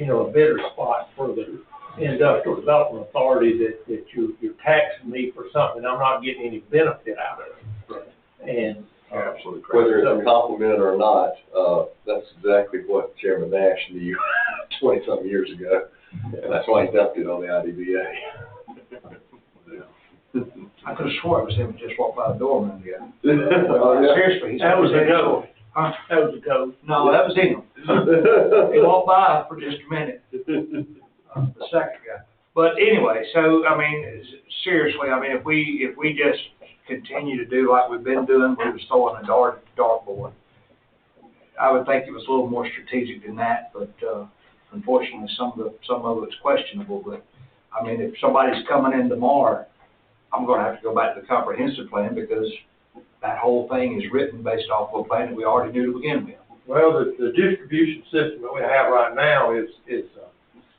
a bitter spot for the industrial development authority, that you're taxing me for something I'm not getting any benefit out of it. Right. And absolutely correct. Whether it's a compliment or not, that's exactly what Chairman Nash knew 20-something years ago, and that's why he dumped it on the IDBA. I could have swore it was him who just walked by the door a minute ago. Yeah. Seriously, he said that was a his go. Huh? That was a go. No, that was him. He walked by for just a minute, the second guy. But anyway, so, I mean, seriously, I mean, if we just continue to do like we've been doing, we was throwing a dartboard. I would think it was a little more strategic than that, but, unfortunately, some of it's questionable. But, I mean, if somebody's coming in tomorrow, I'm gonna have to go back to the comprehensive plan, because that whole thing is written based off of a plan that we already knew to begin with. Well, the distribution system that we have right now is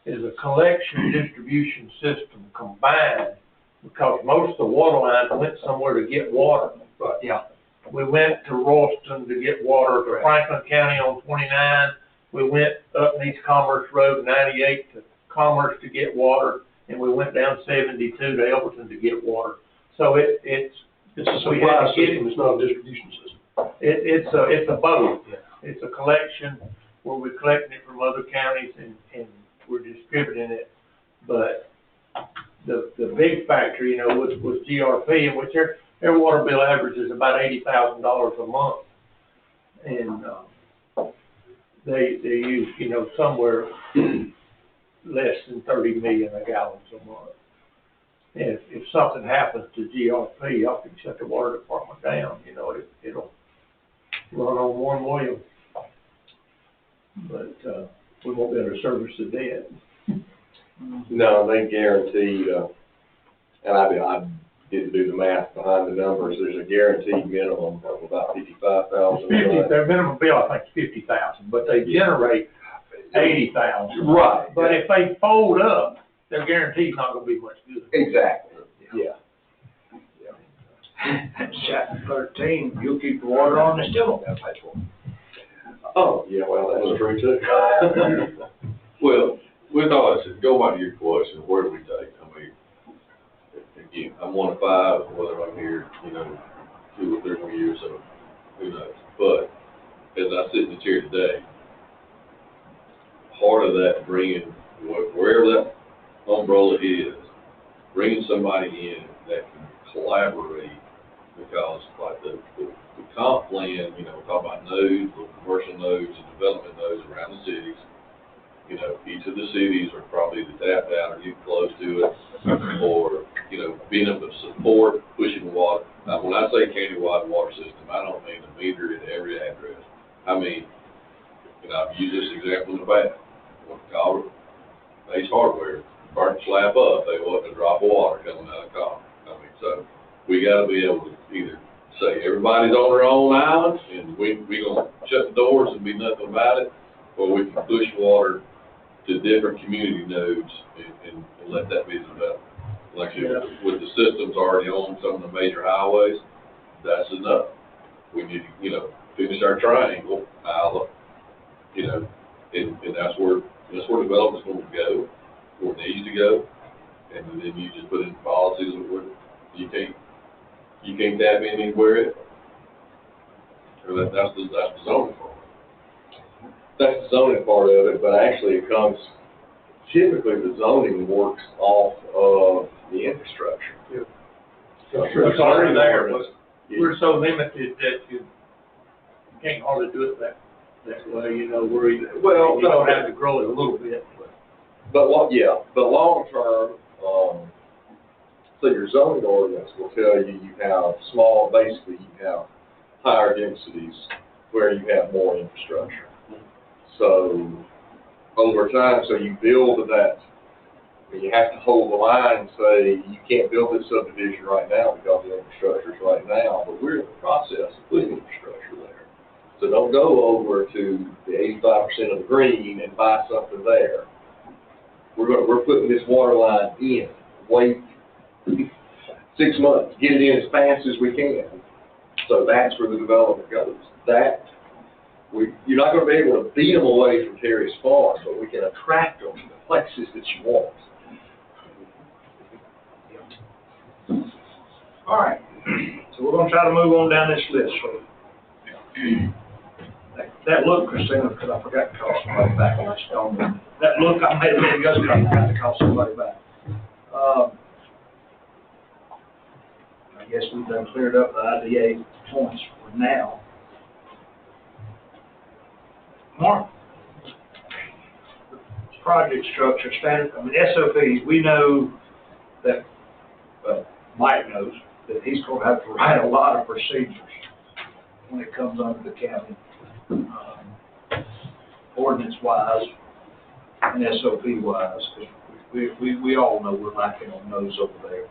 a collection distribution system combined, because most of the water lines went somewhere to get water. But, yeah. We went to Royston to get water, to Franklin County on 29. We went up East Commerce Road 98 to Commerce to get water, and we went down 72 to Elberton to get water. So it's a supply system, it's not a distribution system. It's a both. It's a collection where we're collecting it from other counties and we're distributing it. But the big factor, was GRP, in which their water bill average is about $80,000 a month. And they use, somewhere less than 30 million gallons a month. And if something happens to GRP, y'all can shut the water department down, it'll run on one wheel. But we won't be able to service the debt. No, they guaranteed, and I didn't do the math behind the numbers, there's a guaranteed minimum of about 55,000. Their minimum bill, I think, is 50,000, but they generate 80,000. Right. But if they fold up, their guarantee's not gonna be much good. Exactly, yeah. Chapter 13, you'll keep the water on, and still don't have to pay for it. Oh, yeah, well, that's true too. Well, with all that said, go back to your question, where do we take? I mean, again, I'm 1 of 5, whether I'm here, 2 or 3 more years, so who knows? But as I sit in the chair today, part of that bringing, wherever that umbrella is, bringing somebody in that can collaborate, because like the comp plan, we talk about nodes, or commercial nodes and development nodes around the cities. Each of the cities are probably tapped out or getting close to it, or, being able to support pushing water. Now, when I say countywide water system, I don't mean a meter at every address. I mean, I've used this example in the past. When Colorado, Ace Hardware, burnt slab up, they wasn't a drop of water coming out of the car. I mean, so we gotta be able to either say everybody's on their own island and we gonna shut the doors and be nothing about it, or we can push water to different community nodes and let that be developed. Like I said, with the systems already on some of the major highways, that's enough. We need to, finish our triangle, Isla, and that's where development's going to go, where it needs to go. And then you just put in policies where you can't tap in anywhere else. That's the zoning part. That's the zoning part of it, but actually it comes, typically the zoning works off of the infrastructure. Yeah. It's already there, but we're so limited that you can't hardly do it that way, where you don't have to grow it a little bit. But long term, so your zoning ordinance will tell you have basically you have higher densities where you have more infrastructure. So over time, so you build that, you have to hold the line and say, you can't build this subdivision right now because the infrastructure is right now, but we're in the process of putting infrastructure there. So don't go over to the 85% of the green and buy something there. We're putting this water line in. Wait 6 months, get it in as fast as we can. So that's where the development goes. You're not going to be able to beat them away from Terry's Farm, but we can attract them to the places that you want. All right, so we're gonna try to move on down this list. That look, Christina, because I forgot to call somebody back on that look I made a minute ago, because I forgot to call somebody back. I guess we've done cleared up the IDA points for now. Mark, project structure, standard, SOPs, we know that, Mike knows that he's going to have to write a lot of procedures when it comes under the county, ordinance-wise and SOP-wise, because we all know we're lacking on those over there.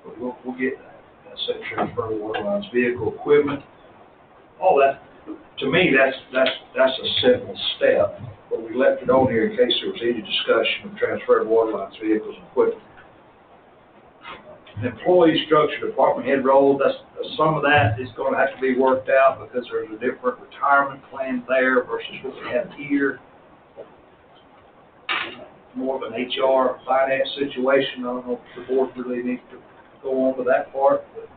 But we'll get that. That's transfer of water lines, vehicle equipment, all that. To me, that's a simple step, but we left it on here in case there was any discussion of transfer of water lines, vehicles, and equipment. Employee structure, department head role, some of that is going to have to be worked out because there's a different retirement plan there versus what we have here. More of an HR finance situation. I don't know if the board really needs to go on with that part. But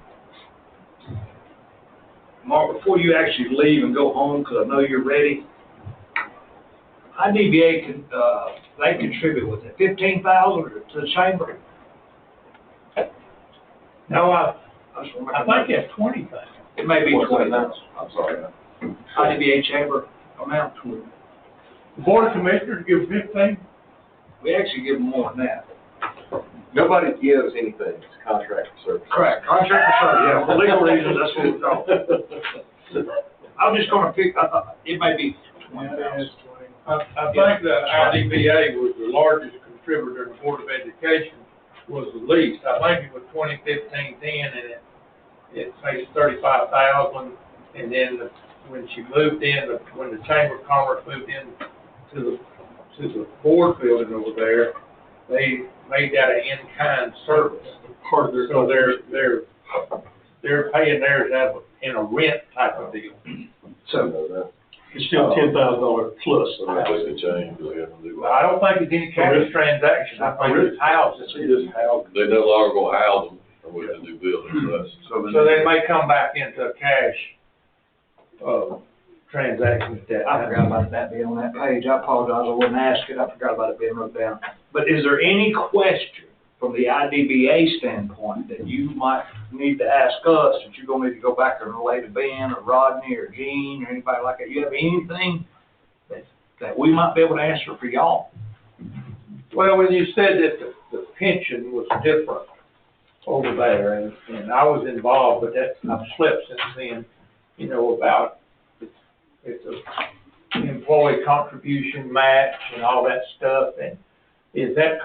Mark, before you actually leave and go home, because I know you're ready, IDBA they contribute with it, $15,000 to the chamber. No, I think it's 20,000. It may be 20,000. I'm sorry. IDBA chamber amount. The board of commissioners give 15. We actually give them more than that. Nobody gives anything. It's contract service. Correct. Contract for service. Yeah, for legal reasons, that's what we're talking. I'm just going to pick. It may be 20,000. I think the IDBA was the largest contributor in the Board of Education. Was the least. I think it was 2015-10, and it makes 35,000. And then when she moved in, when the Chamber of Commerce moved in to the board building over there, they made that an in-kind service. Part of their, so they're paying theirs out in a rent type of deal. So it's still $10,000 plus. I think they changed, they have to do. I don't think it's any cash transaction. I think it's houses. They no longer gonna house them, or we can do buildings, so they may come back into a cash, transaction at that I time. forgot about that being on that page. I apologize. I wouldn't ask it. I forgot about it being wrote down. But is there any question from the IDBA standpoint that you might need to ask us, that you're going to need to go back and relay to Ben or Rodney or Gene or anybody like that? You have anything that we might be able to answer for y'all? Well, when you said that the pension was different over there, and I was involved, but I've slept since then, about it's a employee contribution match and all that stuff, and is that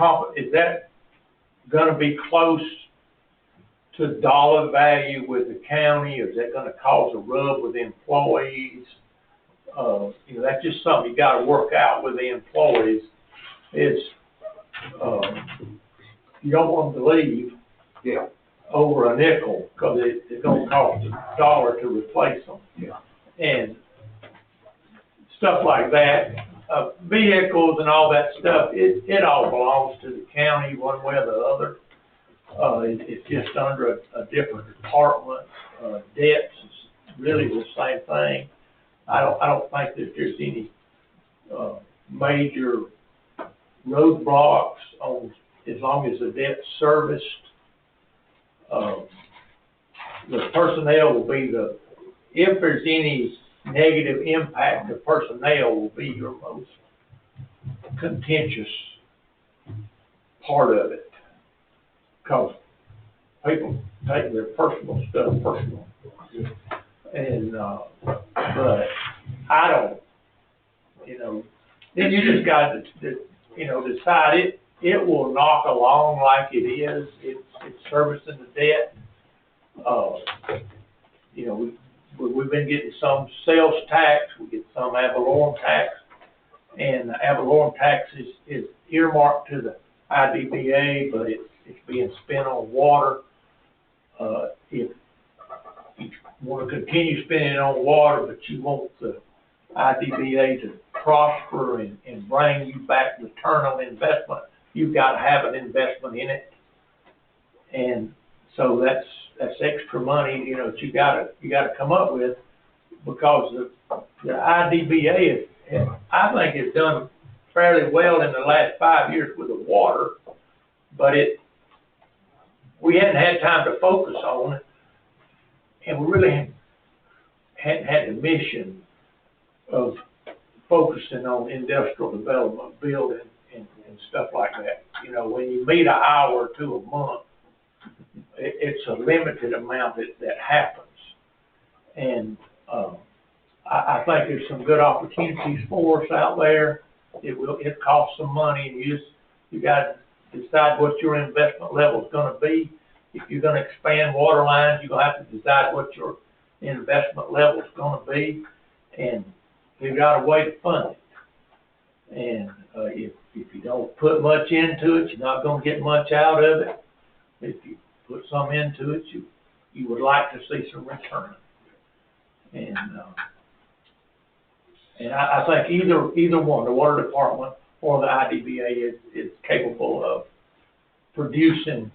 gonna be close to dollar value with the county, or is that gonna cause a rub with the employees? You know, that's just something you gotta work out with the employees, is, you don't want them to leave. Yeah. Over a nickel, cause it's gonna cost $1 to replace them. Yeah. And stuff like that, vehicles and all that stuff, it all belongs to the county one way or the other. It's just under a different department. Debts is really the same thing. I don't think that there's any, major roadblocks on, as long as the debt's serviced. The personnel will be if there's any negative impact, the personnel will be your most contentious part of it. Cause people take their personal stuff personal. And, but I don't, you know, then you just got to, you know, decide it will knock along like it is. It's servicing the debt. You know, we've been getting some sales tax, we get some ad valorem tax, and the ad valorem tax is earmarked to the IDBA, but it's being spent on water. If you want to continue spending it on water, but you want the IDBA to prosper and bring you back return on investment, you've got to have an investment in it. And so that's extra money, you know, that you gotta come up with, because the IDBA I think has done fairly well in the last 5 years with the water, but we hadn't had time to focus on it, and we really hadn't had the mission of focusing on industrial development, building, and stuff like that. You know, when you meet an hour or two a month, it's a limited amount that happens. And I think there's some good opportunities for us out there. It costs some money, and you got to decide what your investment level is going to be. If you're going to expand water lines, you're going to have to decide what your investment level is going to be, and figure out a way to fund it. And if you don't put much into it, you're not going to get much out of it. If you put some into it, you would like to see some return. And I think either one, the water department or the IDBA, is capable of producing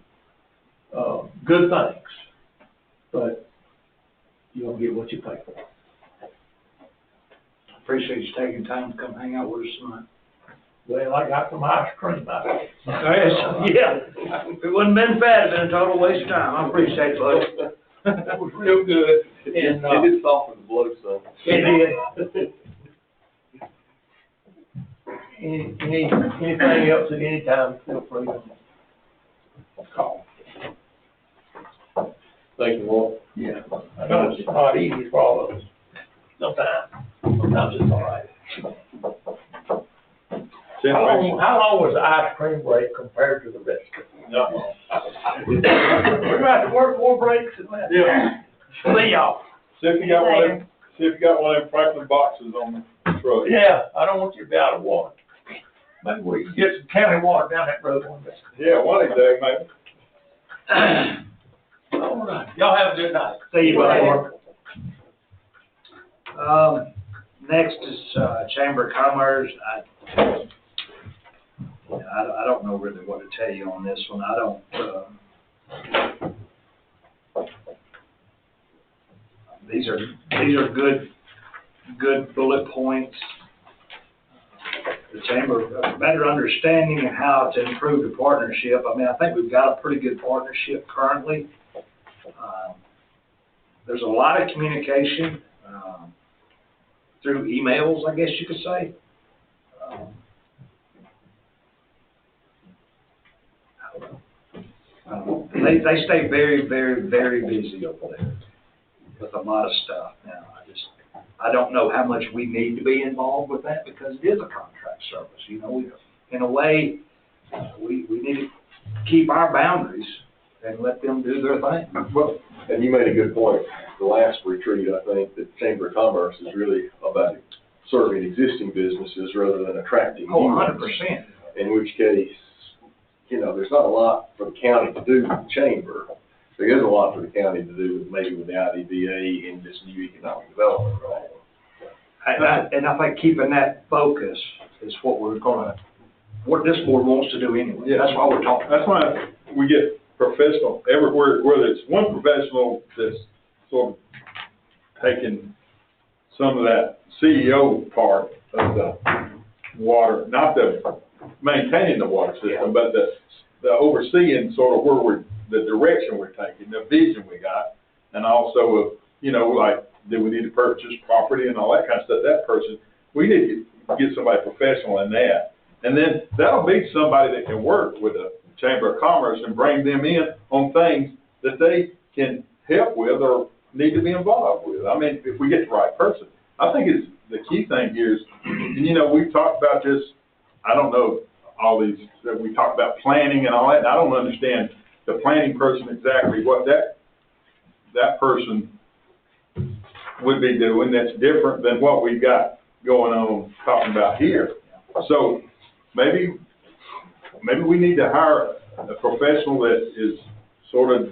good things, but you don't get what you pay for. Appreciate you taking time to come hang out with us tonight. Well, I got some ice cream out there. Yeah, if it wouldn't been fat, it'd been a total waste of time. I appreciate it, buddy. It was real good. And, It did soften the blow some. it did. Anything else at any time, feel free to call. Thank you, Walt. Yeah. I know it's not easy for all of us. Sometimes it's all right. How long was the ice cream break compared to the rest of it? No. We're about to work more breaks than that. Yeah. See y'all. See if you got one of them Franklin boxes on the truck. Yeah, I don't want you to be out of water. Maybe we can get some county water down that road one day. Yeah, one of these days, maybe. All right. Y'all have a good night. See you, buddy. Next is, Chamber of Commerce. I don't know really what to tell you on this one. I don't, these are good bullet points. The Chamber, better understanding of how to improve the partnership. I mean, I think we've got a pretty good partnership currently. There's a lot of communication through emails, I guess you could say. They stay very, very, very busy over there with a lot of stuff. Now, I don't know how much we need to be involved with that, because it is a contract service. You know, in a way, we need to keep our boundaries and let them do their thing. Well, and you made a good point. The last retreat, I think, that Chamber of Commerce is really about serving existing businesses rather than attracting new ones. 100%. In which case, you know, there's not a lot for the county to do with the chamber. There is a lot for the county to do with maybe with the IDBA in this new economic development, right? And I think keeping that focus is what what this board wants to do anyway. Yeah. That's why we're talking. That's why we get professional everywhere, whether it's one professional that's sort of taking some of that CEO part of the water, not the maintaining the water system, but the overseeing sort of the direction we're taking, the vision we got, and also, you know, like, do we need to purchase property and all that kind of stuff, that person, we need to get somebody professional in that. And then that'll be somebody that can work with the Chamber of Commerce and bring them in on things that they can help with or need to be involved with. I mean, if we get the right person. I think it's, the key thing here is, and you know, we've talked about this, I don't know, all these, we talked about planning and all that, and I don't understand the planning person exactly what that person would be doing that's different than what we've got going on talking about here. So maybe we need to hire a professional that is sort of,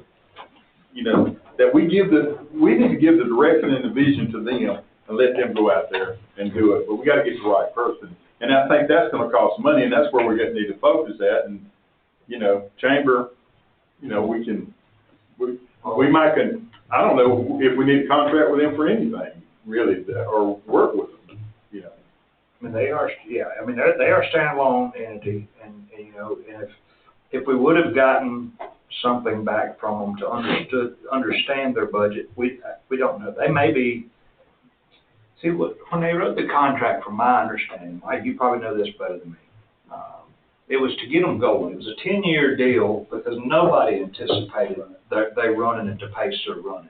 you know, that we need to give the direction and the vision to them and let them go out there and do it. But we got to get the right person. And I think that's going to cost money, and that's where we're going to need to focus at. And, you know, Chamber, you know, we might I don't know if we need to contract with them for anything, really, or work with them, you know. I mean, they are a standalone entity, and you know, and if we would have gotten something back from them to understand their budget, we don't know. They may be, see, when they wrote the contract, from my understanding, Mike, you probably know this better than me, it was to get them going. It was a 10-year deal because nobody anticipated they running at the pace they're running.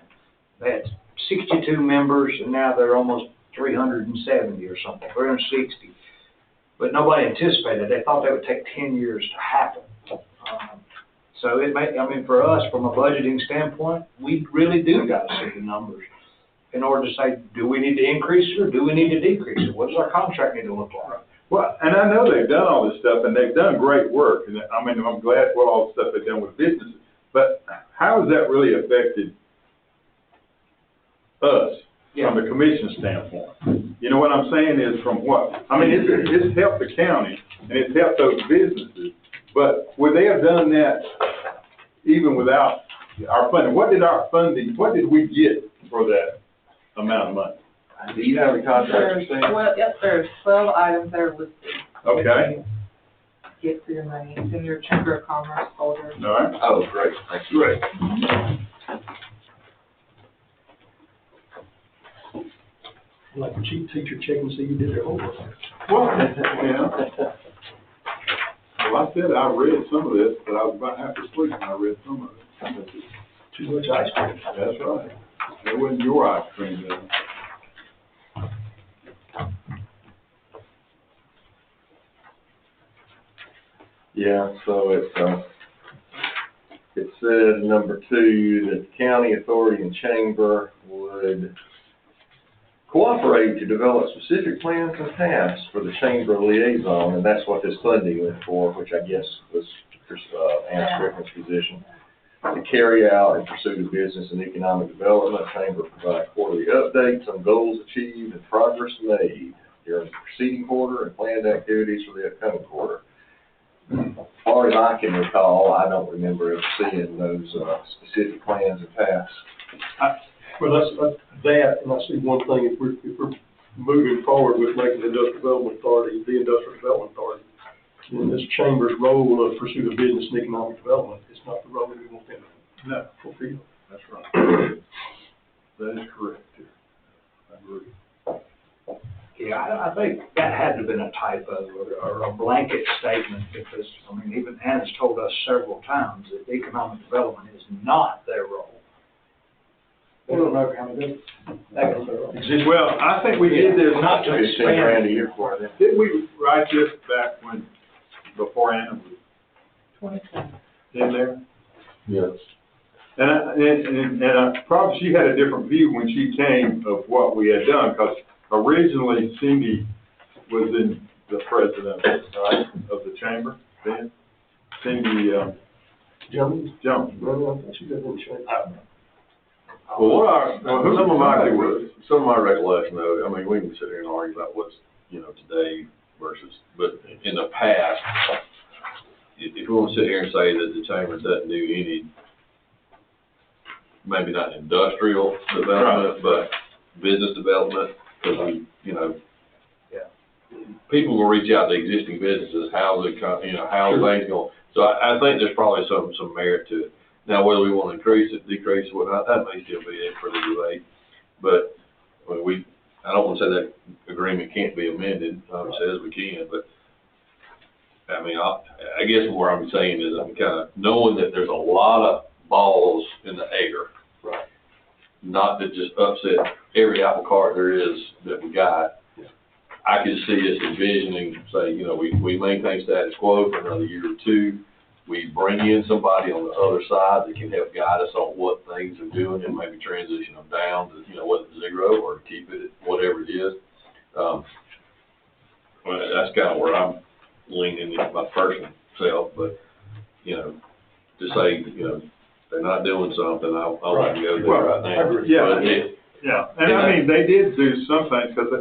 They had 62 members, and now they're almost 370 or something, 360. But nobody anticipated. They thought that would take 10 years to happen. So it may, I mean, for us, from a budgeting standpoint, we really do got to see the numbers in order to say, do we need to increase it or do we need to decrease it? What does our contract need to look like? Well, and I know they've done all this stuff, and they've done great work, and I mean, I'm glad for all the stuff they've done with businesses, but how has that really affected us from the commission standpoint? You know what I'm saying is from what? I mean, it's helped the county, and it's helped those businesses, but would they have done that even without our funding? What did we get for that amount of money? Do you have a contract? Yep, there's 12 items that are listed. Okay. Get for your money. It's in your Chamber of Commerce folder. All right. Oh, great, thank you. Great. Like a cheap teacher checking to see you did their homework. Well, yeah. Well, I said I read some of this, but I was about half asleep when I read some of it. Too much ice cream. That's right. It wasn't your ice cream, though. Yeah, so it said, number 2, that the county authority and chamber would cooperate to develop specific plans and tasks for the chamber liaison, and that's what this funding went for, which I guess was Ann Strickland's position, to carry out and pursue the business and economic development. Chamber provide quarterly updates on goals achieved and progress made during the preceding quarter and planned activities for the upcoming quarter. As far as I can recall, I don't remember ever seeing those specific plans and tasks. Well, that's that, and I see one thing, if we're moving forward with making the Industrial Development Authority the Industrial Development Authority, then this chamber's role of pursuit of business and economic development is not the role that we want them to fulfill. That's right. That is correct, too. I agree. Yeah, I think that had to have been a typo or a blanket statement because, I mean, even Anna's told us several times that economic development is not their role. They don't know how to do it. That goes their role. Well, I think we did this, Not to $15,000 a expand. year for them. didn't we write this back before Anna was 2020. in there? Yes. And probably she had a different view when she came of what we had done, because originally Cindy was in the president, right, of the chamber then. Cindy, Jones? Jones. No, I think she's got one change. Well, some of my recollection though, I mean, we can sit here and argue about what's, today versus, but in the past, if we want to sit here and say that the chamber doesn't do any, maybe not industrial development, but business development, because we, people will reach out to existing businesses, how's things going. So I think there's probably some merit to it. Now, whether we want to increase it, decrease it, whatnot, that may still be for the debate. But I don't want to say that agreement can't be amended. Says we can, but I mean, I guess what I'm saying is I'm kind of knowing that there's a lot of balls in the air, right? Not to just upset every apple cart there is that we got. I can see us envisioning, say, we maintain status quo for another year or two. We bring in somebody on the other side that can help guide us on what things are doing and maybe transition them down to, whether it's zero or keep it at whatever it is. Well, that's kind of where I'm leaning in my personal self, but, to say, they're not doing something, I wouldn't go there right now. Yeah, and I mean, they did do some things, because,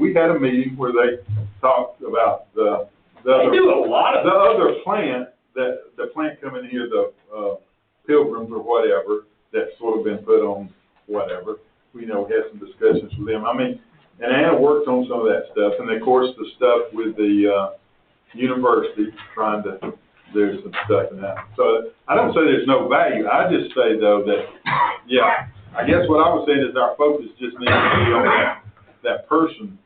we had a meeting where they talked about the other plant, the plant coming here, the Pilgrims or whatever, that's sort of been put on whatever. We had some discussions with them. And Anna worked on some of that stuff, and of course, the stuff with the university, trying to do some stuff in that. So I don't say there's no value. I just say, though, that, I guess what I was saying is our focus just needs to be on that person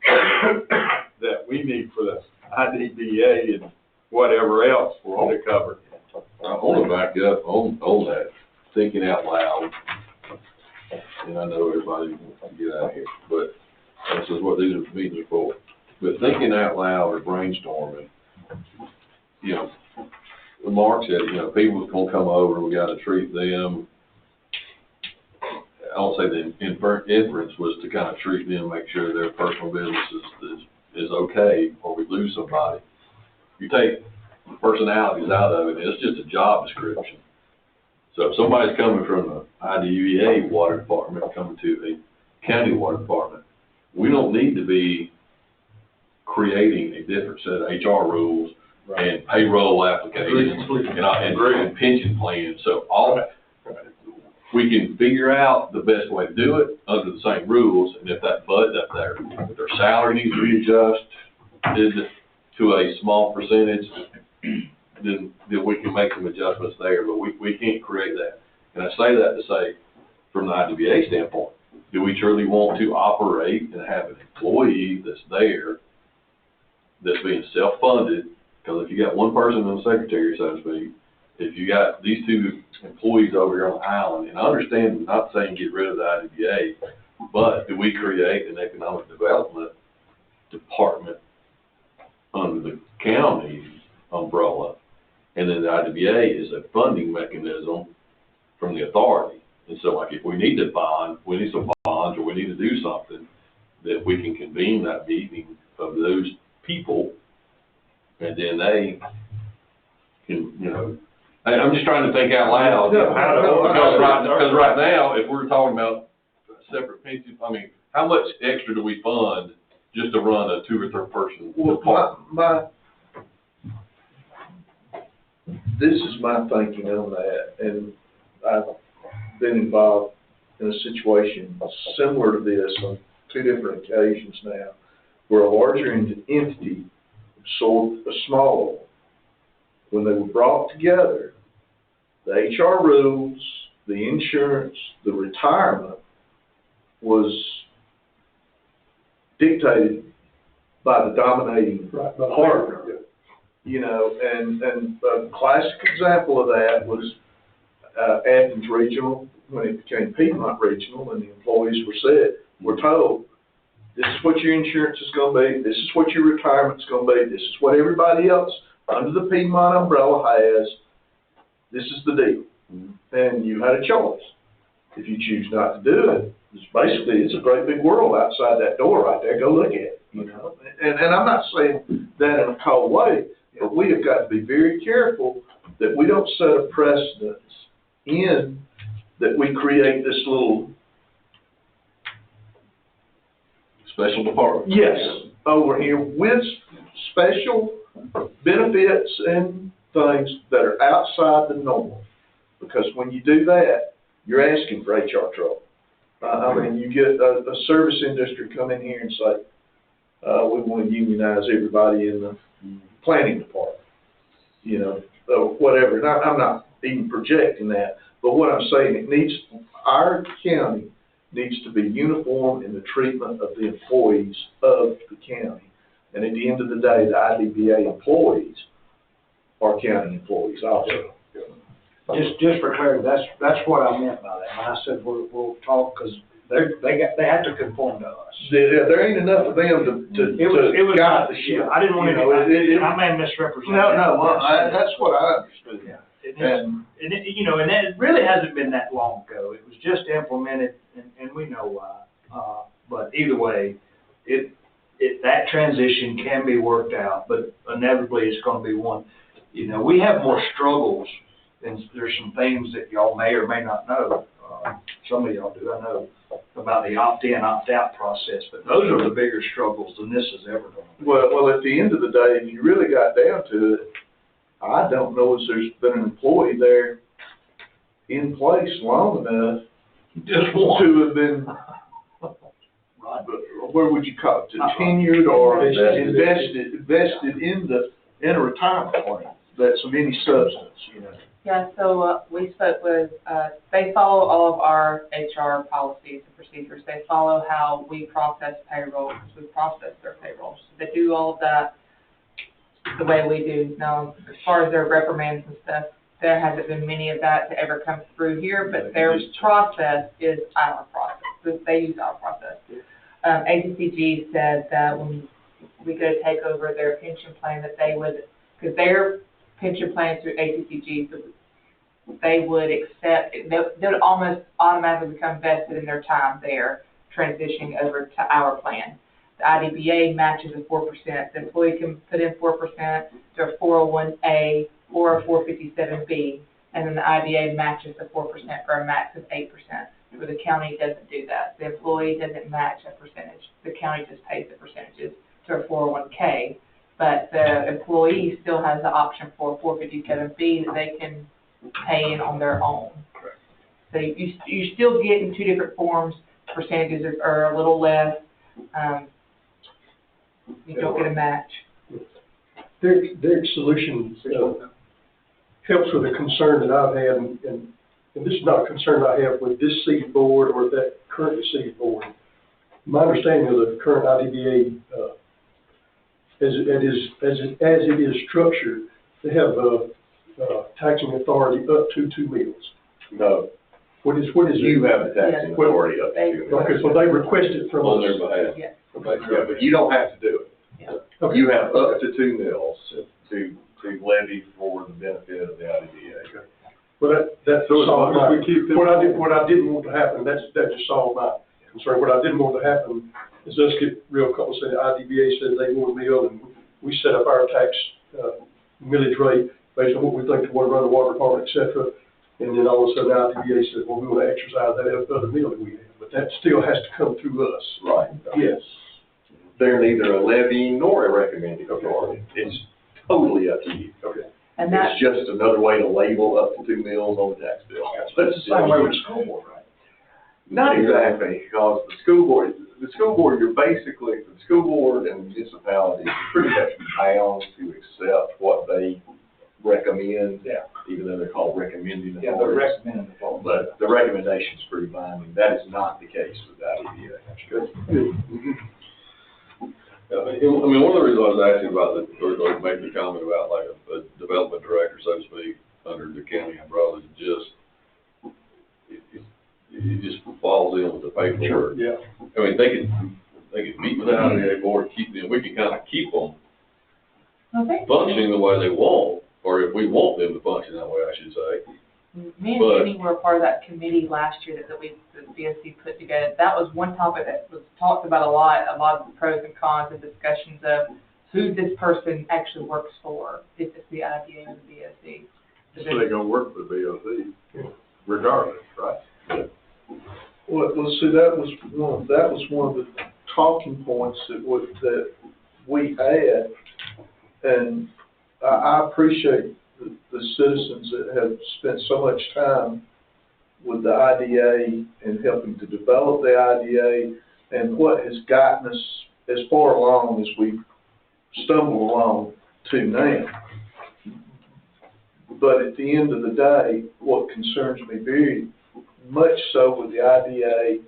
that we need for the IDBA and whatever else to cover. I want to back up on that, thinking out loud, and I know everybody wants to get out of here, but this is what these meetings are for. But thinking out loud or brainstorming, Mark said, people's gonna come over, we gotta treat them. I don't say the inference was to kind of treat them, make sure their personal business is okay, or we lose somebody. You take personalities out of it, it's just a job description. So if somebody's coming from the IDBA water department, coming to a county water department, we don't need to be creating a different set of HR rules and payroll applications and pension plans. So we can figure out the best way to do it under the same rules, and if if their salary needs to be adjusted to a small percentage, then we can make some adjustments there, but we can't create that. And I say that to say, from the IDBA standpoint, do we truly want to operate and have an employee that's there, that's being self-funded? Because if you got one person in the secretary, so to speak, if you got these two employees over here on the island, and I understand, I'm not saying get rid of the IDBA, but do we create an economic development department under the county umbrella, and then the IDBA is a funding mechanism from the authority? And so, like, if we need some bonds, or we need to do something, that we can convene that meeting of those people, and then they can, I'm just trying to think out loud. Because right now, if we're talking about separate pensions, how much extra do we fund just to run a 2 or 3 person department? This is my thinking on that, and I've been involved in a situation similar to this on 2 different occasions now, where a larger entity absorbed a smaller one. When they were brought together, the HR rules, the insurance, the retirement was dictated by the dominating partner. And a classic example of that was Athens Regional, when it became Piedmont Regional, and the employees were told, this is what your insurance is going to be, this is what your retirement is going to be, this is what everybody else under the Piedmont umbrella has, this is the deal. and you had a choice. If you choose not to do it, it's a great big world outside that door right there, go look at it, you know? And I'm not saying that in a cold way, but we have got to be very careful that we don't set a precedence that we create this little. Special department. Yes, over here with special benefits and things that are outside the norm. Because when you do that, you're asking for HR trouble. I mean, you get a service industry come in here and say, we want to unionize everybody in the planning department, you know, or whatever. And I'm not even projecting that, but what I'm saying, our county needs to be uniform in the treatment of the employees of the county. And at the end of the day, the IDBA employees are county employees also. Just for clarity, that's what I meant by that. When I said we'll talk, because they have to conform to us. There ain't enough of them to guide the ship. I didn't want to, I may have misrepresented. No, that's what I understood. Yeah. And it really hasn't been that long ago. It was just implemented, and we know why. But either way, that transition can be worked out, but inevitably it's going to be one. You know, we have more struggles, and there's some things that y'all may or may not know. Some of y'all do, I know, about the opt-in, opt-out process, but those are the bigger struggles than this is ever going to be. Well, at the end of the day, if you really got down to it, I don't know if there's been an employee there in place long enough to have been, where would you call it, tenured or invested in a retirement plan that's of any substance, you know. Yeah, so we spoke with, they follow all of our HR policies and procedures. They follow how we process payroll, because we process their payroll. So they do all of that the way we do. Now, as far as their reprimands and stuff, there hasn't been many of that to ever come through here, but their process is our process. They use our process. ACCG said that when we go to take over their pension plan, that they would, because their pension plans through ACCG, so they would accept, they would almost automatically become vested in their time there, transitioning over to our plan. The IDBA matches a 4%. The employee can put in 4% to a 401A or a 457B, and then the IDA matches the 4% for a max of 8%. Where the county doesn't do that. The employee doesn't match a percentage. The county just pays the percentages to a 401K, but the employee still has the option for a 457B that they can pay in on their own. So you still get in two different forms. Percentages are a little less. You don't get a match. Their solution helps with a concern that I've had, and this is not a concern I have with this seat board or that current seat board. My understanding of the current IDBA, as it is structured, they have taxing authority up to 2 meals. No. What is You have the taxing authority up to 2 meals. Okay, so they request it from us. On their behalf. Yeah. Yeah, but you don't have to do it. Yeah. Okay. You have up to 2 meals to levy for the benefit of the IDBA. Okay. Well, that So as solved long my, as we keep them- what I didn't want to happen, that just solved my concern. What I didn't want to happen is us get real close, say the IDBA says they want a meal, and we set up our tax millage rate based on what we think we want to run the water department, et cetera, and then all of a sudden the IDBA says, well, we want to exercise that other meal that we have, but that still has to come through us. Right. Yes. They're neither a levy nor a recommending authority. It's totally up to you. Okay. And that, It's just another way to label up to 2 meals on the tax bill. That's the same way with the school board, right? Not exactly, because the school board, you're basically, the school board and municipalities are pretty much bound to accept what they recommend, even though they're called recommending Yeah, they're authorities. recommending the vote. But the recommendation's pretty binding. That is not the case with the IDBA. Good. I mean, one of the reasons I was asking about or making the comment about like a development director, so to speak, under the county umbrella, is just, it just falls in with the paperwork. Yeah. I mean, they can meet with the IDA board, we can kind of keep them okay. functioning the way they want, or if we want them to function that way, I should say. Me and But- Jenny were a part of that committee last year that the BOC put together. That was one topic that was talked about a lot of the pros and cons and discussions of who this person actually works for, if it's the IDA or the BOC. So they're gonna work for the BOC, regardless, right? Well, see, that was one of the talking points that we had, and I appreciate the citizens that have spent so much time with the IDA and helping to develop the IDA, and what has gotten us as far along as we stumble along to now. But at the end of the day, what concerns me very much so with the IDA,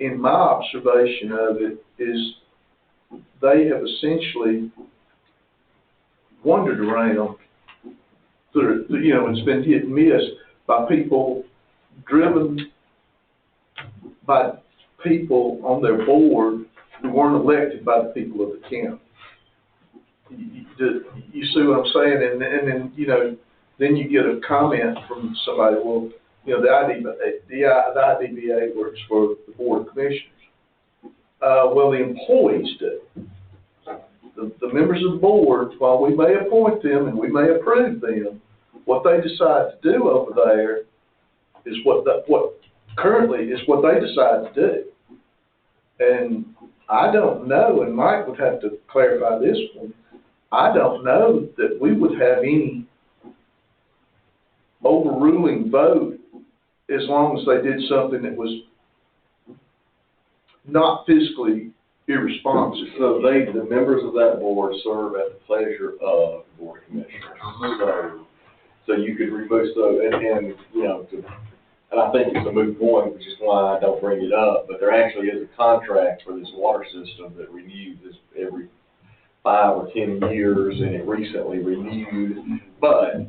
in my observation of it, is they have essentially wandered around through, it's been hit and miss by people, driven by people on their board who weren't elected by the people of the county. You see what I'm saying? And then, then you get a comment from somebody, well, the IDBA works for the Board of Commissioners. Well, the employees do. The members of the board, while we may appoint them and we may approve them, what they decide to do over there is what currently is what they decide to do. And I don't know, and Mike would have to clarify this one, I don't know that we would have any overruling vote as long as they did something that was not fiscally irresponsible. So the members of that board serve at the pleasure of the Board of Commissioners. So you could remove, and I think it's a moot point, which is why I don't bring it up, but there actually is a contract for this water system that renews this every 5 or 10 years, and it recently renewed. But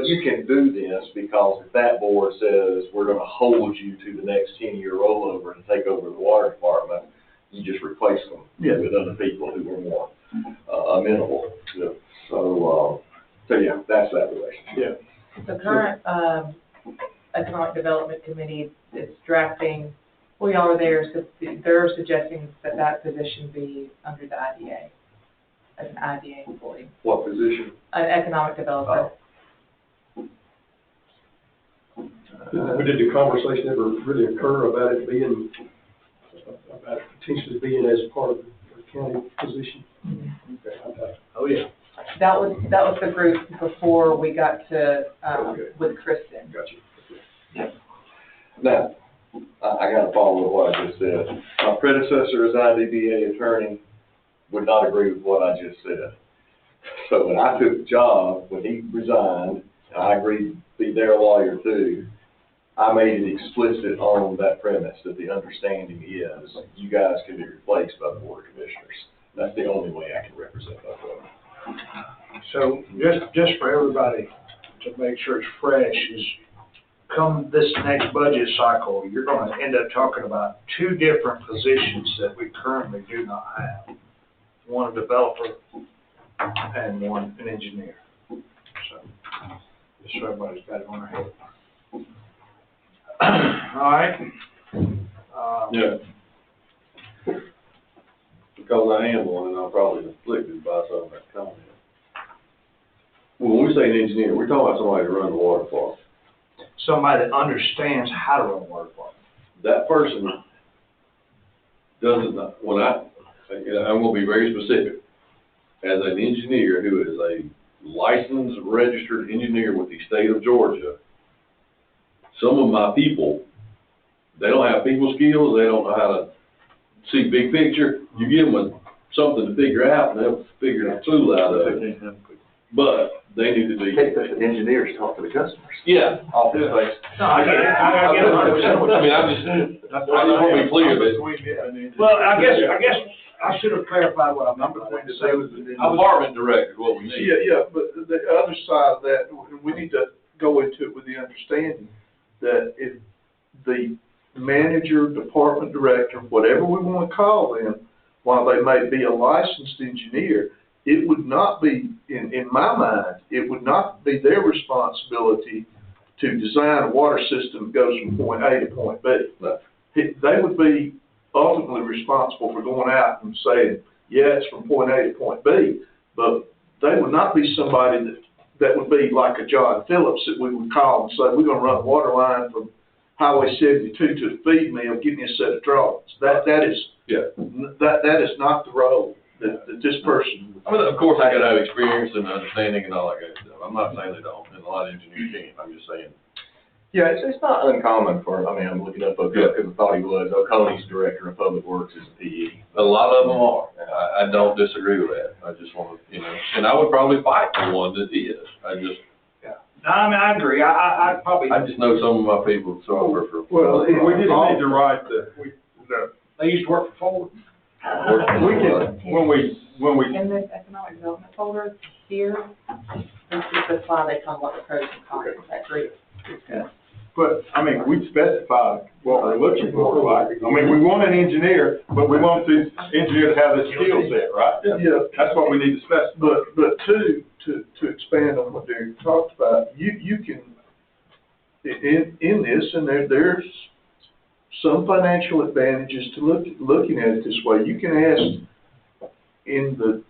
you can do this because if that board says we're going to hold you to the next 10-year rollover to take over the water department, you just replace them with other people who are more amenable. So yeah, that's that relationship. Yeah. The current Economic Development Committee is drafting, we are there, so they're suggesting that position be under the IDA, as an IDA employee, What position? an economic developer. Did the conversation ever really occur about it potentially being as part of the county position? Mm-hmm. Oh, yeah. That was the group before we got to, with Kristen. Gotcha. Now, I got to follow with what I just said. My predecessor as IDBA attorney would not agree with what I just said. So when I took the job, when he resigned, I agreed to be their lawyer too. I made it explicit on that premise that the understanding is you guys can be replaced by the Board of Commissioners. That's the only way I can represent both of them. So just for everybody to make sure it's fresh, is come this next budget cycle, you're gonna end up talking about 2 different positions that we currently do not have. One a developer and one an engineer. So, just so everybody's got it on their head. All right. Yeah. Because I am one, and I'm probably conflicted by some of that comment. When we say an engineer, we're talking about somebody to run the water department. Somebody that understands how to run a water department. That person doesn't, I'm gonna be very specific. As an engineer who is a licensed, registered engineer with the state of Georgia, some of my people, they don't have people skills, they don't know how to see big picture. You give them something to figure out, and they'll figure a tool out of it. But they need to be. Take that the engineers talk to the customers. Yeah. Office space. No, I get it. I get 100% what I you're mean, I just want to be clear that. Well, I guess I should have clarified what I meant by that. Department director is what we need. Yeah, but the other side of that, we need to go into it with the understanding that if the manager, department director, whatever we want to call them, while they may be a licensed engineer, it would not be, in my mind, it would not be their responsibility to design a water system that goes from point A to point B. They would be ultimately responsible for going out and saying, yeah, it's from point A to point B, but they would not be somebody that would be like a John Phillips that we would call and say, we're gonna run a water line from Highway 72 to the feed mill, give me a set of drawings. That is not the role that this person. I mean, of course, I gotta have experience and understanding and all that kind of stuff. I'm not saying they don't, and a lot of engineers can't, I'm just saying. Yeah, it's not uncommon for, I mean, I'm looking up because I thought he was, Oconee's Director of Public Works is a PE. A lot of them are, I don't disagree with that, I just wanna, and I would probably fight for one that is, No, I mean, I agree, I probably. I just know some of my people, so I work for. Well, we just need to write They used to work for Ford. we can, when we, In this economic development folder here, this is the slide they talk about the pros and cons of that group. but, I mean, we specify what we're looking for, like, I mean, we want an engineer, but we want the engineer to have the skill set, right? Yeah. That's what we need to specify. But to expand on what Derek talked about, you can, in this, and there's some financial advantages to looking at it this way. You can ask in the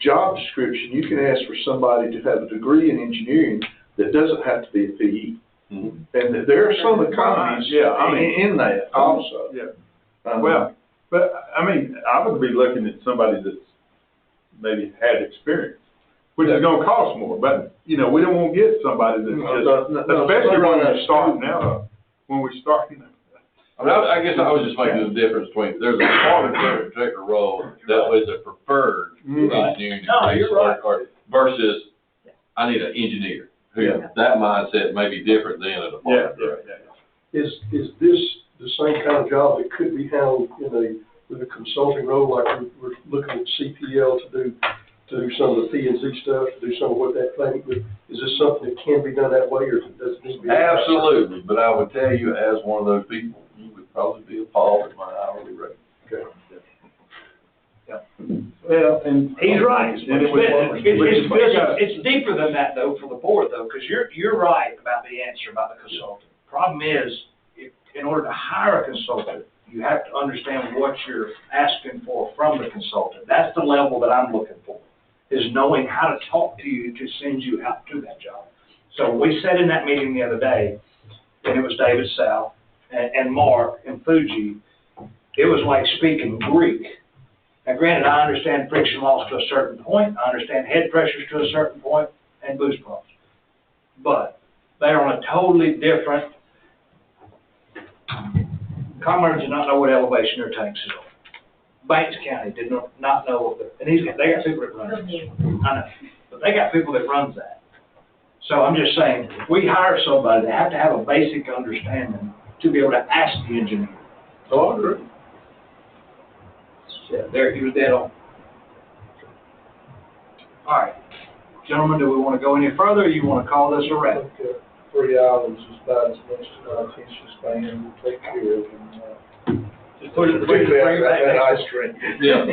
job description, you can ask for somebody to have a degree in engineering that doesn't have to be a PE. Mhm. And there are some economies in that also. Yeah. Well, but, I mean, I would be looking at somebody that's maybe had experience, which is gonna cost more, but, we don't wanna get somebody that's just, especially when we're starting out, I mean, I guess I was just making the difference between, there's a department director role that was a preferred engineering No, degree, you're right. versus, I need an engineer, who, that mindset may be different than a department director. Is this the same kind of job that could be handled with a consulting role, like we're looking at CPL to do some of the P&Z stuff, to do some of what that planning, but is this something that can be done that way, or does it need to be? Absolutely, but I would tell you, as one of those people, you would probably be appalled at my hourly rate. Okay. well, and. He's right. And it was- It's deeper than that though for the board though, because you're right about the answer about the consultant. Problem is, in order to hire a consultant, you have to understand what you're asking for from the consultant. That's the level that I'm looking for, is knowing how to talk to you to send you out to that job. So we sat in that meeting the other day, and it was David South and Mark and Fuji. It was like speaking Greek. Now granted, I understand friction loss to a certain point, I understand head pressures to a certain point, and boost pumps. But they're on a totally different, Commerce did not know what elevation their tanks is on. Banks County did not know, and they got people that run it. I know, but they got people that runs that. So I'm just saying, if we hire somebody, they have to have a basic understanding to be able to ask the engineer. Oh, I agree. Yeah, there, he was dead on. All right, gentlemen, do we want to go any further, or you want to call this a wrap? 3 hours is about as much as our attention span will take care of. Just put it, Bring that ice cream. Yeah.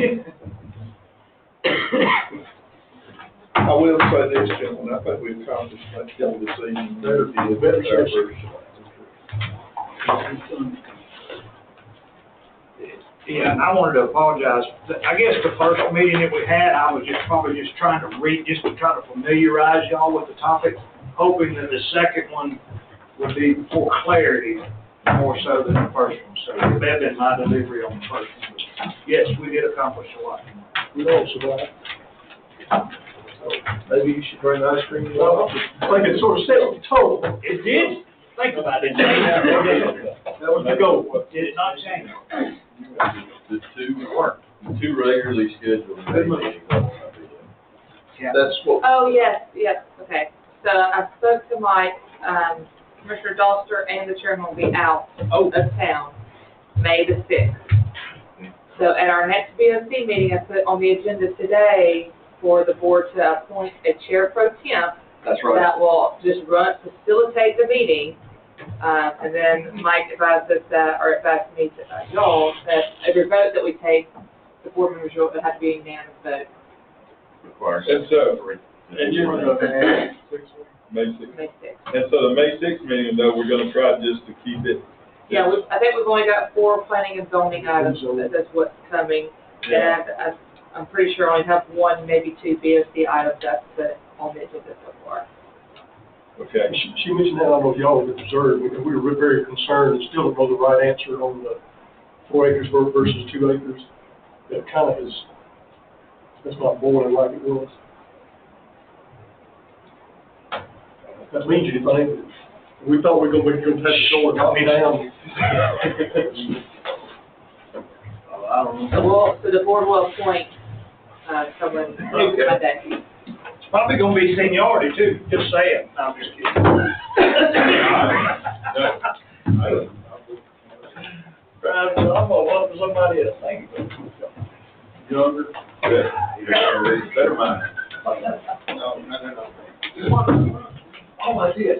I will say this, gentlemen, I think we've accomplished much more this evening. There would be a better celebration. Yeah, I wanted to apologize. I guess the first meeting that we had, I was probably just trying to read, just to try to familiarize y'all with the topic, hoping that the second one would be for clarity more so than the first one. So that may have been my delivery on the first one. But yes, we did accomplish a lot. We don't survive. Maybe you should bring ice cream. Well, I think it sort of set the tone. It did. Think about it. That was the goal. Did it not change? The two regularly scheduled meetings. That's what. Oh, yes, okay. So I spoke to Mike, Commissioner Doster and the chairman will be out of town May the 6th. So at our next BOC meeting, I put on the agenda today for the board to appoint a chair pro temp. That's right. That will just facilitate the meeting. And then Mike advised us that, or advised me to y'all, that every vote that we take, the board members will have to be a unanimous vote. requires. And so, three. and you were the May 6th. May 6th. And so the May 6th meeting, though, we're gonna try just to keep it. Yeah, I think we've only got 4 planning and zoning items, that's what's coming. Yeah. And I'm pretty sure I only have 1, maybe 2 BOC items that's on the agenda so far. Okay. She mentioned that, I don't know if y'all have observed, we were very concerned and still don't know the right answer on the 4 acres versus 2 acres. That kind of is, that's not boiling like it was. That means anything. We thought we were gonna take the shore and knock me down. I don't know. So the board will appoint, someone Okay. Monday. It's probably gonna be seniority too, just saying, I'm just kidding. I'm gonna look for somebody else, thank you. Younger? Yeah. Better mind. No. Oh, I did.